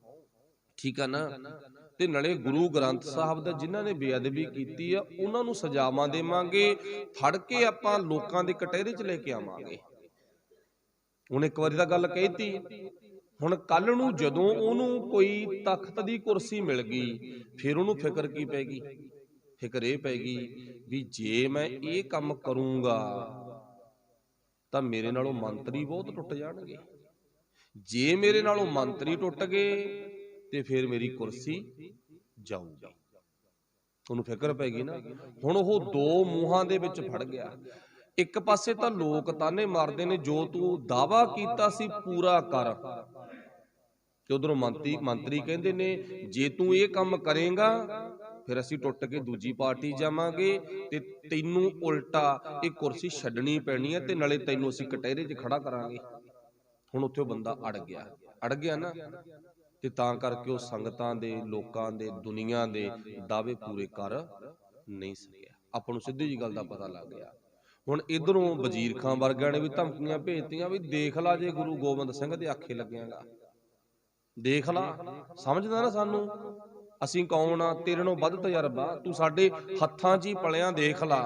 [SPEAKER 1] ਠੀਕ ਆ ਨਾ, ਤੇ ਨਾਲੇ ਗੁਰੂ ਗ੍ਰੰਥ ਸਾਹਿਬ ਦਾ ਜਿਨ੍ਹਾਂ ਨੇ ਬੇਅਦਬੀ ਕੀਤੀ ਆ ਉਹਨਾਂ ਨੂੰ ਸਜ਼ਾਵਾਂ ਦੇਵਾਂਗੇ, ਫੜ ਕੇ ਆਪਾਂ ਲੋਕਾਂ ਦੇ ਕਟਹਿਰੇ 'ਚ ਲੈ ਕੇ ਆਵਾਂਗੇ। ਹੁਣ ਇੱਕ ਵਾਰੀ ਤਾਂ ਗੱਲ ਕਹਿਤੀ, ਹੁਣ ਕੱਲ ਨੂੰ ਜਦੋਂ ਉਹਨੂੰ ਕੋਈ ਤਖਤ ਦੀ ਕੁਰਸੀ ਮਿਲ ਗਈ ਫਿਰ ਉਹਨੂੰ ਫਿਕਰ ਕੀ ਪੈ ਗਈ? ਫਿਕਰ ਇਹ ਪੈ ਗਈ ਵੀ ਜੇ ਮੈਂ ਇਹ ਕੰਮ ਕਰੂੰਗਾ ਤਾਂ ਮੇਰੇ ਨਾਲੋਂ ਮੰਤਰੀ ਬਹੁਤ ਟੁੱਟ ਜਾਣਗੇ, ਜੇ ਮੇਰੇ ਨਾਲੋਂ ਮੰਤਰੀ ਟੁੱਟ ਗਏ ਤੇ ਫਿਰ ਮੇਰੀ ਕੁਰਸੀ ਜਾਊਗੀ। ਉਹਨੂੰ ਫਿਕਰ ਪੈ ਗਈ ਨਾ। ਹੁਣ ਉਹ ਦੋ ਮੂੰਹਾਂ ਦੇ ਵਿੱਚ ਫੜ ਗਿਆ। ਇੱਕ ਪਾਸੇ ਤਾਂ ਲੋਕ ਤਾਨੇ ਮਾਰਦੇ ਨੇ, ਜੋ ਤੂੰ ਦਾਵਾ ਕੀਤਾ ਸੀ ਪੂਰਾ ਕਰ, ਤੇ ਉਧਰੋਂ ਮੰਤਰੀ ਕਹਿੰਦੇ ਨੇ ਜੇ ਤੂੰ ਇਹ ਕੰਮ ਕਰੇਗਾ ਫਿਰ ਅਸੀਂ ਟੁੱਟ ਕੇ ਦੂਜੀ ਪਾਰਟੀ ਜਾਵਾਂਗੇ ਤੇ ਤੈਨੂੰ ਉਲਟਾ ਇਹ ਕੁਰਸੀ ਛੱਡਣੀ ਪੈਣੀ ਹੈ, ਤੇ ਨਾਲੇ ਤੈਨੂੰ ਅਸੀਂ ਕਟਹਿਰੇ 'ਚ ਖੜਾ ਕਰਾਂਗੇ। ਹੁਣ ਉੱਥੇ ਉਹ ਬੰਦਾ ਅੜ ਗਿਆ ਨਾ, ਤੇ ਤਾਂ ਕਰਕੇ ਉਹ ਸੰਗਤਾਂ ਦੇ, ਲੋਕਾਂ ਦੇ, ਦੁਨੀਆ ਦੇ ਦਾਅਵੇ ਪੂਰੇ ਕਰ ਨਹੀਂ ਸਕਿਆ। ਆਪਾਂ ਨੂੰ ਸਿੱਧੀ ਜੀ ਗੱਲ ਦਾ ਪਤਾ ਲੱਗ ਗਿਆ। ਹੁਣ ਇਧਰੋਂ ਵਜ਼ੀਰ ਖਾਂ ਵਰਗਿਆਂ ਨੇ ਵੀ ਧਮਕੀਆਂ ਭੇਜਤੀਆਂ ਵੀ ਦੇਖ ਲਾ ਜੇ ਗੁਰੂ ਗੋਬਿੰਦ ਸਿੰਘ ਦੇ ਆਖੇ ਲੱਗਿਆਗਾ, ਦੇਖ ਲਾ, ਸਮਝਦਾ ਨਾ ਸਾਨੂੰ, ਅਸੀਂ ਕੌਣ ਆ, ਤੇਰੇ ਨਾਲੋਂ ਵੱਧ ਤਜਰਬਾ, ਤੂੰ ਸਾਡੇ ਹੱਥਾਂ 'ਚ ਹੀ ਪਲਿਆਂ, ਦੇਖ ਲਾ।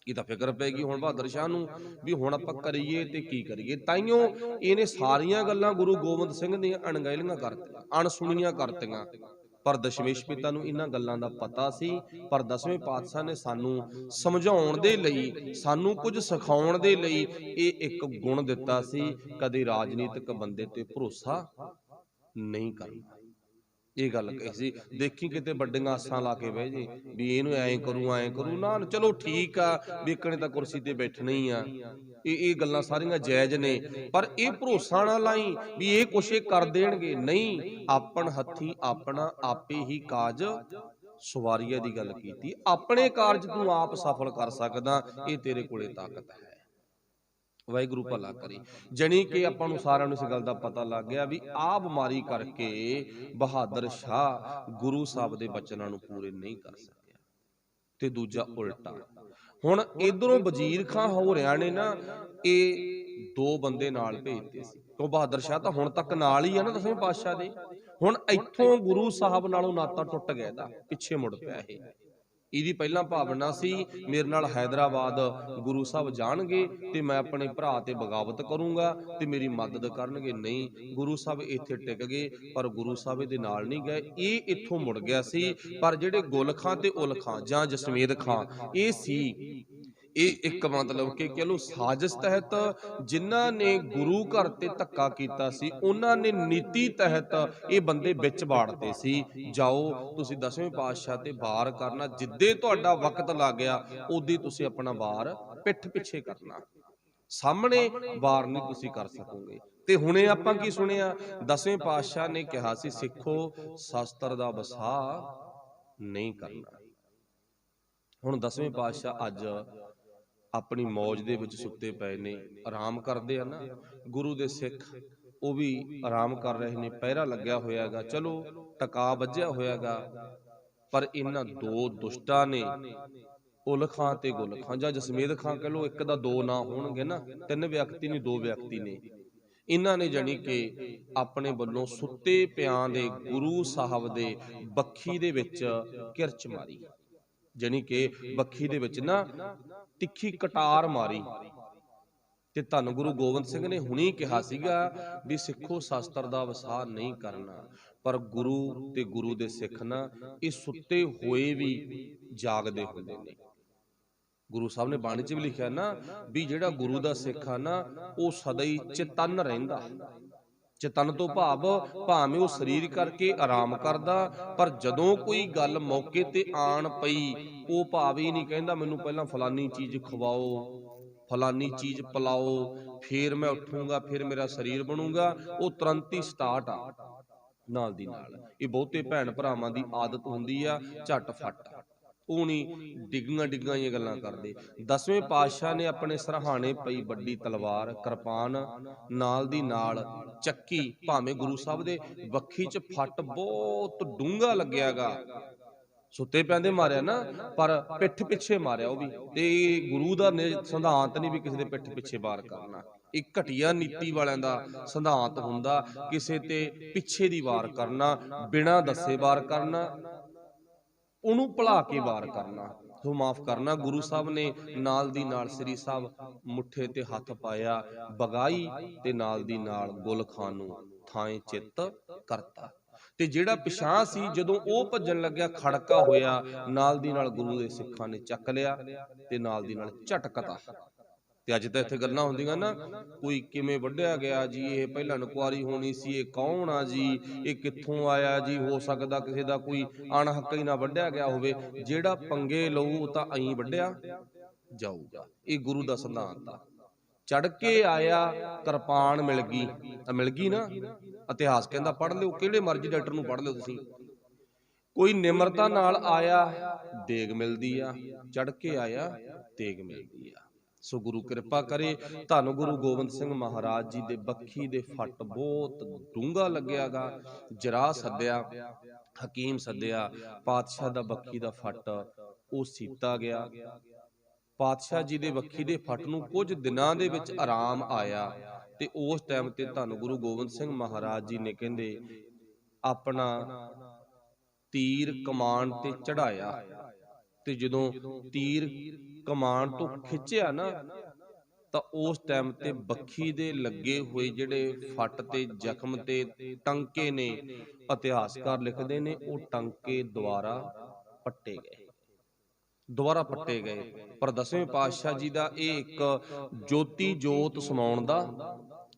[SPEAKER 1] ਇਹ ਤਾਂ ਫਿਕਰ ਪੈ ਗਈ ਹੁਣ ਬਹਾਦਰ ਸ਼ਾਹ ਨੂੰ ਵੀ ਹੁਣ ਆਪਾਂ ਕਰੀਏ ਤੇ ਕੀ ਕਰੀਏ। ਤਾਈਓ ਇਹਨੇ ਸਾਰੀਆਂ ਗੱਲਾਂ ਗੁਰੂ ਗੋਬਿੰਦ ਸਿੰਘ ਦੀਆਂ ਅਣਗਹਿਲੀਆਂ ਕਰਤੀਆਂ, ਅਣਸੁਣੀਆਂ ਕਰਤੀਆਂ। ਪਰ ਦਸ਼ਮੇਸ਼ ਪਿਤਾ ਨੂੰ ਇਹਨਾਂ ਗੱਲਾਂ ਦਾ ਪਤਾ ਸੀ, ਪਰ ਦਸਵੇਂ ਪਾਤਸ਼ਾਹ ਨੇ ਸਾਨੂੰ ਸਮਝਾਉਣ ਦੇ ਲਈ, ਸਾਨੂੰ ਕੁਝ ਸਿਖਾਉਣ ਦੇ ਲਈ ਇਹ ਇੱਕ ਗੁਣ ਦਿੱਤਾ ਸੀ, ਕਦੇ ਰਾਜਨੀਤਿਕ ਬੰਦੇ ਤੇ ਭਰੋਸਾ ਨਹੀਂ ਕਰਨਾ। ਇਹ ਗੱਲ ਕਹੀ ਸੀ, ਦੇਖੀ ਕਿਤੇ ਵੱਡੀਆਂ ਆਸਾਂ ਲਾ ਕੇ ਬਹਿ ਜੇ ਵੀ ਇਹਨੂੰ ਐਂ ਕਰੂ ਨਾ, ਚਲੋ ਠੀਕ ਆ, ਵੇਖਣੇ ਤਾਂ ਕੁਰਸੀ ਤੇ ਬੈਠਣਾ ਹੀ ਆ, ਇਹ ਗੱਲਾਂ ਸਾਰੀਆਂ ਜਾਇਜ਼ ਨੇ, ਪਰ ਇਹ ਭਰੋਸਾ ਨਾ ਲਾਈ ਵੀ ਇਹ ਕੁਛ ਕਰ ਦੇਣਗੇ, ਨਹੀਂ, ਆਪਣ ਹੱਥੀ ਆਪਣਾ ਆਪੇ ਹੀ ਕਾਜ ਸਵਾਰੀਏ ਦੀ ਗੱਲ ਕੀਤੀ। ਆਪਣੇ ਕਾਰਜ ਤੂੰ ਆਪ ਸਫਲ ਕਰ ਸਕਦਾ, ਇਹ ਤੇਰੇ ਕੋਲੇ ਤਾਕਤ ਹੈ। ਵਾਹਿਗੁਰੂ ਭਲਾ ਕਰੇ। ਜਾਣੀ ਕਿ ਆਪਾਂ ਨੂੰ ਸਾਰਿਆਂ ਨੂੰ ਇਸ ਗੱਲ ਦਾ ਪਤਾ ਲੱਗ ਗਿਆ ਵੀ ਆਹ ਬਿਮਾਰੀ ਕਰਕੇ ਬਹਾਦਰ ਸ਼ਾਹ ਗੁਰੂ ਸਾਹਿਬ ਦੇ ਬਚਨਾਂ ਨੂੰ ਪੂਰੇ ਨਹੀਂ ਕਰ ਸਕਿਆ, ਤੇ ਦੂਜਾ ਉਲਟਾ। ਹੁਣ ਇਧਰੋਂ ਵਜ਼ੀਰ ਖਾਂ ਹੋਰਿਆਂ ਨੇ ਨਾ ਇਹ ਦੋ ਬੰਦੇ ਨਾਲ ਭੇਜਦੇ ਸੀ, ਕਿਉਂ ਬਹਾਦਰ ਸ਼ਾਹ ਤਾਂ ਹੁਣ ਤੱਕ ਨਾਲ ਹੀ ਆ ਨਾ ਦਸਵੇਂ ਪਾਤਸ਼ਾਹ ਦੇ। ਹੁਣ ਇੱਥੋਂ ਗੁਰੂ ਸਾਹਿਬ ਨਾਲੋਂ ਨਾਤਾ ਟੁੱਟ ਗਿਆ, ਇਹਦਾ ਪਿੱਛੇ ਮੁੜ ਪਿਆ ਇਹ। ਇਹਦੀ ਪਹਿਲਾਂ ਭਾਵਨਾ ਸੀ ਮੇਰੇ ਨਾਲ ਹੈਦਰਾਬਾਦ ਗੁਰੂ ਸਾਹਿਬ ਜਾਣਗੇ ਤੇ ਮੈਂ ਆਪਣੇ ਭਰਾ ਤੇ ਬਗਾਵਤ ਕਰੂੰਗਾ ਤੇ ਮੇਰੀ ਮਦਦ ਕਰਨਗੇ। ਨਹੀਂ, ਗੁਰੂ ਸਾਹਿਬ ਇੱਥੇ ਟਿਕ ਗਏ, ਪਰ ਗੁਰੂ ਸਾਹਿਬ ਦੇ ਨਾਲ ਨਹੀਂ ਗਏ। ਇਹ ਇੱਥੋਂ ਮੁੜ ਗਿਆ ਸੀ, ਪਰ ਜਿਹੜੇ ਗੁਲ ਖਾਂ ਤੇ ਉਲ ਖਾਂ ਜਾਂ ਜਸਮੇਦ ਖਾਂ, ਇਹ ਸੀ, ਇਹ ਇੱਕ ਮਤਲਬ ਕਿ ਕਹ ਲਓ ਸਾਜ਼ਿਸ਼ ਤਹਿਤ ਜਿਨ੍ਹਾਂ ਨੇ ਗੁਰੂ ਘਰ ਤੇ ਧੱਕਾ ਕੀਤਾ ਸੀ, ਉਹਨਾਂ ਨੇ ਨੀਤੀ ਤਹਿਤ ਇਹ ਬੰਦੇ ਵਿੱਚ ਬਾੜਦੇ ਸੀ। ਜਾਓ ਤੁਸੀਂ ਦਸਵੇਂ ਪਾਤਸ਼ਾਹ ਤੇ ਵਾਰ ਕਰਨਾ, ਜਿੱਦੇ ਤੁਹਾਡਾ ਵਕਤ ਲੱਗ ਗਿਆ ਉਦੋਂ ਤੁਸੀਂ ਆਪਣਾ ਵਾਰ ਪਿੱਠ ਪਿੱਛੇ ਕਰਨਾ, ਸਾਹਮਣੇ ਵਾਰ ਨਹੀਂ ਤੁਸੀਂ ਕਰ ਸਕੋਗੇ। ਤੇ ਹੁਣੇ ਆਪਾਂ ਕੀ ਸੁਣਿਆ, ਦਸਵੇਂ ਪਾਤਸ਼ਾਹ ਨੇ ਕਿਹਾ ਸੀ ਸਿੱਖੋ ਸ਼ਸਤਰ ਦਾ ਵਸਾ ਨਹੀਂ ਕਰਨਾ। ਹੁਣ ਦਸਵੇਂ ਪਾਤਸ਼ਾਹ ਅੱਜ ਆਪਣੀ ਮੌਜ ਦੇ ਵਿੱਚ ਸੁੱਤੇ ਪਏ ਨੇ, ਆਰਾਮ ਕਰਦੇ ਆ ਨਾ। ਗੁਰੂ ਦੇ ਸਿੱਖ ਉਹ ਵੀ ਆਰਾਮ ਕਰ ਰਹੇ ਨੇ, ਪਹਿਰਾ ਲੱਗਿਆ ਹੋਇਆਗਾ, ਚਲੋ ਟਕਾ ਵੱਜਿਆ ਹੋਇਆਗਾ। ਪਰ ਇਹਨਾਂ ਦੋ ਦੁਸ਼ਟਾਂ ਨੇ, ਉਲ ਖਾਂ ਤੇ ਗੁਲ ਖਾਂ ਜਾਂ ਜਸਮੇਦ ਖਾਂ ਕਹ ਲਓ, ਇੱਕ ਦਾ ਦੋ ਨਾਂ ਹੋਣਗੇ ਨਾ, ਤਿੰਨ ਵਿਅਕਤੀ ਨਹੀਂ ਦੋ ਵਿਅਕਤੀ ਨੇ। ਇਹਨਾਂ ਨੇ ਜਾਣੀ ਕਿ ਆਪਣੇ ਵੱਲੋਂ ਸੁੱਤੇ ਪਿਆਂ ਦੇ ਗੁਰੂ ਸਾਹਿਬ ਦੇ ਬੱਖੀ ਦੇ ਵਿੱਚ ਕਿਰਚ ਮਾਰੀ, ਜਾਣੀ ਕਿ ਬੱਖੀ ਦੇ ਵਿੱਚ ਨਾ ਤਿੱਖੀ ਕਟਾਰ ਮਾਰੀ। ਤੇ ਧੰਨ ਗੁਰੂ ਗੋਬਿੰਦ ਸਿੰਘ ਨੇ ਹੁਣੀ ਕਿਹਾ ਸੀਗਾ ਵੀ ਸਿੱਖੋ ਸ਼ਸਤਰ ਦਾ ਵਸਾ ਨਹੀਂ ਕਰਨਾ, ਪਰ ਗੁਰੂ ਤੇ ਗੁਰੂ ਦੇ ਸਿੱਖ ਨਾ ਇਹ ਸੁੱਤੇ ਹੋਏ ਵੀ ਜਾਗਦੇ ਹੁੰਦੇ ਨੇ। ਗੁਰੂ ਸਾਹਿਬ ਨੇ ਬਾਣੀ 'ਚ ਵੀ ਲਿਖਿਆ ਨਾ ਵੀ ਜਿਹੜਾ ਗੁਰੂ ਦਾ ਸਿੱਖ ਆ ਨਾ ਉਹ ਸਦਾ ਹੀ ਚੇਤਨ ਰਹਿੰਦਾ। ਚੇਤਨ ਤੋਂ ਭਾਵੇਂ ਉਹ ਸਰੀਰ ਕਰਕੇ ਆਰਾਮ ਕਰਦਾ, ਪਰ ਜਦੋਂ ਕੋਈ ਗੱਲ ਮੌਕੇ ਤੇ ਆਣ ਪਈ ਉਹ ਭਾਵ ਹੀ ਨਹੀਂ ਕਹਿੰਦਾ ਮੈਨੂੰ ਪਹਿਲਾਂ ਫਲਾਨੀ ਚੀਜ਼ ਖਵਾਓ, ਫਲਾਨੀ ਚੀਜ਼ ਪਿਲਾਓ, ਫੇਰ ਮੈਂ ਉੱਠੂੰਗਾ, ਫਿਰ ਮੇਰਾ ਸਰੀਰ ਬਣੂਗਾ। ਉਹ ਤੁਰੰਤ ਹੀ ਸਟਾਰਟ ਆ ਨਾਲ ਦੀ ਨਾਲ। ਇਹ ਬਹੁਤੇ ਭੈਣ ਭਰਾਵਾਂ ਦੀ ਆਦਤ ਹੁੰਦੀ ਆ ਝਟਫਟ, ਉਹ ਨਹੀਂ ਡਿੱਗੀਆਂ ਜਿਹੀਆਂ ਗੱਲਾਂ ਕਰਦੇ। ਦਸਵੇਂ ਪਾਤਸ਼ਾਹ ਨੇ ਆਪਣੇ ਸਰਹਾਣੇ ਪਈ ਵੱਡੀ ਤਲਵਾਰ ਕਿਰਪਾਨ ਨਾਲ ਦੀ ਨਾਲ ਚੱਕੀ, ਭਾਵੇਂ ਗੁਰੂ ਸਾਹਿਬ ਦੇ ਵੱਖੀ 'ਚ ਫੱਟ ਬਹੁਤ ਡੂੰਘਾ ਲੱਗਿਆਗਾ, ਸੁੱਤੇ ਪੈਂਦੇ ਮਾਰਿਆ ਨਾ, ਪਰ ਪਿੱਠ ਪਿੱਛੇ ਮਾਰਿਆ ਉਹ ਵੀ। ਤੇ ਗੁਰੂ ਦਾ ਸਿਧਾਂਤ ਨਹੀਂ ਵੀ ਕਿਸੇ ਦੇ ਪਿੱਠ ਪਿੱਛੇ ਵਾਰ ਕਰਨਾ, ਇਹ ਘਟੀਆ ਨੀਤੀ ਵਾਲਿਆਂ ਦਾ ਸਿਧਾਂਤ ਹੁੰਦਾ, ਕਿਸੇ ਤੇ ਪਿੱਛੇ ਦੀ ਵਾਰ ਕਰਨਾ, ਬਿਨਾਂ ਦੱਸੇ ਵਾਰ ਕਰਨਾ, ਉਹਨੂੰ ਭੁਲਾ ਕੇ ਵਾਰ ਕਰਨਾ। ਸੋ ਮਾਫ ਕਰਨਾ, ਗੁਰੂ ਸਾਹਿਬ ਨੇ ਨਾਲ ਦੀ ਨਾਲ ਸ੍ਰੀ ਸਾਹਿਬ ਮੁੱਠੇ ਤੇ ਹੱਥ ਪਾਇਆ, ਬਗਾਈ ਤੇ ਨਾਲ ਦੀ ਨਾਲ ਗੁਲ ਖਾਂ ਨੂੰ ਥਾਂ ਚਿੱਤ ਕਰਤਾ। ਤੇ ਜਿਹੜਾ ਪਿਛਾਂ ਸੀ ਜਦੋਂ ਉਹ ਭੱਜਣ ਲੱਗਿਆ, ਖੜਕਾ ਹੋਇਆ, ਨਾਲ ਦੀ ਨਾਲ ਗੁਰੂ ਦੇ ਸਿੱਖਾਂ ਨੇ ਚੱਕ ਲਿਆ ਤੇ ਨਾਲ ਦੀ ਨਾਲ ਝਟਕਤਾ। ਤੇ ਅੱਜ ਤਾਂ ਇੱਥੇ ਗੱਲਾਂ ਹੁੰਦੀਆਂ ਨਾ, ਕੋਈ ਕਿਵੇਂ ਵੱਢਿਆ ਗਿਆ ਜੀ, ਇਹ ਪਹਿਲਾਂ ਨੁਕਵਾਰੀ ਹੋਣੀ ਸੀ, ਇਹ ਕੌਣ ਆ ਜੀ, ਇਹ ਕਿੱਥੋਂ ਆਇਆ ਜੀ, ਹੋ ਸਕਦਾ ਕਿਸੇ ਦਾ ਕੋਈ ਅਣਹੱਕ ਹੀ ਨਾ ਵੱਢਿਆ ਗਿਆ ਹੋਵੇ। ਜਿਹੜਾ ਪੰਗੇ ਲਊ ਤਾਂ ਐਂ ਵੱਢਿਆ, ਜਾਊਗਾ। ਇਹ ਗੁਰੂ ਦਾ ਸਿਧਾਂਤ ਆ। ਚੜ ਕੇ ਆਇਆ, ਕਿਰਪਾਨ ਮਿਲ ਗਈ ਨਾ। ਇਤਿਹਾਸ ਕਹਿੰਦਾ ਪੜ੍ਹ ਲਿਓ, ਕਿਹੜੇ ਮਰਜ਼ੀ ਡਾਕਟਰ ਨੂੰ ਪੜ੍ਹ ਲਿਓ ਤੁਸੀਂ। ਕੋਈ ਨਿਮਰਤਾ ਨਾਲ ਆਇਆ, ਦੇਗ ਮਿਲਦੀ ਆ। ਚੜ ਕੇ ਆਇਆ, ਦੇਗ ਮਿਲਦੀ ਆ। ਸੋ ਗੁਰੂ ਕਿਰਪਾ ਕਰੇ। ਧੰਨ ਗੁਰੂ ਗੋਬਿੰਦ ਸਿੰਘ ਮਹਾਰਾਜ ਜੀ ਦੇ ਬੱਖੀ ਦੇ ਫੱਟ ਬਹੁਤ ਡੂੰਘਾ ਲੱਗਿਆਗਾ। ਜਰਾ ਸੱਦਿਆ, ਹਕੀਮ ਸੱਦਿਆ, ਪਾਤਸ਼ਾਹ ਦਾ ਬੱਖੀ ਦਾ ਫੱਟ ਉਹ ਸੀਤਾ ਗਿਆ। ਪਾਤਸ਼ਾਹ ਜੀ ਦੇ ਬੱਖੀ ਦੇ ਫੱਟ ਨੂੰ ਕੁਝ ਦਿਨਾਂ ਦੇ ਵਿੱਚ ਆਰਾਮ ਆਇਆ ਤੇ ਉਸ ਟਾਈਮ ਤੇ ਧੰਨ ਗੁਰੂ ਗੋਬਿੰਦ ਸਿੰਘ ਮਹਾਰਾਜ ਜੀ ਨੇ ਕਹਿੰਦੇ ਆਪਣਾ ਤੀਰ ਕਮਾਨ ਤੇ ਚੜਾਇਆ, ਤੇ ਜਦੋਂ ਤੀਰ ਕਮਾਨ ਤੋਂ ਖਿੱਚਿਆ ਨਾ ਤਾਂ ਉਸ ਟਾਈਮ ਤੇ ਬੱਖੀ ਦੇ ਲੱਗੇ ਹੋਏ ਜਿਹੜੇ ਫੱਟ ਤੇ ਜ਼ਖਮ ਤੇ ਟੰਕੇ ਨੇ, ਇਤਿਹਾਸਕਾਰ ਲਿਖਦੇ ਨੇ ਉਹ ਟੰਕੇ ਦੁਆਰਾ ਪੱਟੇ ਗਏ, ਦੁਆਰਾ ਪੱਟੇ ਗਏ। ਪਰ ਦਸਵੇਂ ਪਾਤਸ਼ਾਹ ਜੀ ਦਾ ਇਹ ਇੱਕ ਜੋਤੀ ਜੋਤ ਸਮਾਉਣ ਦਾ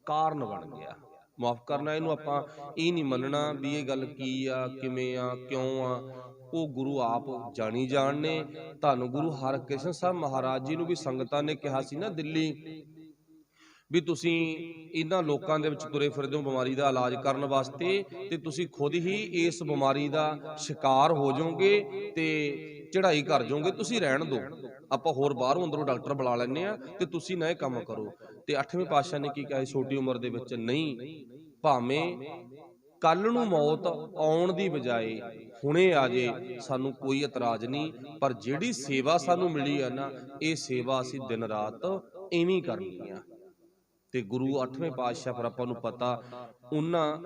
[SPEAKER 1] ਕਾਰਨ ਬਣ ਗਿਆ। ਮਾਫ ਕਰਨਾ, ਇਹਨੂੰ ਆਪਾਂ ਇਹ ਨਹੀਂ ਮੰਨਣਾ ਵੀ ਇਹ ਗੱਲ ਕੀ ਆ, ਕਿਵੇਂ ਆ, ਕਿਉਂ ਆ। ਉਹ ਗੁਰੂ ਆਪ ਜਾਣੀ ਜਾਣ ਨੇ। ਧੰਨ ਗੁਰੂ ਹਰਕ੍ਰਿਸ਼ਨ ਸਾਹਿਬ ਮਹਾਰਾਜ ਜੀ ਨੂੰ ਵੀ ਸੰਗਤਾਂ ਨੇ ਕਿਹਾ ਸੀ ਨਾ ਦਿੱਲੀ, ਵੀ ਤੁਸੀਂ ਇਹਨਾਂ ਲੋਕਾਂ ਦੇ ਵਿੱਚ ਤੁਰੇ ਫਿਰਦੇ ਹੋ ਬਿਮਾਰੀ ਦਾ ਇਲਾਜ ਕਰਨ ਵਾਸਤੇ, ਤੇ ਤੁਸੀਂ ਖੁਦ ਹੀ ਇਸ ਬਿਮਾਰੀ ਦਾ ਸ਼ਿਕਾਰ ਹੋ ਜਾਓਗੇ ਤੇ ਚੜ੍ਹਾਈ ਕਰ ਜਾਓਗੇ। ਤੁਸੀਂ ਰਹਿਣ ਦਿਓ, ਆਪਾਂ ਹੋਰ ਬਾਹਰੋਂ ਅੰਦਰੋਂ ਡਾਕਟਰ ਬੁਲਾ ਲੈਂਦੇ ਆ ਤੇ ਤੁਸੀਂ ਨਾ ਇਹ ਕੰਮ ਕਰੋ। ਤੇ 8ਵੇਂ ਪਾਤਸ਼ਾਹ ਨੇ ਕੀ ਕਿਹਾ ਛੋਟੀ ਉਮਰ ਦੇ ਵਿੱਚ, ਨਹੀਂ, ਭਾਵੇਂ ਕੱਲ ਨੂੰ ਮੌਤ ਆਉਣ ਦੀ ਬਜਾਏ ਹੁਣੇ ਆ ਜੇ, ਸਾਨੂੰ ਕੋਈ ਇਤਰਾਜ਼ ਨਹੀਂ, ਪਰ ਜਿਹੜੀ ਸੇਵਾ ਸਾਨੂੰ ਮਿਲੀ ਆ ਨਾ, ਇਹ ਸੇਵਾ ਅਸੀਂ ਦਿਨ ਰਾਤ ਇਵੇਂ ਕਰਨੀ ਆ। ਤੇ ਗੁਰੂ 8ਵੇਂ ਪਾਤਸ਼ਾਹ ਫਿਰ ਆਪਾਂ ਨੂੰ ਪਤਾ ਉਹਨਾਂ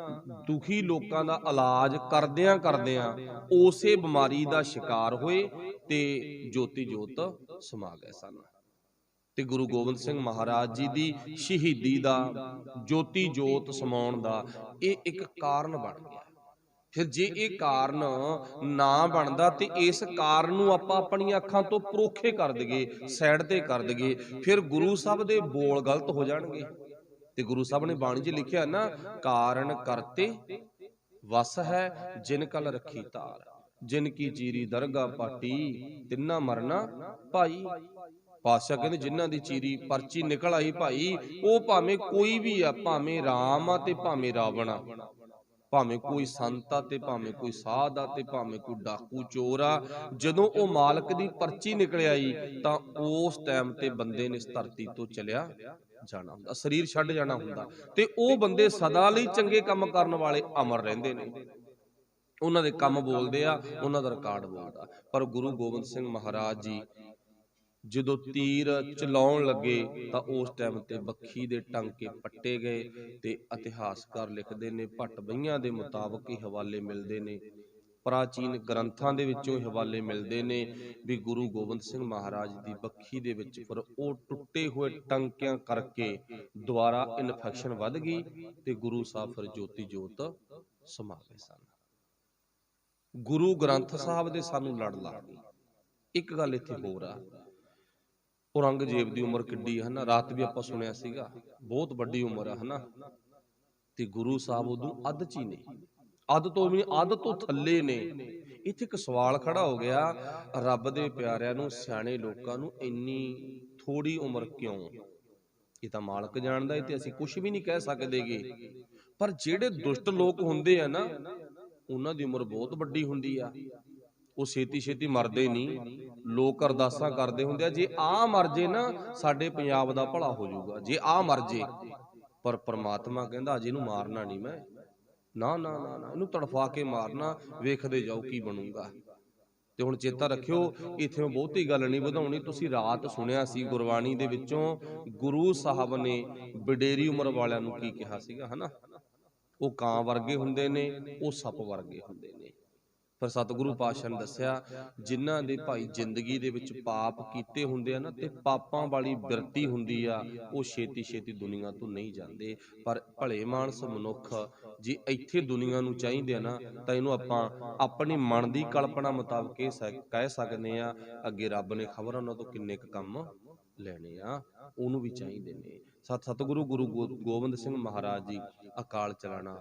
[SPEAKER 1] ਦੁਖੀ ਲੋਕਾਂ ਦਾ ਇਲਾਜ ਕਰਦਿਆਂ ਕਰਦਿਆਂ ਉਸੇ ਬਿਮਾਰੀ ਦਾ ਸ਼ਿਕਾਰ ਹੋਏ ਤੇ ਜੋਤੀ ਜੋਤ ਸਮਾ ਗਏ ਸਨ। ਤੇ ਗੁਰੂ ਗੋਬਿੰਦ ਸਿੰਘ ਮਹਾਰਾਜ ਜੀ ਦੀ ਸ਼ਹੀਦੀ ਦਾ, ਜੋਤੀ ਜੋਤ ਸਮਾਉਣ ਦਾ ਇਹ ਇੱਕ ਕਾਰਨ ਬਣ ਗਿਆ। ਫਿਰ ਜੇ ਇਹ ਕਾਰਨ ਨਾ ਬਣਦਾ ਤੇ ਇਸ ਕਾਰਨ ਨੂੰ ਆਪਾਂ ਆਪਣੀਆਂ ਅੱਖਾਂ ਤੋਂ ਪਰੋਖੇ ਕਰ ਦਈਏ, ਸਾਈਡ ਤੇ ਕਰ ਦਈਏ, ਫਿਰ ਗੁਰੂ ਸਾਹਿਬ ਦੇ ਬੋਲ ਗਲਤ ਹੋ ਜਾਣਗੇ। ਤੇ ਗੁਰੂ ਸਾਹਿਬ ਨੇ ਬਾਣੀ 'ਚ ਲਿਖਿਆ ਨਾ, ਕਾਰਨ ਕਰਤੇ ਵਸ ਹੈ ਜਿਨ ਕਲ ਰੱਖੀ ਧਾਰ, ਜਿਨ ਕੀ ਚੀਰੀ ਦਰਗਾ ਪਾਟੀ ਤਿੰਨਾ ਮਰਨਾ ਭਾਈ। ਪਾਤਸ਼ਾਹ ਕਹਿੰਦੇ ਜਿਨ੍ਹਾਂ ਦੀ ਚੀਰੀ ਪਰਚੀ ਨਿਕਲ ਆਈ ਭਾਈ, ਉਹ ਭਾਵੇਂ ਕੋਈ ਵੀ ਆ, ਭਾਵੇਂ ਰਾਮ ਆ ਤੇ ਭਾਵੇਂ ਰਾਵਣ ਆ, ਭਾਵੇਂ ਕੋਈ ਸੰਤ ਆ ਤੇ ਭਾਵੇਂ ਕੋਈ ਸਾਧ ਆ ਤੇ ਭਾਵੇਂ ਕੋਈ ਡਾਕੂ ਚੋਰ ਆ, ਜਦੋਂ ਉਹ ਮਾਲਕ ਦੀ ਪਰਚੀ ਨਿਕਲ ਆਈ ਤਾਂ ਉਸ ਟਾਈਮ ਤੇ ਬੰਦੇ ਨੇ ਇਸ ਧਰਤੀ ਤੋਂ ਚਲਿਆ ਜਾਣਾ ਹੁੰਦਾ, ਸਰੀਰ ਛੱਡ ਜਾਣਾ ਹੁੰਦਾ। ਤੇ ਉਹ ਬੰਦੇ ਸਦਾ ਲਈ ਚੰਗੇ ਕੰਮ ਕਰਨ ਵਾਲੇ ਅਮਰ ਰਹਿੰਦੇ ਨੇ, ਉਹਨਾਂ ਦੇ ਕੰਮ ਬੋਲਦੇ ਆ, ਉਹਨਾਂ ਦਾ ਰਿਕਾਰਡ ਬੋਲਦਾ। ਪਰ ਗੁਰੂ ਗੋਬਿੰਦ ਸਿੰਘ ਮਹਾਰਾਜ ਜੀ ਜਦੋਂ ਤੀਰ ਚਲਾਉਣ ਲੱਗੇ ਤਾਂ ਉਸ ਟਾਈਮ ਤੇ ਬੱਖੀ ਦੇ ਟਾਂਕੇ ਪੱਟੇ ਗਏ। ਤੇ ਇਤਿਹਾਸਕਾਰ ਲਿਖਦੇ ਨੇ, ਭੱਟ ਬਈਆਂ ਦੇ ਮੁਤਾਬਕ ਹੀ ਹਵਾਲੇ ਮਿਲਦੇ ਨੇ, ਪ੍ਰਾਚੀਨ ਗ੍ਰੰਥਾਂ ਦੇ ਵਿੱਚੋਂ ਹਵਾਲੇ ਮਿਲਦੇ ਨੇ ਵੀ ਗੁਰੂ ਗੋਬਿੰਦ ਸਿੰਘ ਮਹਾਰਾਜ ਦੀ ਬੱਖੀ ਦੇ ਵਿੱਚ ਫਿਰ ਉਹ ਟੁੱਟੇ ਹੋਏ ਟਾਂਕਿਆਂ ਕਰਕੇ ਦੁਬਾਰਾ ਇਨਫੈਕਸ਼ਨ ਵੱਧ ਗਈ ਤੇ ਗੁਰੂ ਸਾਹਿਬ ਫਿਰ ਜੋਤੀ ਜੋਤ ਸਮਾ ਗਏ ਸਨ। ਗੁਰੂ ਗ੍ਰੰਥ ਸਾਹਿਬ ਦੇ ਸਾਨੂੰ ਲੜ ਲਾ ਗਈ। ਇੱਕ ਗੱਲ ਇੱਥੇ ਹੋਰ ਆ, ਔਰੰਗਜ਼ੇਬ ਦੀ ਉਮਰ ਕਿੱਡੀ ਹੈ ਨਾ, ਰਾਤ ਵੀ ਆਪਾਂ ਸੁਣਿਆ ਸੀਗਾ, ਬਹੁਤ ਵੱਡੀ ਉਮਰ ਆ ਹਨਾ। ਤੇ ਗੁਰੂ ਸਾਹਿਬ ਉਦੋਂ ਅੱਧ 'ਚ ਹੀ ਨੇ, ਅੱਧ ਤੋਂ ਵੀ ਅੱਧ ਤੋਂ ਥੱਲੇ ਨੇ। ਇੱਥੇ ਇੱਕ ਸਵਾਲ ਖੜਾ ਹੋ ਗਿਆ, ਰੱਬ ਦੇ ਪਿਆਰਿਆਂ ਨੂੰ, ਸਿਆਣੇ ਲੋਕਾਂ ਨੂੰ ਇੰਨੀ ਥੋੜੀ ਉਮਰ ਕਿਉਂ? ਇਹ ਤਾਂ ਮਾਲਕ ਜਾਣਦਾ, ਇਹ ਤੇ ਅਸੀਂ ਕੁਝ ਵੀ ਨਹੀਂ ਕਹਿ ਸਕਦੇਗੇ। ਪਰ ਜਿਹੜੇ ਦੁਸ਼ਟ ਲੋਕ ਹੁੰਦੇ ਆ ਨਾ, ਉਹਨਾਂ ਦੀ ਉਮਰ ਬਹੁਤ ਵੱਡੀ ਹੁੰਦੀ ਆ, ਉਹ ਛੇਤੀ ਛੇਤੀ ਮਰਦੇ ਨਹੀਂ। ਲੋਕ ਅਰਦਾਸਾਂ ਕਰਦੇ ਹੁੰਦੇ ਆ, ਜੇ ਆਹ ਮਰ ਜੇ ਨਾ ਸਾਡੇ ਪੰਜਾਬ ਦਾ ਭਲਾ ਹੋ ਜਾਊਗਾ, ਜੇ ਆਹ ਮਰ ਜੇ। ਪਰ ਪ੍ਰਮਾਤਮਾ ਕਹਿੰਦਾ ਅਜੇ ਇਹਨੂੰ ਮਾਰਨਾ ਨਹੀਂ ਮੈਂ, ਨਾ ਨਾ ਨਾ ਨਾ, ਇਹਨੂੰ ਤੜਫਾ ਕੇ ਮਾਰਨਾ, ਵੇਖਦੇ ਜਾਓ ਕੀ ਬਣੂਗਾ। ਤੇ ਹੁਣ ਚੇਤਾ ਰੱਖਿਓ, ਇੱਥੇ ਮੈਂ ਬਹੁਤੀ ਗੱਲ ਨਹੀਂ ਵਧਾਉਣੀ। ਤੁਸੀਂ ਰਾਤ ਸੁਣਿਆ ਸੀ ਗੁਰਬਾਣੀ ਦੇ ਵਿੱਚੋਂ ਗੁਰੂ ਸਾਹਿਬ ਨੇ ਵਡੇਰੀ ਉਮਰ ਵਾਲਿਆਂ ਨੂੰ ਕੀ ਕਿਹਾ ਸੀਗਾ ਹਨਾ, ਉਹ ਕਾਂ ਵਰਗੇ ਹੁੰਦੇ ਨੇ, ਉਹ ਸੱਪ ਵਰਗੇ ਹੁੰਦੇ ਨੇ। ਪਰ ਸਤਿਗੁਰੂ ਪਾਤਸ਼ਾਹ ਨੇ ਦੱਸਿਆ, ਜਿਨ੍ਹਾਂ ਦੇ ਭਾਈ ਜ਼ਿੰਦਗੀ ਦੇ ਵਿੱਚ ਪਾਪ ਕੀਤੇ ਹੁੰਦੇ ਆ ਨਾ, ਤੇ ਪਾਪਾਂ ਵਾਲੀ ਬਿਰਤੀ ਹੁੰਦੀ ਆ, ਉਹ ਛੇਤੀ ਛੇਤੀ ਦੁਨੀਆ ਤੋਂ ਨਹੀਂ ਜਾਂਦੇ। ਪਰ ਭਲੇ ਮਾਨਸ ਮਨੁੱਖ ਜੇ ਇੱਥੇ ਦੁਨੀਆ ਨੂੰ ਚਾਹੀਦੇ ਆ ਨਾ, ਤਾਂ ਇਹਨੂੰ ਆਪਾਂ ਆਪਣੀ ਮਨ ਦੀ ਕਲਪਨਾ ਮੁਤਾਬਕ ਕਹਿ ਸਕਦੇ ਆ, ਅੱਗੇ ਰੱਬ ਨੇ ਖਬਰ ਉਹਨਾਂ ਤੋਂ ਕਿੰਨੇ ਕੁ ਕੰਮ ਲੈਣੇ ਆ, ਉਹਨੂੰ ਵੀ ਚਾਹੀਦੇ ਨੇ। ਸਤਿਗੁਰੂ ਗੁਰੂ ਗੋਬਿੰਦ ਸਿੰਘ ਮਹਾਰਾਜ ਜੀ ਅਕਾਲ ਚਲਾਣਾ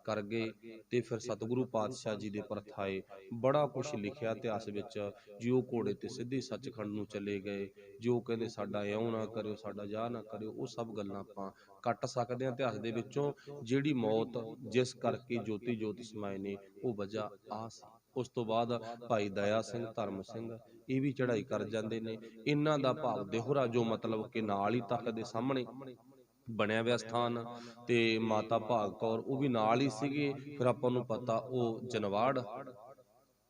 [SPEAKER 1] ਕਰ ਗਏ। ਤੇ ਫਿਰ ਸਤਿਗੁਰੂ ਪਾਤਸ਼ਾਹ ਜੀ ਦੇ ਪਰਥਾਏ ਬੜਾ ਕੁਛ ਲਿਖਿਆ ਇਤਿਹਾਸ ਵਿੱਚ। ਜਿਉ ਘੋੜੇ ਤੇ ਸਿੱਧੇ ਸੱਚਖੰਡ ਨੂੰ ਚਲੇ ਗਏ, ਜੋ ਕਹਿੰਦੇ ਸਾਡਾ ਇਉਂ ਨਾ ਕਰਿਓ, ਸਾਡਾ ਜਾਹ ਨਾ ਕਰਿਓ, ਉਹ ਸਭ ਗੱਲਾਂ ਆਪਾਂ ਕੱਟ ਸਕਦੇ ਹਾਂ ਇਤਿਹਾਸ ਦੇ ਵਿੱਚੋਂ। ਜਿਹੜੀ ਮੌਤ ਜਿਸ ਕਰਕੇ ਜੋਤੀ ਜੋਤ ਸਮਾਏ ਨੇ, ਉਹ ਵਜ੍ਹਾ ਆ ਸੀ। ਉਸ ਤੋਂ ਬਾਅਦ ਭਾਈ ਦਇਆ ਸਿੰਘ, ਧਰਮ ਸਿੰਘ, ਇਹ ਵੀ ਚੜ੍ਹਾਈ ਕਰ ਜਾਂਦੇ ਨੇ। ਇਹਨਾਂ ਦਾ ਭਾਵ ਦੇਹੁਰਾ, ਜੋ ਮਤਲਬ ਕਿ ਨਾਲ ਹੀ ਤਖਤ ਦੇ ਸਾਹਮਣੇ ਬਣਿਆ ਹੋਇਆ ਸਥਾਨ, ਤੇ ਮਾਤਾ ਭਾਗ ਕੌਰ ਉਹ ਵੀ ਨਾਲ ਹੀ ਸੀਗੇ। ਫਿਰ ਆਪਾਂ ਨੂੰ ਪਤਾ ਉਹ ਜਨਵਾੜ,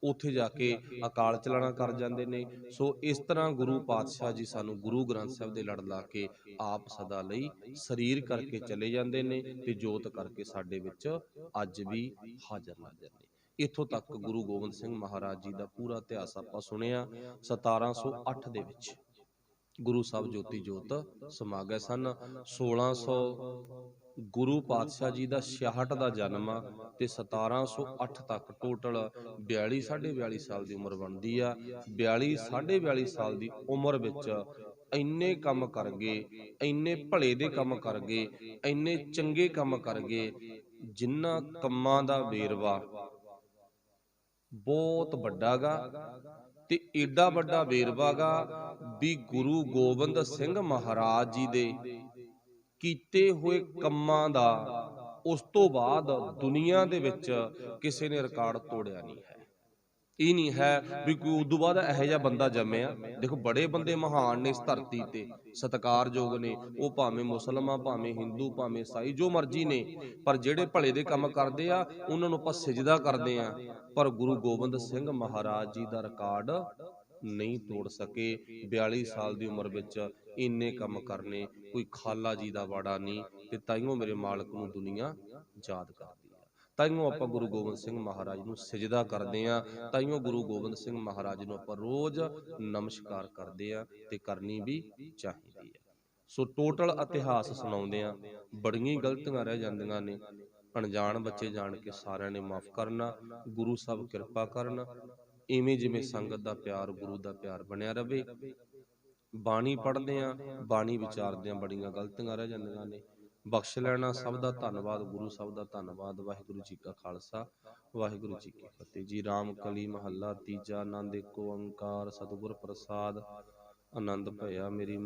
[SPEAKER 1] ਉੱਥੇ ਜਾ ਕੇ ਅਕਾਲ ਚਲਾਣਾ ਕਰ ਜਾਂਦੇ ਨੇ। ਸੋ ਇਸ ਤਰ੍ਹਾਂ ਗੁਰੂ ਪਾਤਸ਼ਾਹ ਜੀ ਸਾਨੂੰ ਗੁਰੂ ਗ੍ਰੰਥ ਸਾਹਿਬ ਦੇ ਲੜ ਲਾ ਕੇ ਆਪ ਸਦਾ ਲਈ ਸਰੀਰ ਕਰਕੇ ਚਲੇ ਜਾਂਦੇ ਨੇ, ਤੇ ਜੋਤ ਕਰਕੇ ਸਾਡੇ ਵਿੱਚ ਅੱਜ ਵੀ ਹਾਜ਼ਰ ਨਾਜ਼ਰ ਨੇ। ਇੱਥੋਂ ਤੱਕ ਗੁਰੂ ਗੋਬਿੰਦ ਸਿੰਘ ਮਹਾਰਾਜ ਜੀ ਦਾ ਪੂਰਾ ਇਤਿਹਾਸ ਆਪਾਂ ਸੁਣਿਆ। 1708 ਦੇ ਵਿੱਚ ਗੁਰੂ ਸਾਹਿਬ ਜੋਤੀ ਜੋਤ ਸਮਾ ਗਏ ਸਨ। 1600 ਗੁਰੂ ਪਾਤਸ਼ਾਹ ਜੀ ਦਾ 66 ਦਾ ਜਨਮ ਆ, ਤੇ 1708 ਤੱਕ ਟੋਟਲ 42 42.5 ਸਾਲ ਦੀ ਉਮਰ ਬਣਦੀ ਆ। 42 42.5 ਸਾਲ ਦੀ ਉਮਰ ਵਿੱਚ ਇੰਨੇ ਕੰਮ ਕਰ ਗਏ, ਇੰਨੇ ਭਲੇ ਦੇ ਕੰਮ ਕਰ ਗਏ, ਇੰਨੇ ਚੰਗੇ ਕੰਮ ਕਰ ਗਏ, ਜਿਨ੍ਹਾਂ ਕੰਮਾਂ ਦਾ ਵੇਰਵਾ ਬਹੁਤ ਵੱਡਾ ਗਾ। ਤੇ ਏਡਾ ਵੱਡਾ ਵੇਰਵਾ ਗਾ ਵੀ ਗੁਰੂ ਗੋਬਿੰਦ ਸਿੰਘ ਮਹਾਰਾਜ ਜੀ ਦੇ ਕੀਤੇ ਹੋਏ ਕੰਮਾਂ ਦਾ ਉਸ ਤੋਂ ਬਾਅਦ ਦੁਨੀਆ ਦੇ ਵਿੱਚ ਕਿਸੇ ਨੇ ਰਿਕਾਰਡ ਤੋੜਿਆ ਨਹੀਂ ਹੈ। ਇਹ ਨਹੀਂ ਹੈ ਵੀ ਕੋਈ ਉਦੋਂ ਬਾਅਦ ਇਹੋ ਜਿਹਾ ਬੰਦਾ ਜੰਮਿਆ। ਦੇਖੋ, ਬੜੇ ਬੰਦੇ ਮਹਾਨ ਨੇ ਇਸ ਧਰਤੀ ਤੇ, ਸਤਿਕਾਰਯੋਗ ਨੇ, ਉਹ ਭਾਵੇਂ ਮੁਸਲਮਾਨ, ਭਾਵੇਂ ਹਿੰਦੂ, ਭਾਵੇਂ ਈਸਾਈ, ਜੋ ਮਰਜ਼ੀ ਨੇ, ਪਰ ਜਿਹੜੇ ਭਲੇ ਦੇ ਕੰਮ ਕਰਦੇ ਆ ਉਹਨਾਂ ਨੂੰ ਆਪਾਂ ਸਿਜਦਾ ਕਰਦੇ ਆ। ਪਰ ਗੁਰੂ ਗੋਬਿੰਦ ਸਿੰਘ ਮਹਾਰਾਜ ਜੀ ਦਾ ਰਿਕਾਰਡ ਨਹੀਂ ਤੋੜ ਸਕੇ। 42 ਸਾਲ ਦੀ ਉਮਰ ਵਿੱਚ ਇੰਨੇ ਕੰਮ ਕਰਨੇ ਕੋਈ ਖਾਲਾ ਜੀ ਦਾ ਵਾੜਾ ਨਹੀਂ। ਤੇ ਤਾਈਓ ਮੇਰੇ ਮਾਲਕ ਨੂੰ ਦੁਨੀਆ ਯਾਦ ਕਰਦੀ ਆ, ਤਾਈਓ ਆਪਾਂ ਗੁਰੂ ਗੋਬਿੰਦ ਸਿੰਘ ਮਹਾਰਾਜ ਨੂੰ ਸਿਜਦਾ ਕਰਦੇ ਆ, ਤਾਈਓ ਗੁਰੂ ਗੋਬਿੰਦ ਸਿੰਘ ਮਹਾਰਾਜ ਨੂੰ ਆਪਾਂ ਰੋਜ਼ ਨਮਸਕਾਰ ਕਰਦੇ ਆ, ਤੇ ਕਰਨੀ ਵੀ ਚਾਹੀਦੀ ਹੈ। ਸੋ ਟੋਟਲ ਇਤਿਹਾਸ ਸੁਣਾਉਂਦੇ ਆ, ਬੜੀਆਂ ਗਲਤੀਆਂ ਰਹਿ ਜਾਂਦੀਆਂ ਨੇ। ਅਣਜਾਣ ਬੱਚੇ ਜਾਣ ਕੇ ਸਾਰਿਆਂ ਨੇ ਮਾਫ ਕਰਨਾ। ਗੁਰੂ ਸਾਹਿਬ ਕਿਰਪਾ ਕਰਨ, ਇਵੇਂ ਜਿਵੇਂ ਸੰਗਤ ਦਾ ਪਿਆਰ, ਗੁਰੂ ਦਾ ਪਿਆਰ ਬਣਿਆ ਰਵੇ। ਬਾਣੀ ਪੜ੍ਹਦੇ ਆ, ਬਾਣੀ ਵਿਚਾਰਦੇ ਆ, ਬੜੀਆਂ ਗਲਤੀਆਂ ਰਹਿ ਜਾਂਦੀਆਂ ਨੇ। ਬਖਸ਼ ਲੈਣਾ। ਸਭ ਦਾ ਧੰਨਵਾਦ, ਗੁਰੂ ਸਾਹਿਬ ਦਾ ਧੰਨਵਾਦ। ਵਾਹਿਗੁਰੂ ਜੀ ਕਾ ਖਾਲਸਾ, ਵਾਹਿਗੁਰੂ ਜੀ ਕੀ ਫਤਿਹ ਜੀ। ਰਾਮ ਕਲੀ ਮਹੱਲਾ ਤੀਜਾ। ਆਨੰਦ ਏਕ ਓੰਕਾਰ ਸਤਿਗੁਰ ਪ੍ਰਸਾਦ। ਆਨੰਦ ਭਇਆ ਮੇਰੀ